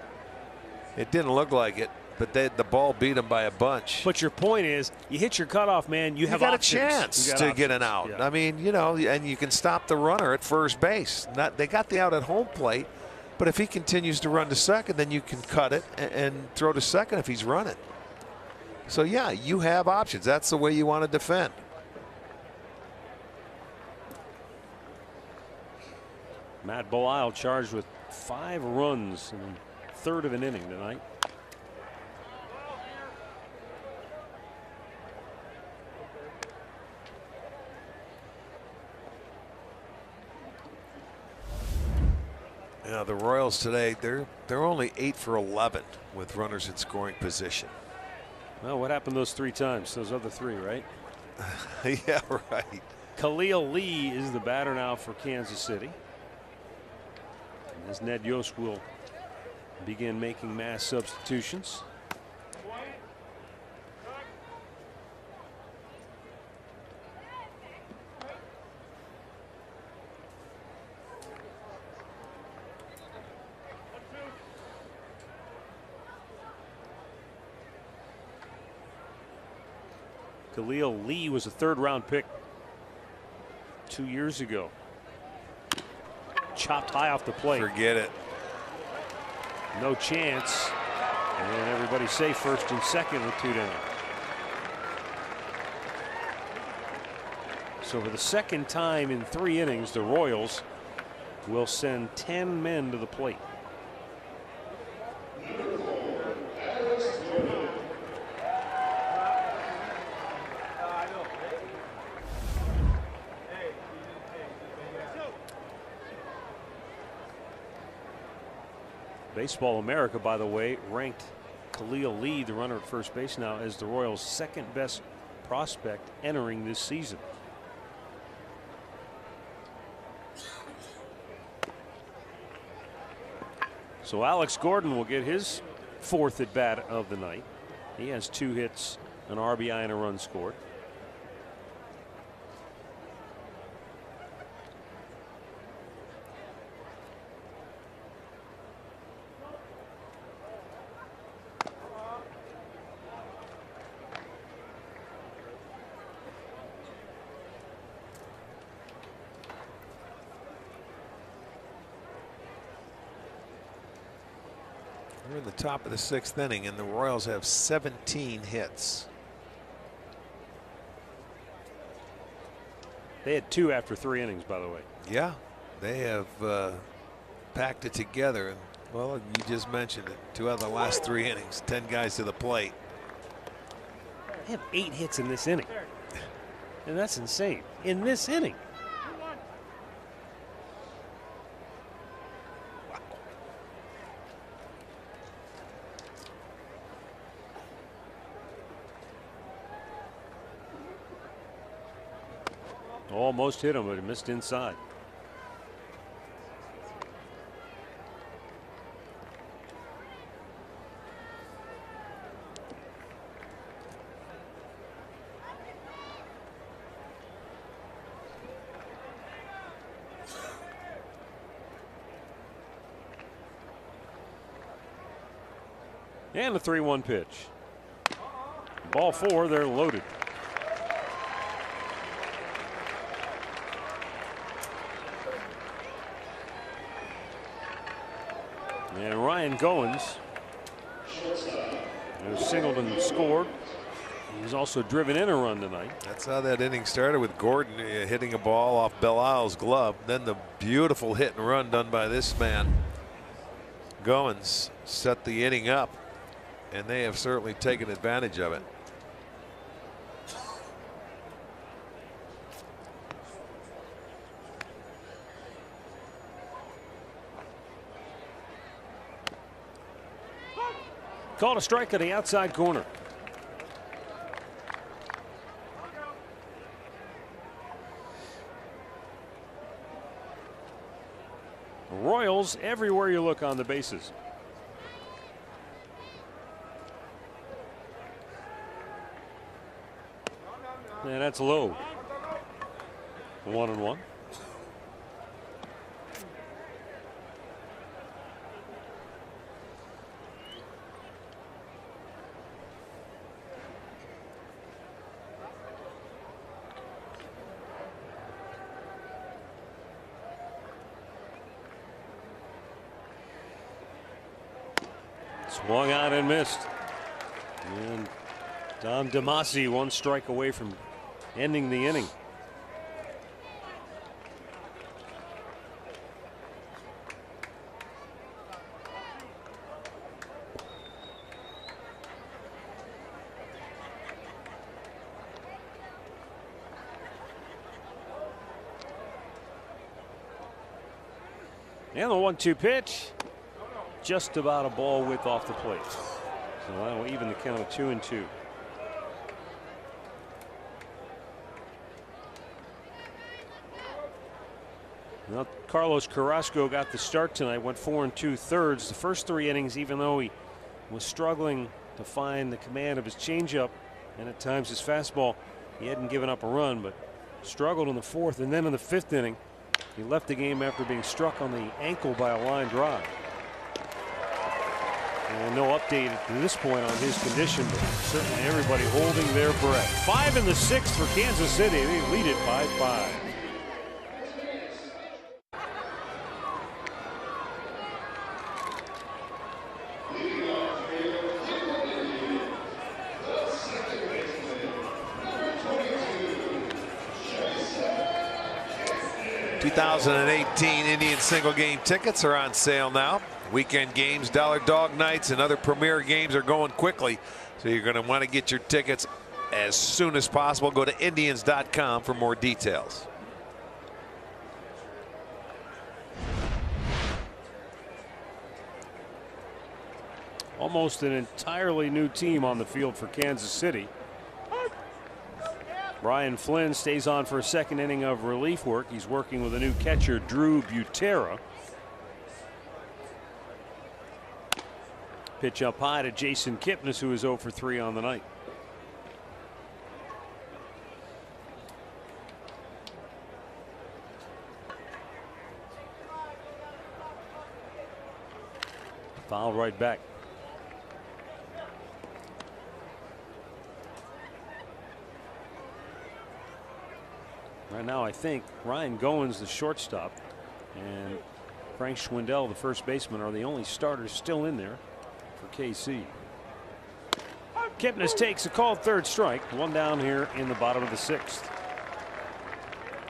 Speaker 3: It didn't look like it, but the ball beat him by a bunch.
Speaker 1: But your point is, you hit your cutoff man, you have
Speaker 3: got
Speaker 1: options.
Speaker 3: A chance to get an out. Yeah. I mean, you know, and you can stop the runner at first base. They got the out at home plate. But if he continues to run to second, then you can cut it and throw to second if he's running. So, yeah, you have options. That's the way you want to defend.
Speaker 1: Matt Belisle charged with 5 runs in the third of an inning tonight.
Speaker 3: Yeah, the Royals today, they're only 8 for 11 with runners in scoring position.
Speaker 1: Well, what happened those 3 times? Those other 3, right?
Speaker 3: Yeah, right.
Speaker 1: Khalil Lee is the batter now for Kansas City. And as Ned Yost will begin making mass substitutions. Khalil Lee was a 3rd-round pick 2 years ago. Chopped high off the plate.
Speaker 3: Forget it.
Speaker 1: No chance. And everybody's safe, 1st and 2nd with 2 down. So for the 2nd time in 3 innings, the Royals will send 10 men to the plate. Baseball America, by the way, ranked Khalil Lee, the runner at first base now, as the Royals' 2nd best prospect entering this season. So Alex Gordon will get his 4th at bat of the night. He has 2 hits, an RBI, and a run scored.
Speaker 3: We're in the top of the 6th inning, and the Royals have 17 hits.
Speaker 1: They had 2 after 3 innings, by the way.
Speaker 3: Yeah, they have packed it together. And, well, you just mentioned it. 2 out of the last 3 innings, 10 guys to the plate.
Speaker 1: They have 8 hits in this inning. And that's insane. In this inning. Almost hit him, but he missed inside. And a 3-1 pitch. Ball 4, they're loaded. And Ryan Goins, who singled and scored. He's also driven in a run tonight.
Speaker 3: That's how that inning started, with Gordon hitting a ball off Belisle's glove. Then the beautiful hit and run done by this man. Goins set the inning up, and they have certainly taken advantage of it.
Speaker 1: Called a strike at the outside corner. Royals everywhere you look on the bases. And that's low. 1-1. Swung out and missed. And Dom DeMasi 1 strike away from ending the inning. And the 1-2 pitch. Just about a ball width off the plate. So that'll even the count of 2-2. Now Carlos Carrasco got the start tonight, went 4 2/3. The first 3 innings, even though he was struggling to find the command of his changeup and at times his fastball, he hadn't given up a run, but struggled in the 4th. And then in the 5th inning, he left the game after being struck on the ankle by a line drive. And no update at this point on his condition, but certainly everybody holding their breath. 5 in the 6th for Kansas City. They lead it by 5.
Speaker 3: '18 Indian single game tickets are on sale now. Weekend games, dollar dog nights, and other premier games are going quickly. So you're going to want to get your tickets as soon as possible. Go to Indians.com for more details.
Speaker 1: Almost an entirely new team on the field for Kansas City. Brian Flynn stays on for a second inning of relief work. He's working with a new catcher, Drew Butera. Pitch up high to Jason Kipnis, who is 0 for 3 on the night. Foul right back. Right now, I think Ryan Goins, the shortstop, and Frank Schwindel, the first baseman, are the only starters still in there for KC. Kipnis takes a called third strike. One down here in the bottom of the 6th.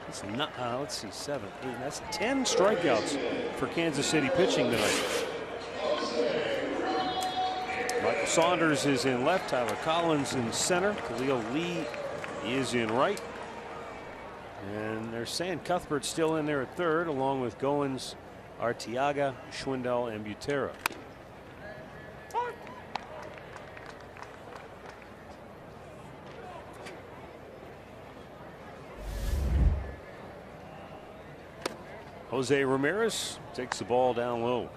Speaker 1: It's not, let's see, 7, 8. That's 10 strikeouts for Kansas City pitching tonight. Michael Saunders is in left. Tyler Collins in center. Khalil Lee is in right. And they're saying Cuthbert's still in there at third, along with Goins, Arteaga, Schwindel, and Butera. Jose Ramirez takes the ball down low.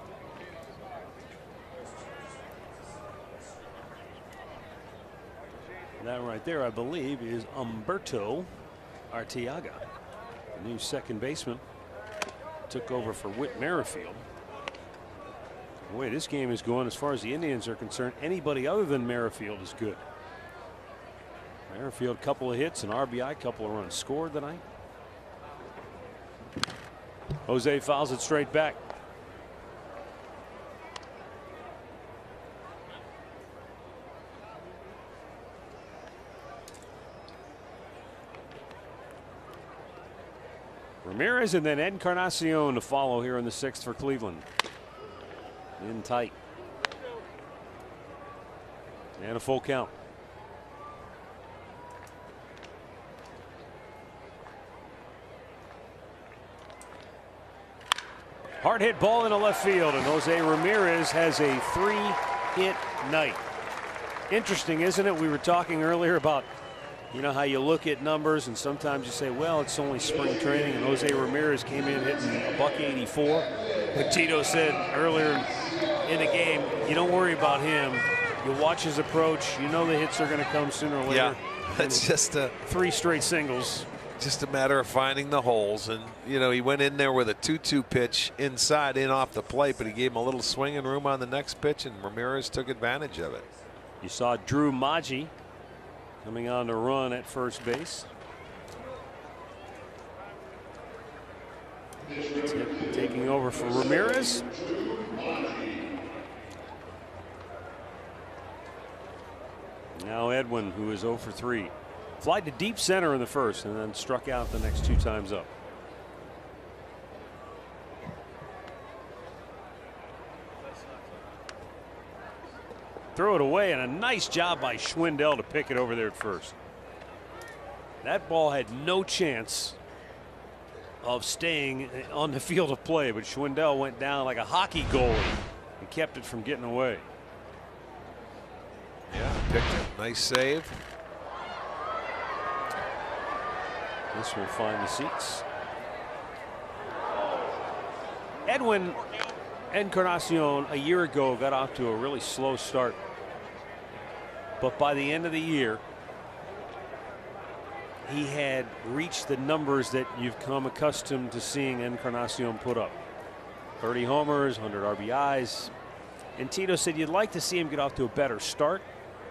Speaker 1: That right there, I believe, is Humberto Arteaga, the new second baseman. Took over for Whit Merrifield. The way this game is going, as far as the Indians are concerned, anybody other than Merrifield is good. Merrifield, couple of hits, an RBI, couple of runs scored tonight. Jose fouls it straight back. Ramirez and then Encarnacion to follow here in the 6th for Cleveland. In tight. And a full count. Hard hit ball into left field, and Jose Ramirez has a 3-hit night. Interesting, isn't it? We were talking earlier about, you know, how you look at numbers and sometimes you say, well, it's only spring training, and Jose Ramirez came in hitting a .184. But Tito said earlier in the game, you don't worry about him. You watch his approach. You know the hits are going to come sooner or later.
Speaker 3: Yeah, it's just
Speaker 1: 3 straight singles.
Speaker 3: Just a matter of finding the holes. And, you know, he went in there with a 2-2 pitch inside, in off the plate, but he gave him a little swinging room on the next pitch, and Ramirez took advantage of it.
Speaker 1: You saw Drew Maggi coming on to run at first base. Taking over for Ramirez. Now Edwin, who is 0 for 3. Flied to deep center in the first and then struck out the next 2 times up. Throw it away, and a nice job by Schwindel to pick it over there at first. That ball had no chance of staying on the field of play, but Schwindel went down like a hockey goalie and kept it from getting away.
Speaker 3: Yeah, picked it. Nice save.
Speaker 1: This will find the seats. Edwin Encarnacion a year ago got off to a really slow start, but by the end of the year he had reached the numbers that you've come accustomed to seeing Encarnacion put up. 30 homers, 100 RBIs. And Tito said you'd like to see him get off to a better start,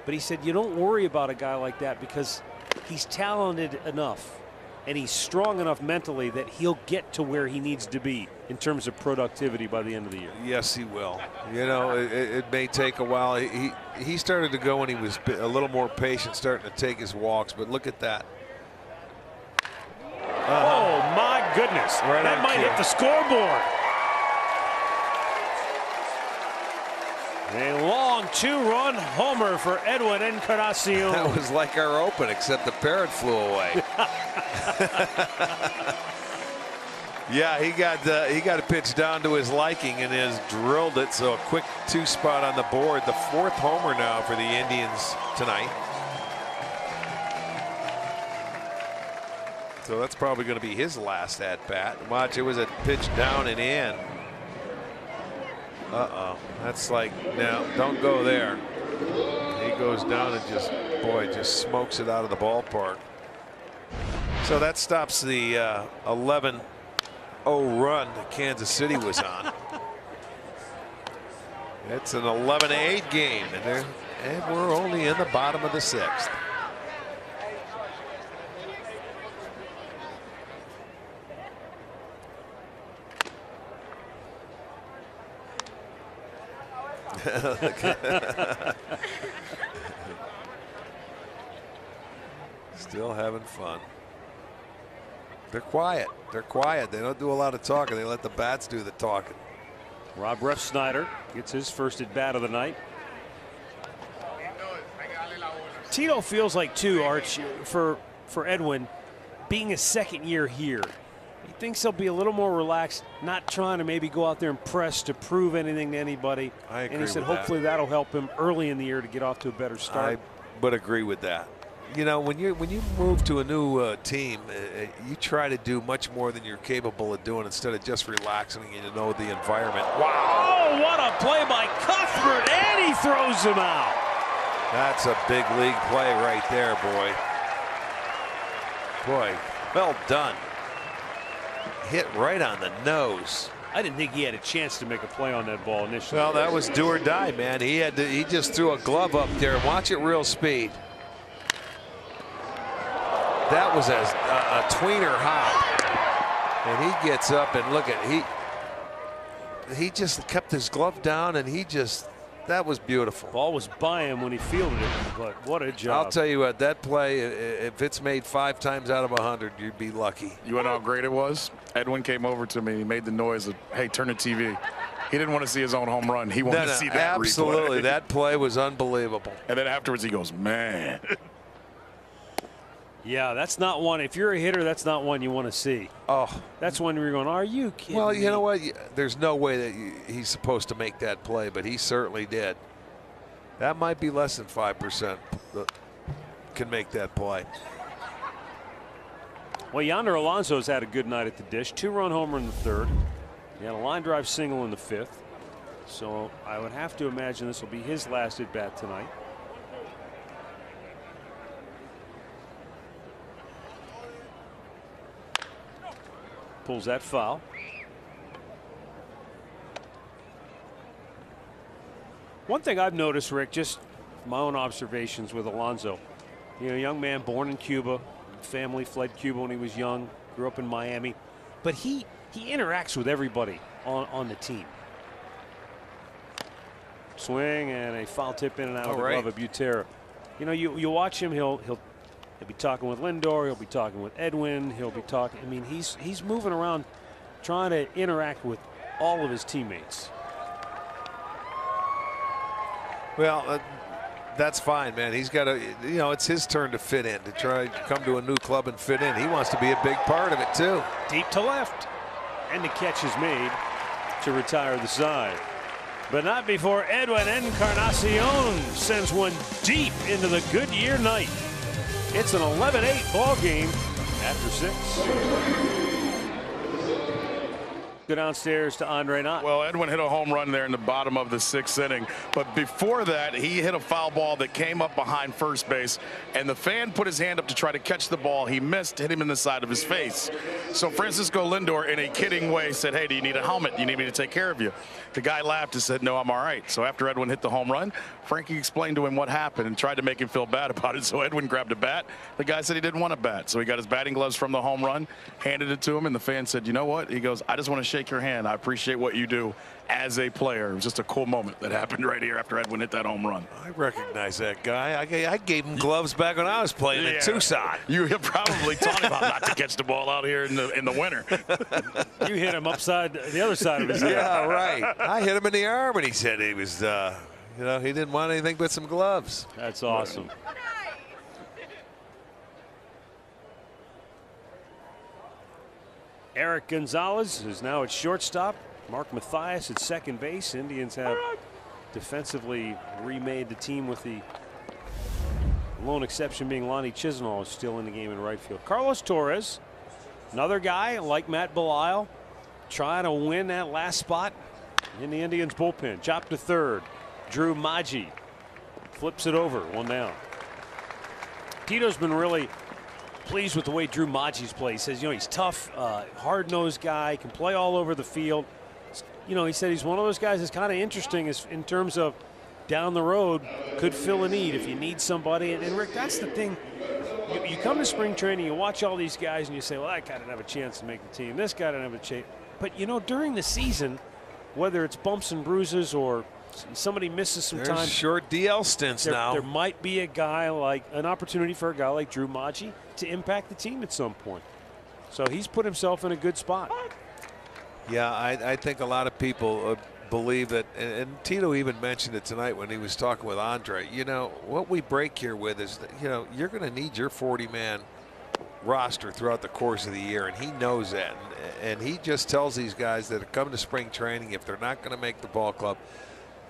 Speaker 1: but he said you don't worry about a guy like that because he's talented enough and he's strong enough mentally that he'll get to where he needs to be in terms of productivity by the end of the year.
Speaker 3: Yes, he will. You know, it may take a while. He started to go when he was a little more patient, starting to take his walks, but look at that.
Speaker 1: Oh, my goodness.
Speaker 3: Right
Speaker 1: that might
Speaker 3: cue.
Speaker 1: hit the scoreboard. A long 2-run homer for Edwin Encarnacion.
Speaker 3: That was like our open, except the parrot flew away. Yeah, he got a pitch down to his liking and has drilled it. So a quick 2-spot on the board. The 4th homer now for the Indians tonight. So that's probably going to be his last at bat. Watch, it was a pitch down and in. Uh-oh. That's like, now, don't go there. He goes down and just smokes it out of the ballpark. So that stops the 11-0 run that Kansas City was on. It's an 11-8 game, and we're only in the bottom of the 6th. Still having fun. They're quiet. They're quiet. They don't do a lot of talking. They let the bats do the talking.
Speaker 1: Rob Refsnyder gets his first at bat of the night. Tito feels like, too, Arch, for Edwin, being a second year here, he thinks he'll be a little more relaxed, not trying to maybe go out there and press to prove anything to anybody.
Speaker 3: I agree
Speaker 1: and he said
Speaker 3: with
Speaker 1: hopefully that'll help him early in the year to get off to a better start.
Speaker 3: I would agree with that. You know, when you move to a new team, you try to do much more than you're capable of doing instead of just relaxing and you know the environment. Wow!
Speaker 1: Oh, what a play by Cuthbert, and he throws him out.
Speaker 3: That's a big league play right there, boy. Boy, well done. Hit right on the nose.
Speaker 1: I didn't think he had a chance to make a play on that ball initially.
Speaker 3: Well, that was do or die, man. He just threw a glove up there. Watch it real speed. That was a tweener hop, and he gets up and look at he just kept his glove down, and that was beautiful.
Speaker 1: Ball was by him when he fielded it, but what a job.
Speaker 3: I'll tell you what, that play, if it's made 5 times out of 100, you'd be lucky.
Speaker 2: You know how great it was? Edwin came over to me. He made the noise of, hey, turn the TV. He didn't want to see his own home run. He wanted to see that
Speaker 3: absolutely.
Speaker 2: replay.
Speaker 3: That play was unbelievable.
Speaker 2: And then afterwards he goes, man.
Speaker 1: Yeah, that's not one. If you're a hitter, that's not one you want to see.
Speaker 3: Oh,
Speaker 1: that's one where you're going, are you kidding
Speaker 3: well,
Speaker 1: me?
Speaker 3: you know what? There's no way that he's supposed to make that play, but he certainly did. That might be less than 5% that can make that play.
Speaker 1: Well, Yonder Alonso's had a good night at the dish. 2-run homer in the 3rd. He had a line drive single in the 5th. So I would have to imagine this will be his last at bat tonight. Pulls that foul. One thing I've noticed, Rick, just my own observations with Alonso, you know, young man born in Cuba, family fled Cuba when he was young, grew up in Miami, but he interacts with everybody on the team. Swing and a foul tip in and out of the glove of Butera. You know, you watch him, he'll be talking with Lindor, he'll be talking with Edwin, he'll be talking, I mean, he's moving around trying to interact with all of his teammates.
Speaker 3: Well, that's fine, man. He's got to, you know, it's his turn to fit in, to try to come to a new club and fit in. He wants to be a big part of it, too.
Speaker 1: Deep to left. And the catch is made to retire the side. But not before Edwin Encarnacion sends one deep into the Goodyear night. It's an 11-8 ball game after 6. Go downstairs to Andre Knott.
Speaker 2: Well, Edwin hit a home run there in the bottom of the 6th inning. But before that, he hit a foul ball that came up behind first base. And the fan put his hand up to try to catch the ball. He missed, hit him in the side of his face. So Francisco Lindor, in a kidding way, said, hey, do you need a helmet? Do you need me to take care of you? The guy laughed and said, no, I'm all right. So after Edwin hit the home run, Frankie explained to him what happened and tried to make him feel bad about it. So Edwin grabbed a bat. The guy said he didn't want a bat. So he got his batting gloves from the home run, handed it to him, and the fan said, you know what? He goes, I just want to shake your hand. I appreciate what you do as a player. It was just a cool moment that happened right here after Edwin hit that home run.
Speaker 3: I recognize that guy. I gave him gloves back when I was playing in Tucson.
Speaker 2: You probably taught him how not to catch the ball out here in the winter.
Speaker 1: You hit him upside the other side of his head.
Speaker 3: Yeah, right. I hit him in the arm, and he said he was, you know, he didn't want anything but some gloves.
Speaker 1: That's awesome. Eric Gonzalez is now at shortstop. Mark Mathias at second base. Indians have defensively remade the team, with the lone exception being Lonnie Chisenhall, who's still in the game in right field. Carlos Torres, another guy like Matt Belisle, trying to win that last spot in the Indians bullpen. Chopped to third. Drew Maggi flips it over, 1 down. Tito's been really pleased with the way Drew Maggi's played. He says, you know, he's tough, hard-nosed guy, can play all over the field. You know, he said he's one of those guys that's kind of interesting in terms of down the road, could fill a need if you need somebody. And Rick, that's the thing. You come to spring training, you watch all these guys, and you say, well, that guy didn't have a chance to make the team. This guy didn't have a chance. But, you know, during the season, whether it's bumps and bruises or somebody misses some time.
Speaker 3: Short DL stints now.
Speaker 1: There might be an opportunity for a guy like Drew Maggi to impact the team at some point. So he's put himself in a good spot.
Speaker 3: Yeah, I think a lot of people believe that, and Tito even mentioned it tonight when he was talking with Andre. You know, what we break here with is that, you know, you're going to need your 40-man roster throughout the course of the year, and he knows that. And he just tells these guys that are coming to spring training, if they're not going to make the ball club,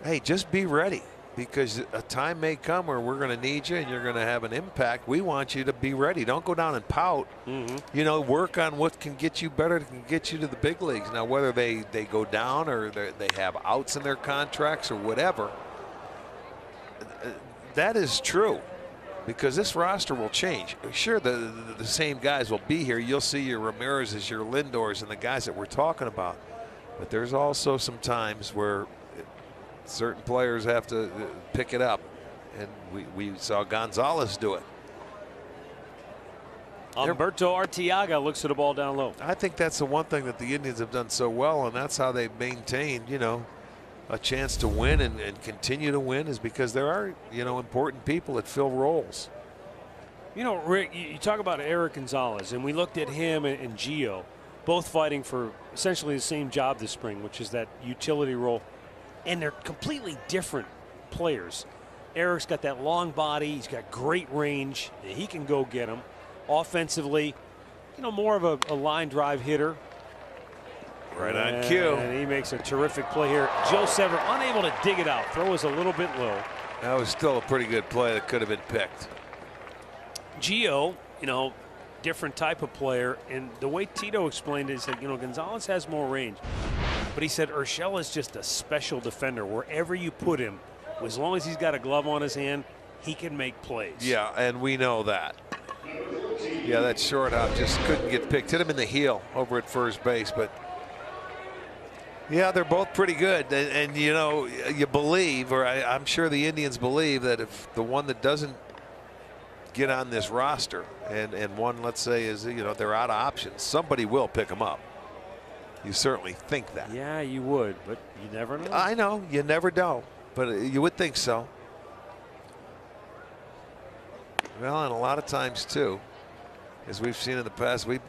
Speaker 3: hey, just be ready, because a time may come where we're going to need you and you're going to have an impact. We want you to be ready. Don't go down and pout. You know, work on what can get you better, can get you to the big leagues. Now, whether they go down or they have outs in their contracts or whatever, that is true, because this roster will change. Sure, the same guys will be here. You'll see your Ramirez's, your Lindors, and the guys that we're talking about. But there's also some times where certain players have to pick it up, and we saw Gonzalez do it.
Speaker 1: Alberto Arteaga looks at the ball down low.
Speaker 3: I think that's the one thing that the Indians have done so well, and that's how they've maintained, you know, a chance to win and continue to win, is because there are, you know, important people that fill roles.
Speaker 1: You know, Rick, you talk about Eric Gonzalez, and we looked at him and Gio, both fighting for essentially the same job this spring, which is that utility role. And they're completely different players. Eric's got that long body. He's got great range. He can go get them. Offensively, you know, more of a line drive hitter.
Speaker 3: Right on cue.
Speaker 1: And he makes a terrific play here. Joe Sever unable to dig it out. Throw was a little bit low.
Speaker 3: That was still a pretty good play that could have been picked.
Speaker 1: Gio, you know, different type of player. And the way Tito explained it is that, you know, Gonzalez has more range. But he said Urshela is just a special defender. Wherever you put him, as long as he's got a glove on his hand, he can make plays.
Speaker 3: Yeah, and we know that. Yeah, that short hop just couldn't get picked. Hit him in the heel over at first base. But, yeah, they're both pretty good. And you know, you believe, or I'm sure the Indians believe, that if the one that doesn't get on this roster and one, let's say, is, you know, they're out of options, somebody will pick them up. You certainly think that.
Speaker 1: Yeah, you would, but you never know.
Speaker 3: I know, you never know, but you would think so. Well, and a lot of times too, as we've seen in the past, we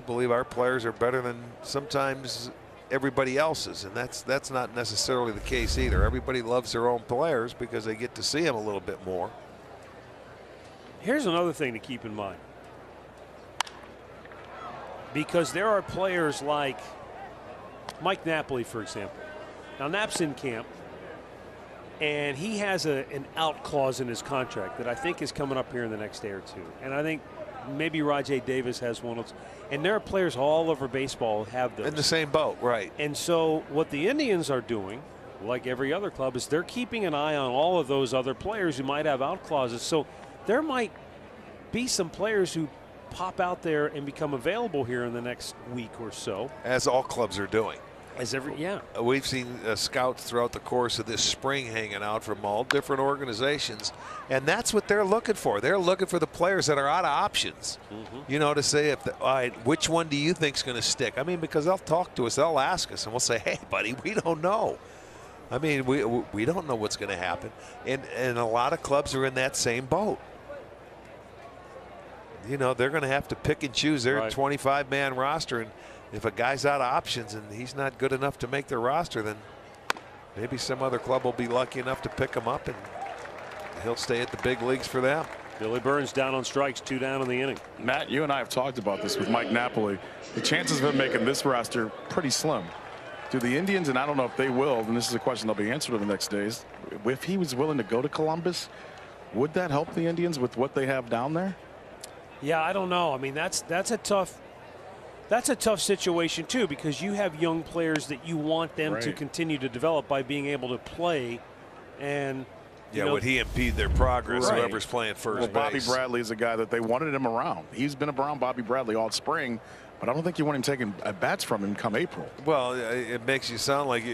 Speaker 3: believe our players are better than sometimes everybody else's, and that's not necessarily the case either. Everybody loves their own players because they get to see them a little bit more.
Speaker 1: Here's another thing to keep in mind, because there are players like Mike Napoli, for example. Now, Nap's in camp, and he has an out clause in his contract that I think is coming up here in the next day or two. And I think Maybe Rajay Davis has one of those. And there are players all over baseball who have those.
Speaker 3: In the same boat, right.
Speaker 1: And so what the Indians are doing, like every other club, is they're keeping an eye on all of those other players who might have out clauses. So there might be some players who pop out there and become available here in the next week or so.
Speaker 3: As all clubs are doing.
Speaker 1: Yeah.
Speaker 3: We've seen scouts throughout the course of this spring hanging out from all different organizations, and that's what they're looking for. They're looking for the players that are out of options, you know, to say, all right, which one do you think's going to stick? I mean, because they'll talk to us, they'll ask us, and we'll say, hey, buddy, we don't know. I mean, we don't know what's going to happen, and a lot of clubs are in that same boat. You know, they're going to have to pick and choose their 25-man roster, and if a guy's out of options and he's not good enough to make their roster, then maybe some other club will be lucky enough to pick him up and he'll stay at the big leagues for them.
Speaker 1: Billy Burns down on strikes, 2 down in the inning.
Speaker 2: Matt, you and I have talked about this with Mike Napoli. The chances of him making this roster pretty slim. Do the Indians, and I don't know if they will, and this is a question that'll be answered in the next days, if he was willing to go to Columbus, would that help the Indians with what they have down there?
Speaker 1: Yeah, I don't know. I mean, that's a tough situation too, because you have young players that you want them to continue to develop by being able to play, and
Speaker 3: would he impede their progress? Whoever's playing first base.
Speaker 2: Bobby Bradley is a guy that they wanted him around. He's been around Bobby Bradley all spring, but I don't think you want him taking at bats from him come April.
Speaker 3: Well, it makes you sound like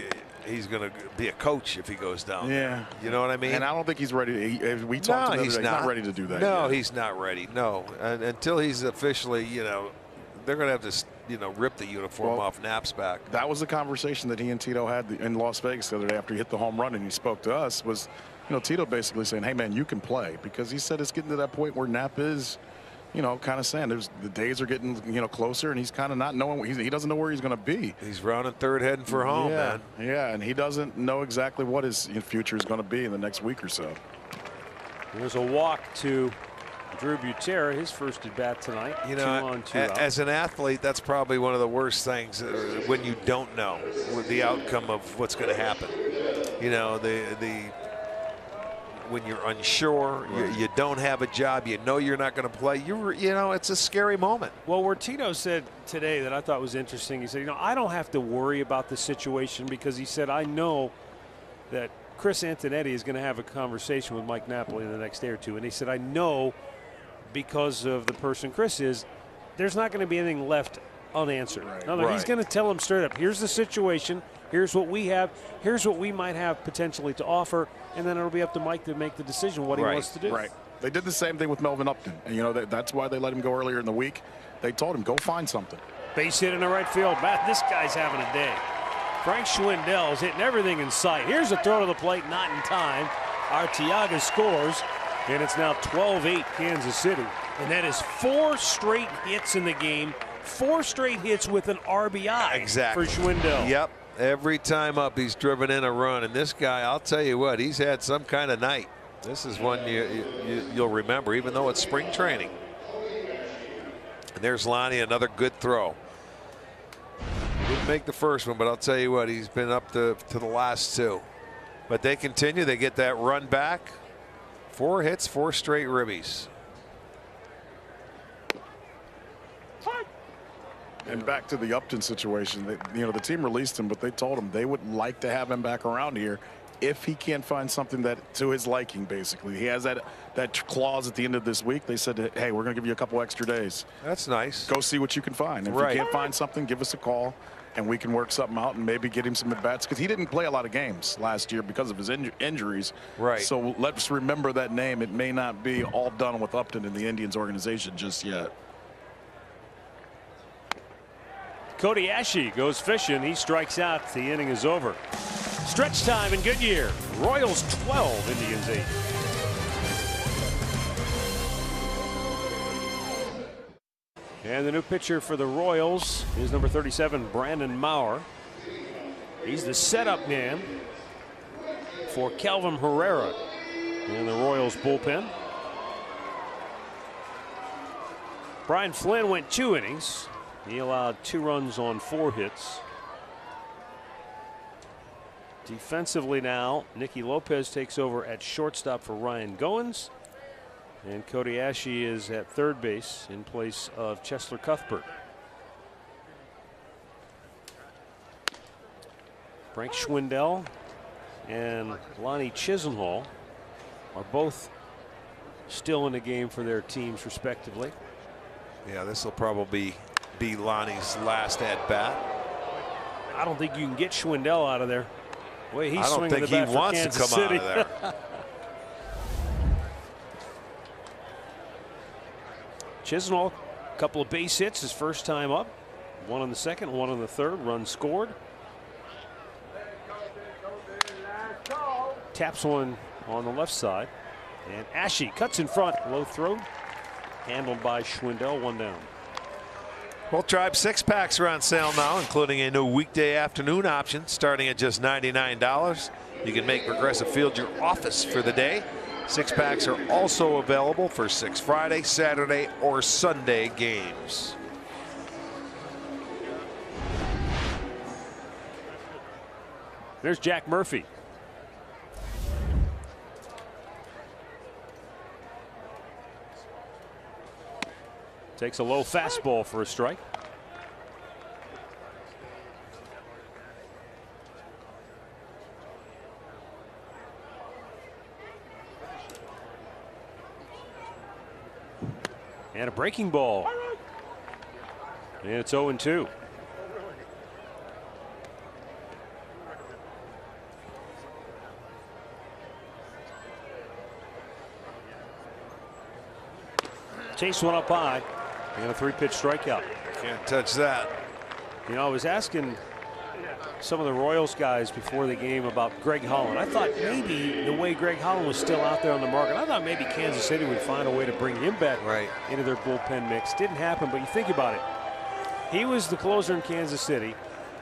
Speaker 3: he's going to be a coach if he goes down.
Speaker 2: Yeah,
Speaker 3: you know what I mean.
Speaker 2: And I don't think he's ready. We talked to him. He's not ready to do that.
Speaker 3: No,
Speaker 2: yet.
Speaker 3: He's not ready. No, and until he's officially, they're going to have to, rip the uniform off Knapp's back.
Speaker 2: That was the conversation that he and Tito had in Las Vegas the other day after he hit the home run and he spoke to us. Was, Tito basically saying, "Hey man, you can play," because he said it's getting to that point where Knapp is, kind of saying the days are getting, closer, and he's kind of not knowing. He doesn't know where he's going to be.
Speaker 3: He's rounding third, heading for home, man.
Speaker 2: Yeah, and he doesn't know exactly what his future is going to be in the next week or so.
Speaker 1: There's a walk to Drew Butera, his first at bat tonight. 2 on, 2 out.
Speaker 3: As an athlete, that's probably one of the worst things when you don't know the outcome of what's going to happen. When you're unsure, you don't have a job, you're not going to play. It's a scary moment.
Speaker 1: Well, where Tito said today that I thought was interesting, he said, I don't have to worry about the situation, because he said, I know that Chris Antonetti is going to have a conversation with Mike Napoli in the next day or two. And he said, I know, because of the person Chris is, there's not going to be anything left unanswered. He's going to tell him straight up, here's the situation, here's what we have, here's what we might have potentially to offer, and then it'll be up to Mike to make the decision what he wants to do.
Speaker 2: Right. They did the same thing with Melvin Upton, and that's why they let him go earlier in the week. They told him, go find something.
Speaker 1: Base hit in the right field. This guy's having a day. Frank Schwindel is hitting everything in sight. Here's a throw to the plate, not in time. Arteaga scores, and it's now 12-8 Kansas City. And that is 4 straight hits in the game, 4 straight hits with an RBI for Schwindel.
Speaker 3: Yep. Every time up, he's driven in a run. And this guy, I'll tell you what, he's had some kind of night. This is one you'll remember, even though it's spring training. And there's Lonnie, another good throw. He didn't make the first one, but I'll tell you what, he's been up to the last 2. But they continue. They get that run back. 4 hits, 4 straight ribbies.
Speaker 2: And back to the Upton situation, the team released him, but they told him they would like to have him back around here if he can't find something that to his liking. Basically, he has that clause at the end of this week. They said, hey, we're going to give you a couple extra days.
Speaker 3: That's nice.
Speaker 2: Go see what you can find. If you can't find something, give us a call and we can work something out and maybe get him some at bats, because he didn't play a lot of games last year because of his injuries.
Speaker 3: Right.
Speaker 2: So let's remember that name. It may not be all done with Upton in the Indians organization just yet.
Speaker 1: Cody Ashe goes fishing. He strikes out. The inning is over. Stretch time in Goodyear. Royals 12, Indians 8. And the new pitcher for the Royals is number 37, Brandon Maurer. He's the setup man for Kelvin Herrera in the Royals bullpen. Brian Flynn went 2 innings. He allowed 2 runs on 4 hits. Defensively now, Nicky Lopez takes over at shortstop for Ryan Goins. And Cody Ashe is at third base in place of Cheslor Cuthbert. Frank Schwindel and Lonnie Chisenhall are both still in the game for their teams respectively.
Speaker 3: Yeah, this will probably be Lonnie's last at bat.
Speaker 1: I don't think you can get Schwindel out of there. The way he's
Speaker 3: I don't
Speaker 1: swinging
Speaker 3: think
Speaker 1: the bat
Speaker 3: he
Speaker 1: for
Speaker 3: wants to
Speaker 1: Kansas
Speaker 3: come
Speaker 1: City.
Speaker 3: out of there.
Speaker 1: Chisenhall, a couple of base hits his first time up. One on the second, one on the third. Run scored. Taps one on the left side. And Ashe cuts in front. Low throw. Handled by Schwindel. One down.
Speaker 3: Well, Tribe 6-packs are on sale now, including a new weekday afternoon option starting at just $99. You can make Progressive Field your office for the day. 6-packs are also available for 6 Friday, Saturday, or Sunday games.
Speaker 1: There's Jack Murphy. Takes a low fastball for a strike. And a breaking ball. And it's 0-2. Chase one up high. And a 3-pitch strikeout.
Speaker 3: Can't touch that.
Speaker 1: You know, I was asking some of the Royals guys before the game about Greg Holland. I thought maybe the way Greg Holland was still out there on the market, I thought maybe Kansas City would find a way to bring him back into their bullpen mix. Didn't happen, but you think about it. He was the closer in Kansas City,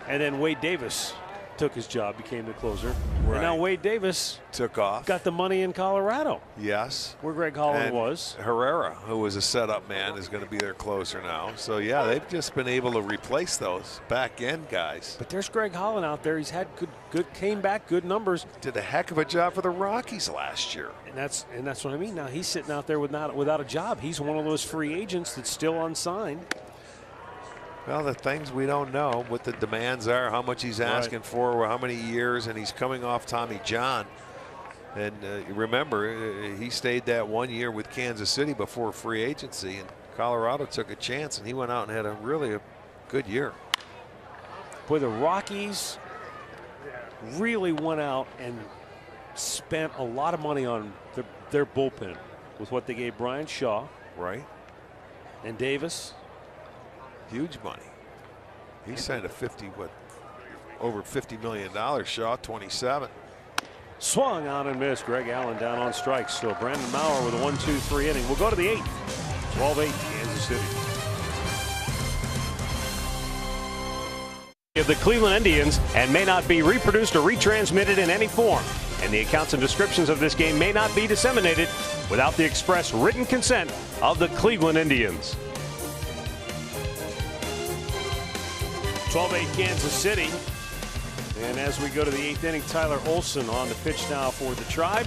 Speaker 1: and then Wade Davis took his job, became the closer.
Speaker 3: Right.
Speaker 1: And now Wade Davis
Speaker 3: took off.
Speaker 1: Got the money in Colorado.
Speaker 3: Yes.
Speaker 1: Where Greg Holland
Speaker 3: and
Speaker 1: was.
Speaker 3: Herrera, who was a setup man, is going to be their closer now. So, yeah, they've just been able to replace those back end guys.
Speaker 1: But there's Greg Holland out there. He's had good came back, good numbers.
Speaker 3: Did a heck of a job for the Rockies last year.
Speaker 1: And that's what I mean. Now he's sitting out there without a job. He's one of those free agents that's still unsigned.
Speaker 3: Well, the things we don't know, what the demands are, how much he's asking for, how many years, and he's coming off Tommy John. And remember, he stayed that 1 year with Kansas City before free agency, and Colorado took a chance, and he went out and had a good year.
Speaker 1: Boy, the Rockies really went out and spent a lot of money on their bullpen with what they gave Brian Shaw.
Speaker 3: Right.
Speaker 1: And Davis.
Speaker 3: Huge money. He signed over $50 million. Shaw, 27.
Speaker 1: Swung on and missed. Greg Allen down on strikes. So Brandon Maurer with a 1-2-3 inning. We'll go to the 8th. 12-8 Kansas City. Of the Cleveland Indians and may not be reproduced or retransmitted in any form. And the accounts and descriptions of this game may not be disseminated without the express written consent of the Cleveland Indians. 12-8 Kansas City. And as we go to the 8th inning, Tyler Olson on the pitch now for the Tribe.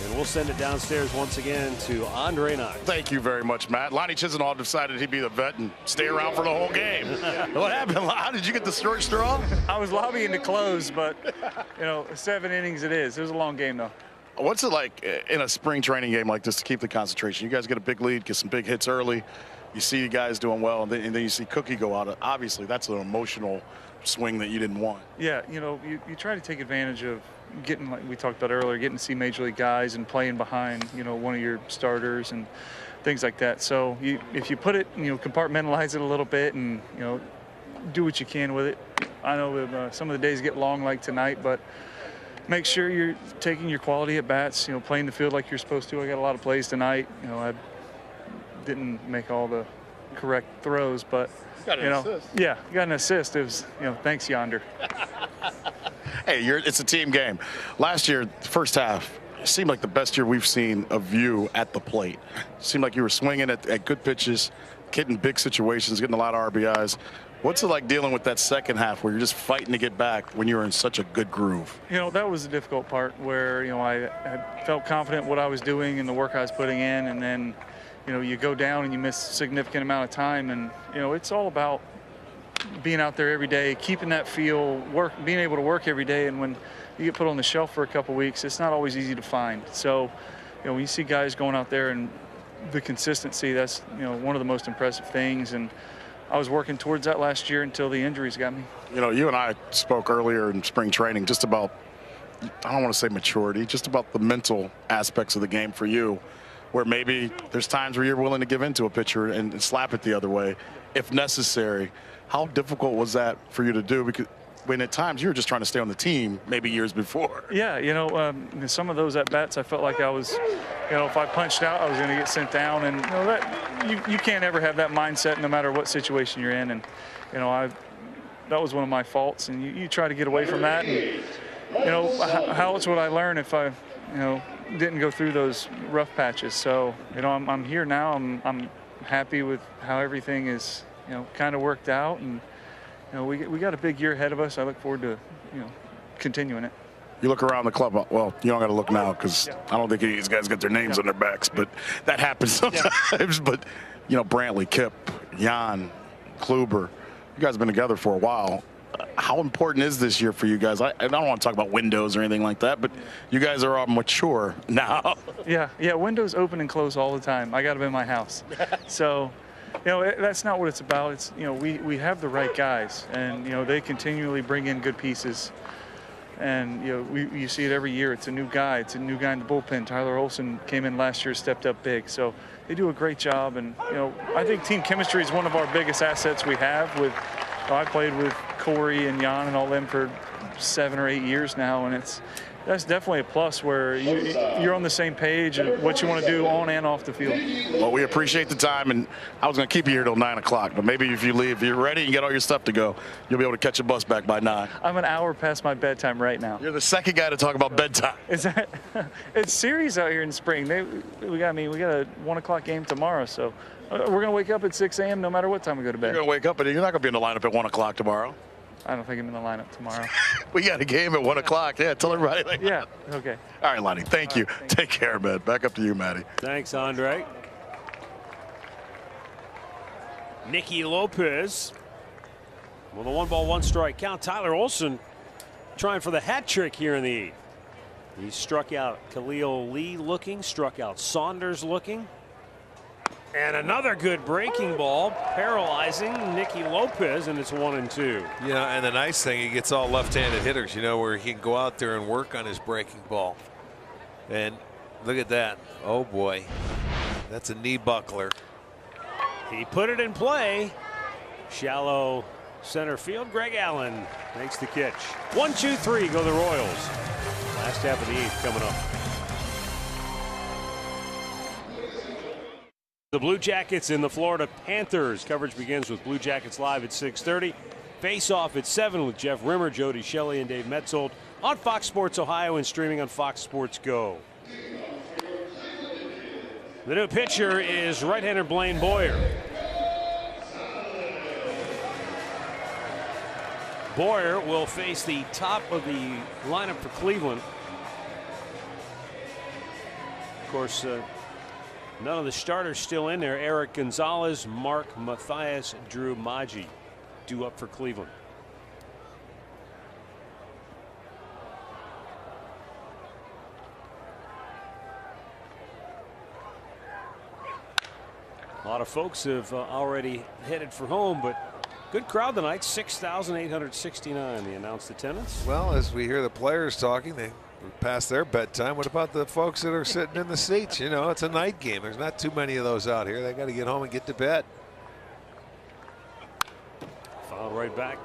Speaker 1: And we'll send it downstairs once again to Andre Knox.
Speaker 2: Thank you very much, Matt. Lonnie Chisenhall decided he'd be the vet and stay around for the whole game. What happened? How did you get the short straw?
Speaker 7: I was lobbying to close, but, 7 innings it is. It was a long game, though.
Speaker 2: What's it like in a spring training game like this to keep the concentration? You guys get a big lead, get some big hits early. You see you guys doing well, and then you see Cookie go out. Obviously, that's an emotional swing that you didn't want.
Speaker 7: Yeah, you try to take advantage of getting, like we talked about earlier, getting to see major league guys and playing behind, one of your starters and things like that. So if you put it, compartmentalize it a little bit and, do what you can with it. I know some of the days get long like tonight, but make sure you're taking your quality at bats, playing the field like you're supposed to. I got a lot of plays tonight. I didn't make all the correct throws, but
Speaker 2: got an assist.
Speaker 7: Yeah, you got an assist. It was, thanks Yonder.
Speaker 2: Hey, it's a team game. Last year, first half, it seemed like the best year we've seen of you at the plate. It seemed like you were swinging at good pitches, getting big situations, getting a lot of RBIs. What's it like dealing with that second half where you're just fighting to get back when you're in such a good groove?
Speaker 7: You know, that was the difficult part where, you know, I felt confident what I was doing and the work I was putting in, and then, you know, you go down and you miss a significant amount of time, and, you know, it's all about being out there every day, keeping that feel, being able to work every day, and when you get put on the shelf for a couple weeks, it's not always easy to find. So, you know, when you see guys going out there and the consistency, that's, you know, one of the most impressive things, and I was working towards that last year until the injuries got me.
Speaker 2: You know, you and I spoke earlier in spring training just about, I don't want to say maturity, just about the mental aspects of the game for you, where maybe there's times where you're willing to give into a pitcher and slap it the other way if necessary. How difficult was that for you to do? Because when at times you were just trying to stay on the team maybe years before.
Speaker 7: Yeah, you know, some of those at-bats I felt like I was, you know, if I punched out I was going to get sent down, and, you know, that you can't ever have that mindset no matter what situation you're in, and, you know, that was one of my faults, and you try to get away from that, and, you know, how else would I learn if I, you know, didn't go through those rough patches? So, you know, I'm here now. I'm happy with how everything is, you know, kind of worked out, and, you know, we got a big year ahead of us. I look forward to, you know, continuing it.
Speaker 2: You look around the club. Well, you don't got to look now because I don't think any of these guys got their names on their backs, but that happens sometimes. But, you know, Brantley, Kip, Jan, Kluber, you guys have been together for a while. How important is this year for you guys? I don't want to talk about windows or anything like that, but you guys are all mature now.
Speaker 7: Yeah, windows open and close all the time. I got them in my house. So, you know, that's not what it's about. It's, you know, we have the right guys, and, you know, they continually bring in good pieces. And, you know, you see it every year. It's a new guy. It's a new guy in the bullpen. Tyler Olson came in last year, stepped up big. So they do a great job. And, you know, I think team chemistry is one of our biggest assets we have. I played with Corey and Jan and all them for 7 or 8 years now, and that's definitely a plus where you're on the same page and what you want to do on and off the field.
Speaker 2: Well, we appreciate the time, and I was going to keep you here till 9 o'clock, but maybe if you leave, if you're ready and get all your stuff to go, you'll be able to catch a bus back by 9.
Speaker 7: I'm an hour past my bedtime right now.
Speaker 2: You're the second guy to talk about bedtime.
Speaker 7: It's serious out here in spring. We got a 1 o'clock game tomorrow, so we're going to wake up at 6 a.m. no matter what time we go to bed.
Speaker 2: You're going to wake up, but you're not going to be in the lineup at 1 o'clock tomorrow.
Speaker 7: I don't think I'm in the lineup tomorrow.
Speaker 2: We got a game at 1 o'clock. Yeah, tell everybody.
Speaker 7: Yeah, okay.
Speaker 2: All right, Lonnie, thank you. Take care, man. Back up to you, Matty.
Speaker 1: Thanks, Andre. Nicky Lopez with a 1-ball-1-strike count. Tyler Olson trying for the hat trick here in the 8th. He struck out Khalil Lee looking, struck out Saunders looking. And another good breaking ball, paralyzing Nicky Lopez, and it's 1-2.
Speaker 3: Yeah, and the nice thing, he gets all left-handed hitters, you know, where he can go out there and work on his breaking ball. And look at that. Oh, boy. That's a knee buckler.
Speaker 1: He put it in play. Shallow center field. Greg Allen makes the catch. 1-2-3 go the Royals. Last half of the 8th coming up. The Blue Jackets and the Florida Panthers. Coverage begins with Blue Jackets Live at 6:30. Face off at 7 with Jeff Rimmer, Jody Shelley, and Dave Metzold on Fox Sports Ohio and streaming on Fox Sports Go. The new pitcher is right-hander Blaine Boyer. Boyer will face the top of the lineup for Cleveland. Of course, none of the starters still in there. Eric Gonzalez, Mark Mathias, Drew Maggi due up for Cleveland. A lot of folks have already headed for home, but good crowd tonight. 6,869 the announced attendance.
Speaker 3: Well, as we hear the players talking, they past their bedtime. What about the folks that are sitting in the seats? You know, it's a night game. There's not too many of those out here. They got to get home and get to bed.
Speaker 1: Fouled right back.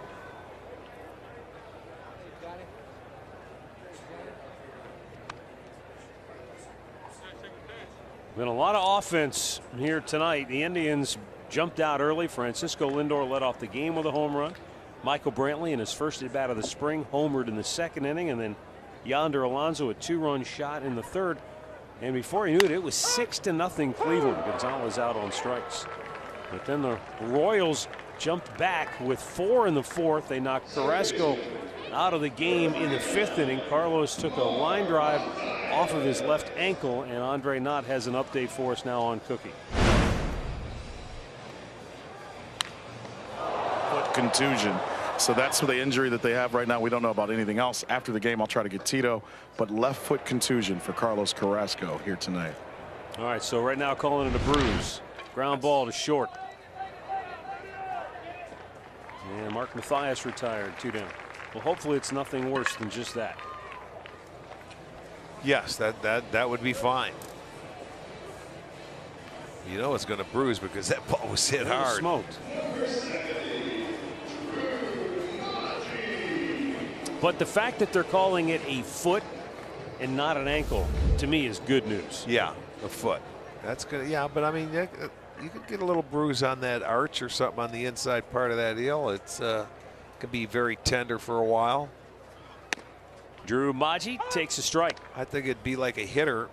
Speaker 1: Been a lot of offense here tonight. The Indians jumped out early. Francisco Lindor led off the game with a home run. Michael Brantley in his first at bat of the spring homered in the 2nd inning, and then Yonder Alonso a 2-run shot in the 3rd. And before he knew it, it was 6-0 Cleveland. Gonzalez out on strikes. But then the Royals jumped back with 4 in the 4th. They knocked Carrasco out of the game in the 5th inning. Carlos took a line drive off of his left ankle, and Andre Knott has an update for us now on Cookie.
Speaker 2: Foot contusion. So that's the injury that they have right now. We don't know about anything else. After the game, I'll try to get Tito, but left foot contusion for Carlos Carrasco here tonight.
Speaker 1: All right, so right now calling it a bruise. Ground ball to short. And Mark Mathias retired, 2 down. Well, hopefully it's nothing worse than just that.
Speaker 3: Yes, that would be fine. You know it's going to bruise because that ball was hit hard.
Speaker 1: Smoked. But the fact that they're calling it a foot and not an ankle, to me, is good news.
Speaker 3: Yeah, a foot. That's good. Yeah, but I mean, you could get a little bruise on that arch or something on the inside part of that heel. It's can be very tender for a while.
Speaker 1: Drew Maggi takes a strike.
Speaker 3: I think it'd be like a hitter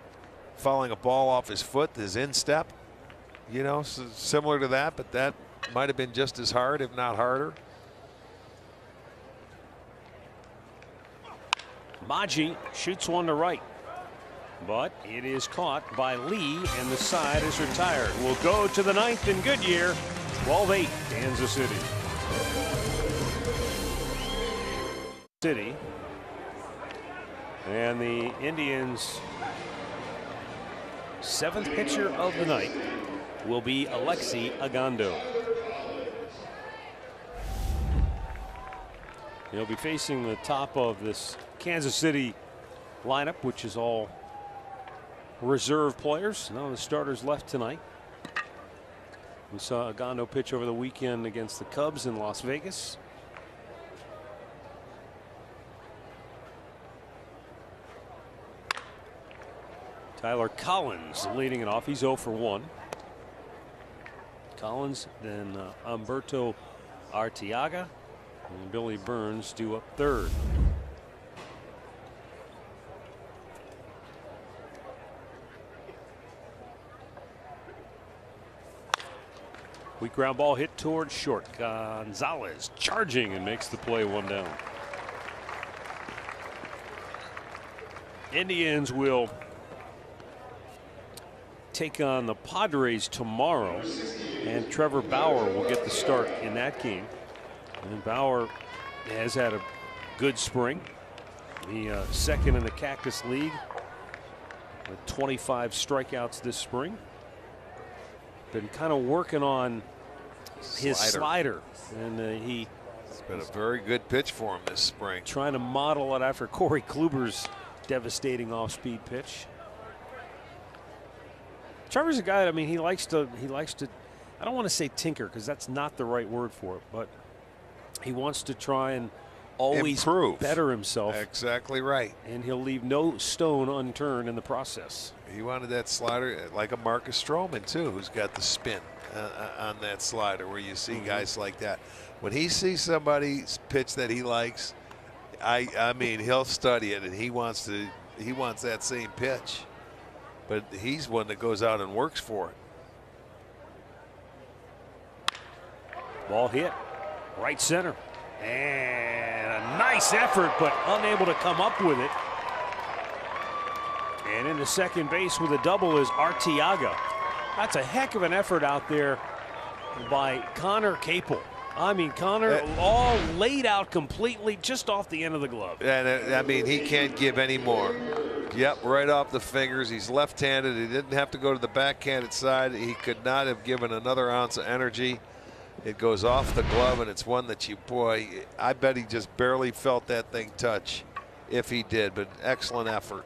Speaker 3: fouling a ball off his foot, his instep. You know, so similar to that, but that might have been just as hard, if not harder.
Speaker 1: Maggi shoots one to right, but it is caught by Lee, and the side is retired. We'll go to the 9th in Goodyear. 12-8, Kansas City. And the Indians' 7th pitcher of the night will be Alexi Ogando. He'll be facing the top of this Kansas City lineup, which is all reserve players. None of the starters left tonight. We saw Ogando pitch over the weekend against the Cubs in Las Vegas. Tyler Collins leading it off. He's 0 for 1. Collins, then Humberto Arteaga, and Billy Burns due up 3rd. Weak ground ball hit towards short. Gonzalez charging and makes the play, 1 down. Indians will take on the Padres tomorrow, and Trevor Bauer will get the start in that game. And Bauer has had a good spring. The 2nd in the Cactus League with 25 strikeouts this spring. Been kind of working on his slider, and
Speaker 3: it's been a very good pitch for him this spring.
Speaker 1: Trying to model it after Corey Kluber's devastating off-speed pitch. Trevor's a guy, I mean, he likes to, I don't want to say tinker because that's not the right word for it, but he wants to try and always
Speaker 3: improve,
Speaker 1: better himself.
Speaker 3: Exactly right.
Speaker 1: And he'll leave no stone unturned in the process.
Speaker 3: He wanted that slider like a Marcus Stroman too, who's got the spin on that slider, where you see guys like that. When he sees somebody's pitch that he likes, I mean, he'll study it, and he wants that same pitch. But he's one that goes out and works for it.
Speaker 1: Ball hit right center, and a nice effort, but unable to come up with it. And in the second base with a double is Arteaga. That's a heck of an effort out there by Connor Capel. I mean, Connor all laid out completely just off the end of the glove.
Speaker 3: And I mean, he can't give any more. Yep, right off the fingers. He's left-handed. He didn't have to go to the backhanded side. He could not have given another ounce of energy. It goes off the glove, and it's one that boy, I bet he just barely felt that thing touch, if he did, but excellent effort.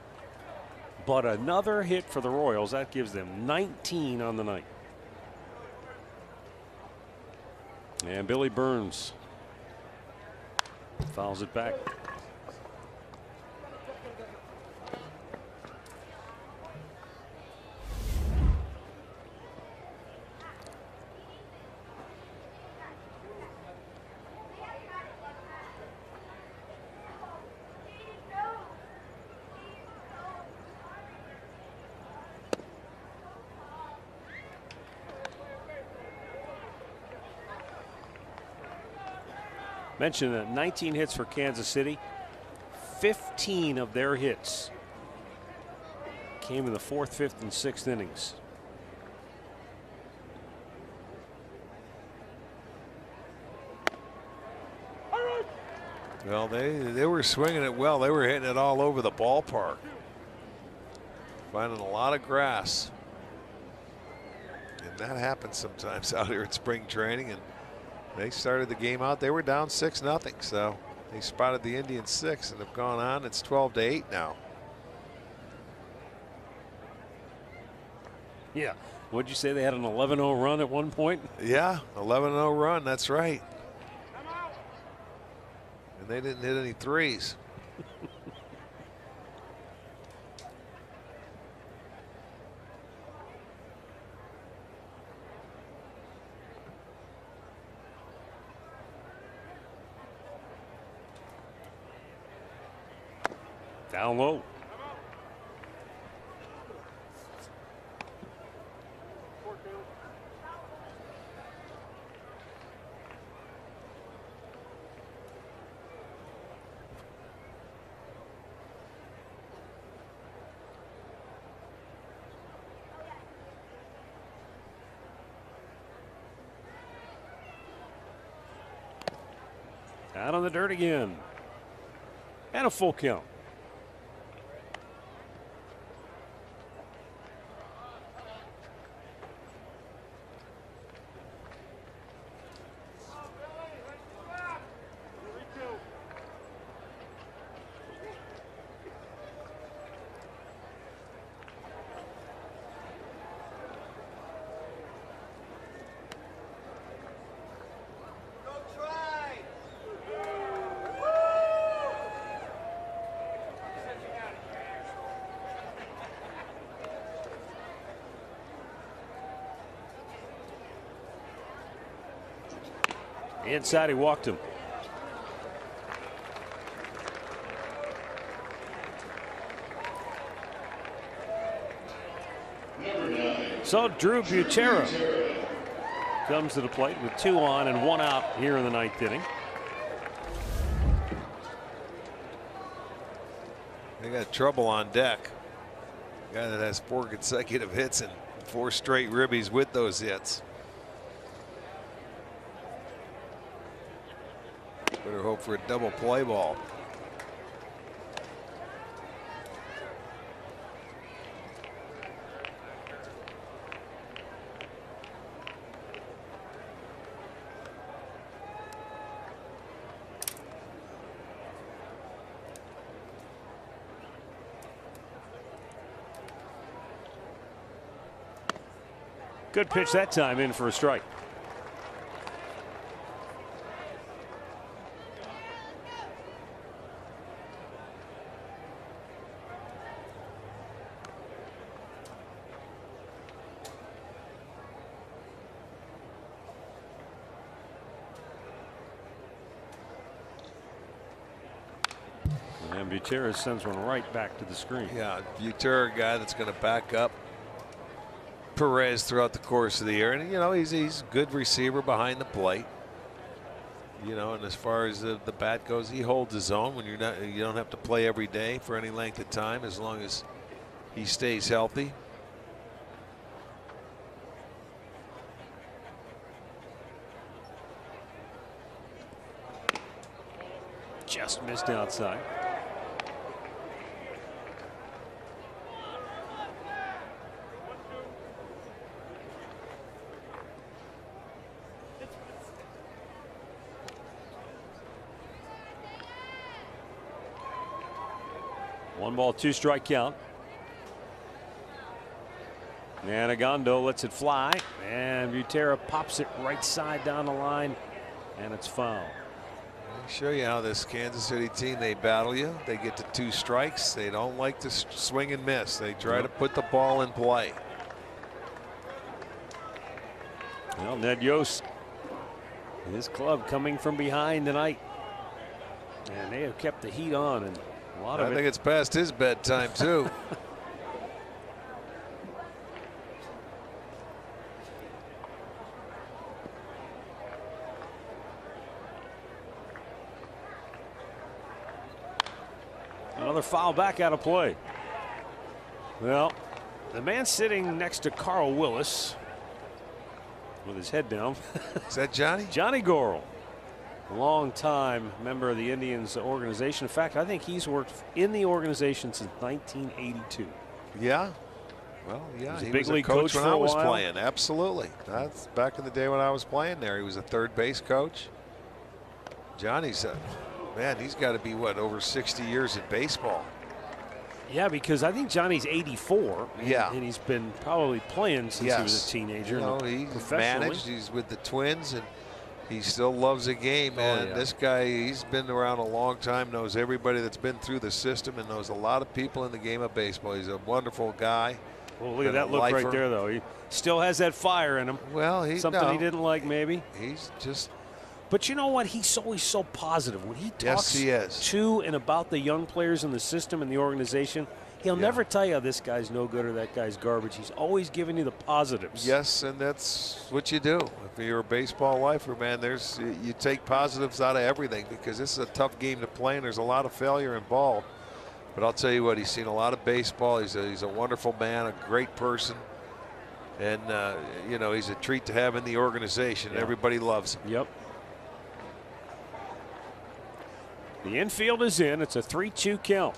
Speaker 1: But another hit for the Royals. That gives them 19 on the night. And Billy Burns fouls it back. Mentioned that 19 hits for Kansas City. 15 of their hits came in the 4th, 5th, and 6th innings.
Speaker 3: Well, they were swinging it well. They were hitting it all over the ballpark. Finding a lot of grass. And that happens sometimes out here at spring training. And they started the game out. They were down 6-0. So they spotted the Indians 6 and have gone on. It's 12-8 now.
Speaker 1: Yeah. What'd you say? They had an 11-0 run at one point?
Speaker 3: Yeah, 11-0 run. That's right. And they didn't hit any threes.
Speaker 1: Down low. Out on the dirt again. And a full count. Inside, he walked him. So Drew Butera comes to the plate with 2 on and 1 out here in the 9th inning.
Speaker 3: They got trouble on deck. A guy that has 4 consecutive hits and 4 straight ribbies with those hits. Better hope for a double play ball.
Speaker 1: Good pitch that time, in for a strike. And Butera sends one right back to the screen.
Speaker 3: Yeah, Butera, a guy that's going to back up Perez throughout the course of the year, and you know he's a good receiver behind the plate. You know, and as far as the bat goes, he holds his own. When you don't have to play every day for any length of time, as long as he stays healthy.
Speaker 1: Just missed outside. One ball, 2 strike count. Nanagondo lets it fly, and Butera pops it right side down the line, and it's foul.
Speaker 3: I'll show you how this Kansas City team, they battle you. They get to 2 strikes. They don't like to swing and miss. They try to put the ball in play.
Speaker 1: Well, Ned Yost, his club coming from behind tonight, and they have kept the heat on, and a lot of
Speaker 3: I think it's past his bedtime too.
Speaker 1: Another foul back out of play. Well, the man sitting next to Carl Willis with his head down.
Speaker 3: Is that Johnny?
Speaker 1: Johnny Gorel. Long time member of the Indians organization. In fact, I think he's worked in the organization since 1982.
Speaker 3: Yeah. Well, yeah,
Speaker 1: he
Speaker 3: was
Speaker 1: big
Speaker 3: a
Speaker 1: league
Speaker 3: coach when
Speaker 1: for
Speaker 3: I
Speaker 1: a
Speaker 3: was
Speaker 1: while.
Speaker 3: playing. Absolutely. That's back in the day when I was playing there. He was a third base coach. Johnny's, man, he's got to be, what, over 60 years in baseball.
Speaker 1: Yeah, because I think Johnny's 84.
Speaker 3: Yeah.
Speaker 1: And he's been probably playing since he was a teenager.
Speaker 3: You know, he's
Speaker 1: professionally.
Speaker 3: managed. He's with the Twins, and he still loves the game. And this guy, he's been around a long time, knows everybody that's been through the system, and knows a lot of people in the game of baseball. He's a wonderful guy.
Speaker 1: Well, look at that look right there, though. He still has that fire in him.
Speaker 3: Well,
Speaker 1: something he didn't like, maybe.
Speaker 3: He's just.
Speaker 1: But you know what? He's always so positive when he talks
Speaker 3: he is.
Speaker 1: to and about the young players in the system and the organization. He'll never tell you this guy's no good or that guy's garbage. He's always giving you the positives.
Speaker 3: Yes, and that's what you do. If you're a baseball lifer, man, you take positives out of everything, because this is a tough game to play and there's a lot of failure involved. But I'll tell you what, he's seen a lot of baseball. He's a wonderful man, a great person. And, you know, he's a treat to have in the organization.
Speaker 1: Yeah.
Speaker 3: Everybody loves him.
Speaker 1: Yep. The infield is in. It's a 3-2 count.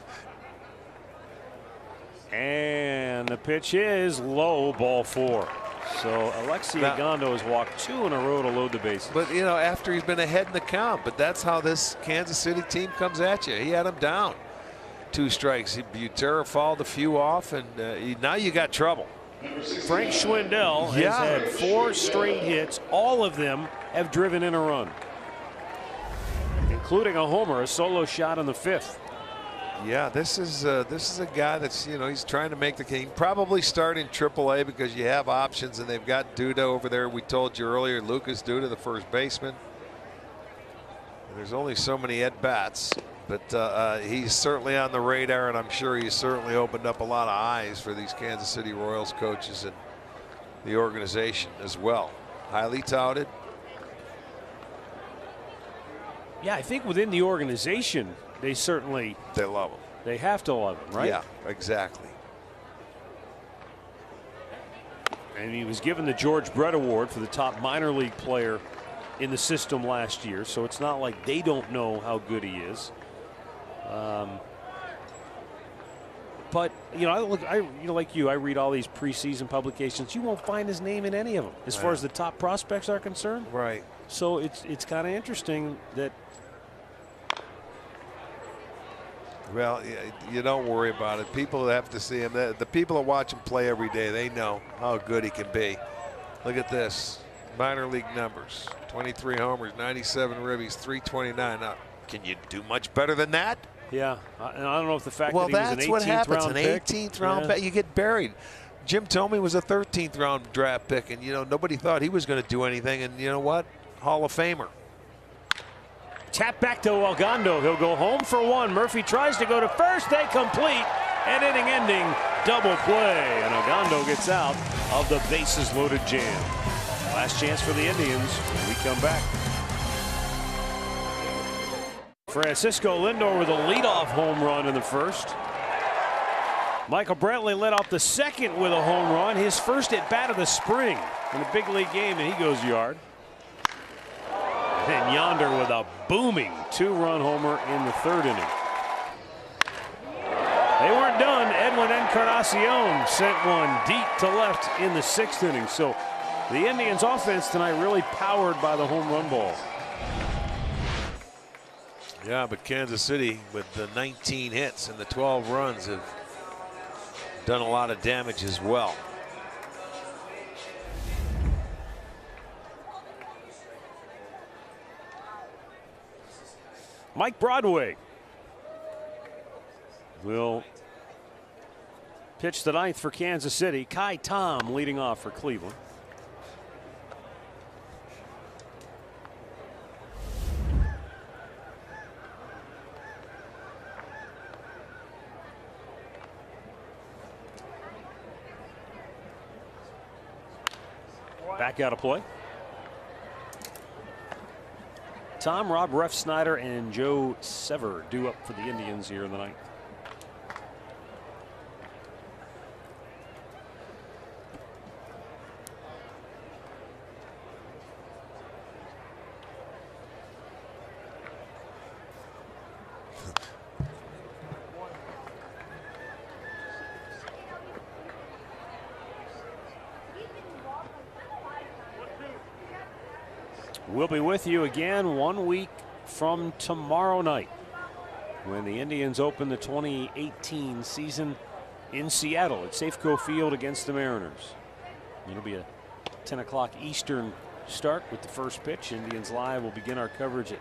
Speaker 1: And the pitch is low, ball 4. So Alexi Ogando has walked 2 in a row to load the bases.
Speaker 3: But, you know, after he's been ahead in the count, but that's how this Kansas City team comes at you. He had him down 2 strikes. Butera fouled a few off, and now you got trouble.
Speaker 1: Frank Schwindel has had 4 straight hits. All of them have driven in a run, including a homer, a solo shot in the 5th.
Speaker 3: Yeah, this is a guy that's, you know, he's trying to make the game. Probably start in AAA because you have options, and they've got Duda over there. We told you earlier, Lucas Duda, the first baseman. And there's only so many at bats, but he's certainly on the radar, and I'm sure he's certainly opened up a lot of eyes for these Kansas City Royals coaches and the organization as well. Highly touted.
Speaker 1: Yeah, I think within the organization, they
Speaker 3: love him.
Speaker 1: They have to love him, right?
Speaker 3: Yeah, exactly.
Speaker 1: And he was given the George Brett Award for the top minor league player in the system last year, so it's not like they don't know how good he is. But you know, like you, I read all these preseason publications. You won't find his name in any of them, as far as the top prospects are concerned.
Speaker 3: Right.
Speaker 1: So it's kind of interesting that.
Speaker 3: Well, you don't worry about it. People have to see him. The people that watch him play every day, they know how good he can be. Look at this. Minor league numbers. 23 homers, 97 ribbies, 329. Now, can you do much better than that?
Speaker 1: Yeah. And I don't know if the fact that he was
Speaker 3: that's
Speaker 1: an 18th
Speaker 3: what happens.
Speaker 1: round
Speaker 3: An
Speaker 1: pick.
Speaker 3: 18th round pick, you get buried. Jim Thome was a 13th round draft pick, and, you know, nobody thought he was going to do anything. And you know what? Hall of Famer.
Speaker 1: Tap back to Ogando. He'll go home for 1. Murphy tries to go to first. They complete an inning-ending double play. And Ogando gets out of the bases-loaded jam. Last chance for the Indians when we come back. Francisco Lindor with a leadoff home run in the first. Michael Brantley led off the second with a home run. His first at bat of the spring in a big league game, and he goes yard. And Yonder with a booming 2-run homer in the 3rd inning. They weren't done. Edwin Encarnacion sent one deep to left in the 6th inning. So the Indians offense tonight really powered by the home run ball.
Speaker 3: Yeah, but Kansas City with the 19 hits and the 12 runs have done a lot of damage as well.
Speaker 1: Mike Broadway will pitch the 9th for Kansas City. Kai Tom leading off for Cleveland. Back out of play. Tom, Rob Refsnyder, and Joe Sever due up for the Indians here in the 9th. We'll be with you again 1 week from tomorrow night when the Indians open the 2018 season in Seattle at Safeco Field against the Mariners. It'll be a 10 o'clock Eastern start with the first pitch. Indians Live will begin our coverage at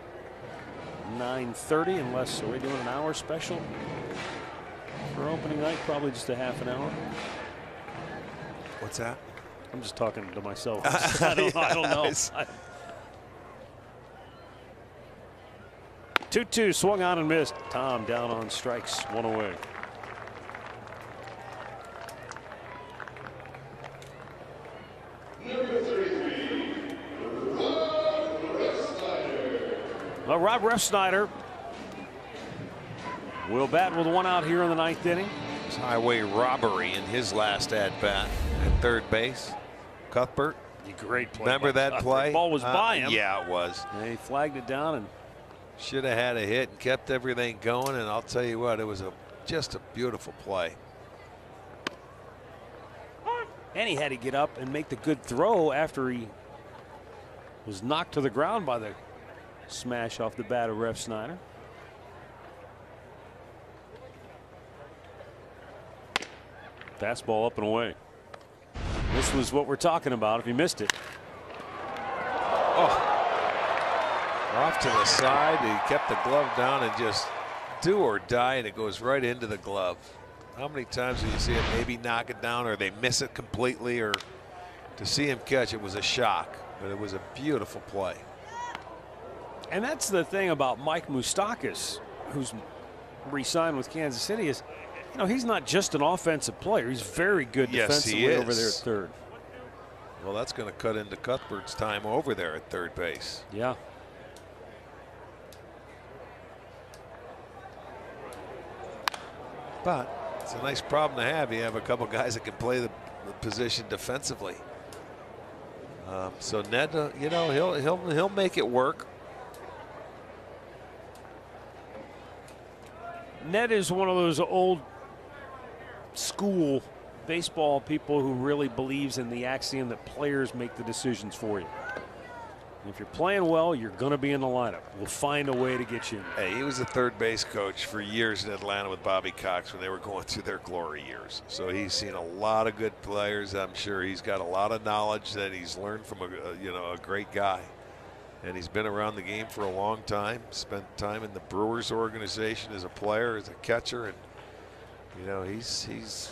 Speaker 1: 9:30, unless we're doing an hour special for opening night, probably just a half an hour.
Speaker 3: What's that?
Speaker 1: I'm just talking to myself. I don't know. 2-2 swung on and missed. Tom down on strikes, one away. Well, Rob Refsnyder will bat with one out here in the ninth inning.
Speaker 3: It's highway robbery in his last at bat at third base. Cuthbert.
Speaker 1: Great play.
Speaker 3: Remember that play?
Speaker 1: The ball was by him.
Speaker 3: Yeah, it was.
Speaker 1: And he flagged it down and
Speaker 3: should have had a hit and kept everything going. And I'll tell you what, it was just a beautiful play.
Speaker 1: And he had to get up and make the good throw after he was knocked to the ground by the smash off the bat of Refsnyder. Fastball up and away. This was what we're talking about if you missed it.
Speaker 3: Oh. Off to the side. He kept the glove down and just do or die, and it goes right into the glove. How many times do you see it maybe knock it down or they miss it completely, or to see him catch it was a shock, but it was a beautiful play.
Speaker 1: And that's the thing about Mike Moustakas, who's re-signed with Kansas City, is, you know, he's not just an offensive player. He's very good defensively over there at third.
Speaker 3: Well, that's going to cut into Cuthbert's time over there at third base.
Speaker 1: Yeah.
Speaker 3: But it's a nice problem to have. You have a couple guys that can play the position defensively. So Ned, you know, he'll make it work.
Speaker 1: Ned is one of those old school baseball people who really believes in the axiom that players make the decisions for you. If you're playing well, you're going to be in the lineup. We'll find a way to get you in.
Speaker 3: Hey, he was a third base coach for years in Atlanta with Bobby Cox when they were going through their glory years. So he's seen a lot of good players. I'm sure he's got a lot of knowledge that he's learned from a great guy. And he's been around the game for a long time, spent time in the Brewers organization as a player, as a catcher, and you know, he's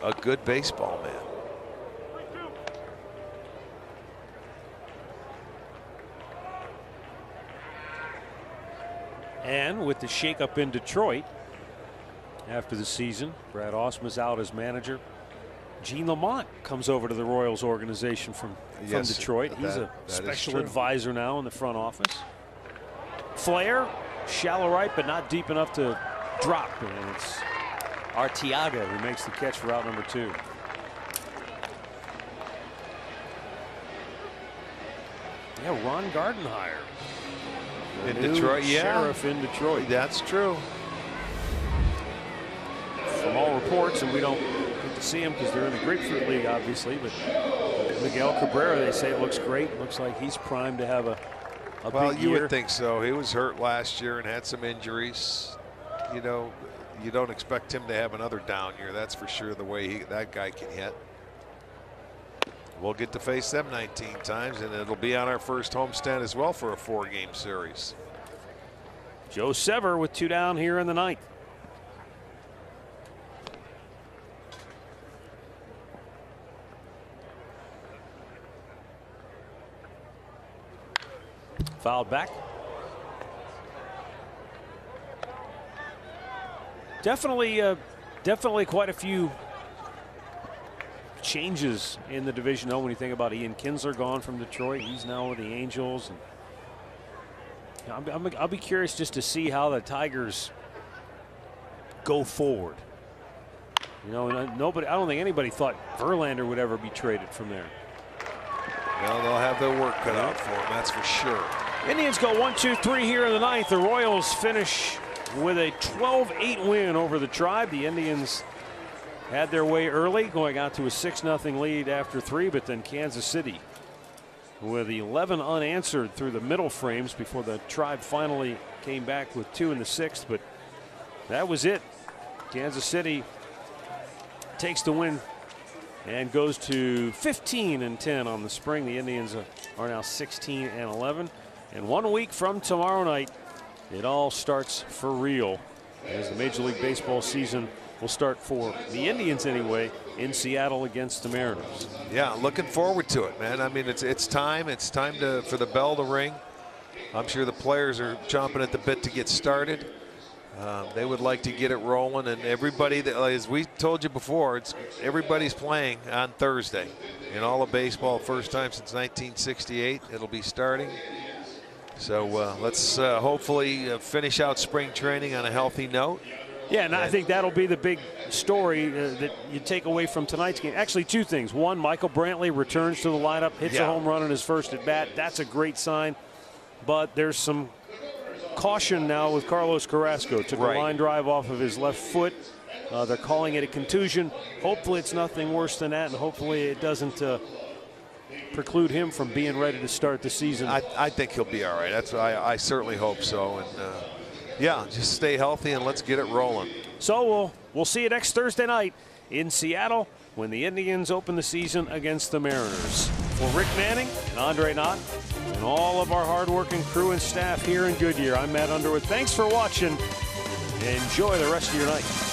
Speaker 3: a good baseball man.
Speaker 1: And with the shakeup in Detroit after the season, Brad Ausmus out as manager. Gene Lamont comes over to the Royals organization from Detroit. He's a special advisor now in the front office. Flair, shallow right, but not deep enough to drop. And it's Arteaga who makes the catch for out number 2. Yeah, Ron Gardenhire.
Speaker 3: In Detroit,
Speaker 1: Sheriff in Detroit.
Speaker 3: That's true.
Speaker 1: From all reports, and we don't get to see him because they're in the Grapefruit League, obviously, but Miguel Cabrera, they say, looks great. Looks like he's primed to have a
Speaker 3: well,
Speaker 1: big
Speaker 3: you
Speaker 1: year.
Speaker 3: would think so. He was hurt last year and had some injuries. You know, you don't expect him to have another down year. That's for sure, the way that guy can hit. We'll get to face them 19 times, and it'll be on our first homestand as well for a 4-game series.
Speaker 1: Joe Sever with 2 down here in the ninth. Fouled back. Definitely quite a few changes in the division, though, when you think about Ian Kinsler gone from Detroit. He's now with the Angels. And I'll be curious just to see how the Tigers go forward. You know, I don't think anybody thought Verlander would ever be traded from there.
Speaker 3: Well, they'll have their work cut out for them, that's for sure.
Speaker 1: Indians go 1-2-3 here in the ninth. The Royals finish with a 12-8 win over the Tribe. The Indians had their way early, going out to a 6-0 lead after 3, but then Kansas City with 11 unanswered through the middle frames before the Tribe finally came back with 2 in the 6th. But that was it. Kansas City takes the win and goes to 15-10 on the spring. The Indians are now 16-11. And 1 week from tomorrow night, it all starts for real as the Major League Baseball season will start for the Indians anyway in Seattle against the Mariners.
Speaker 3: Yeah, looking forward to it, man. I mean, it's time for the bell to ring. I'm sure the players are chomping at the bit to get started. They would like to get it rolling, and everybody, that, as we told you before, everybody's playing on Thursday in all of baseball. First time since 1968 it'll be starting. So let's hopefully finish out spring training on a healthy note.
Speaker 1: Yeah, and I think that'll be the big story that you take away from tonight's game. Actually, 2 things. One, Michael Brantley returns to the lineup, hits a home run in his first at bat. That's a great sign. But there's some caution now with Carlos Carrasco. Took a line drive off of his left foot. They're calling it a contusion. Hopefully it's nothing worse than that, and hopefully it doesn't preclude him from being ready to start the season.
Speaker 3: I think he'll be all right. I certainly hope so. And yeah, just stay healthy and let's get it rolling.
Speaker 1: So we'll see you next Thursday night in Seattle when the Indians open the season against the Mariners. For Rick Manning and Andre Knott and all of our hardworking crew and staff here in Goodyear, I'm Matt Underwood. Thanks for watching. Enjoy the rest of your night.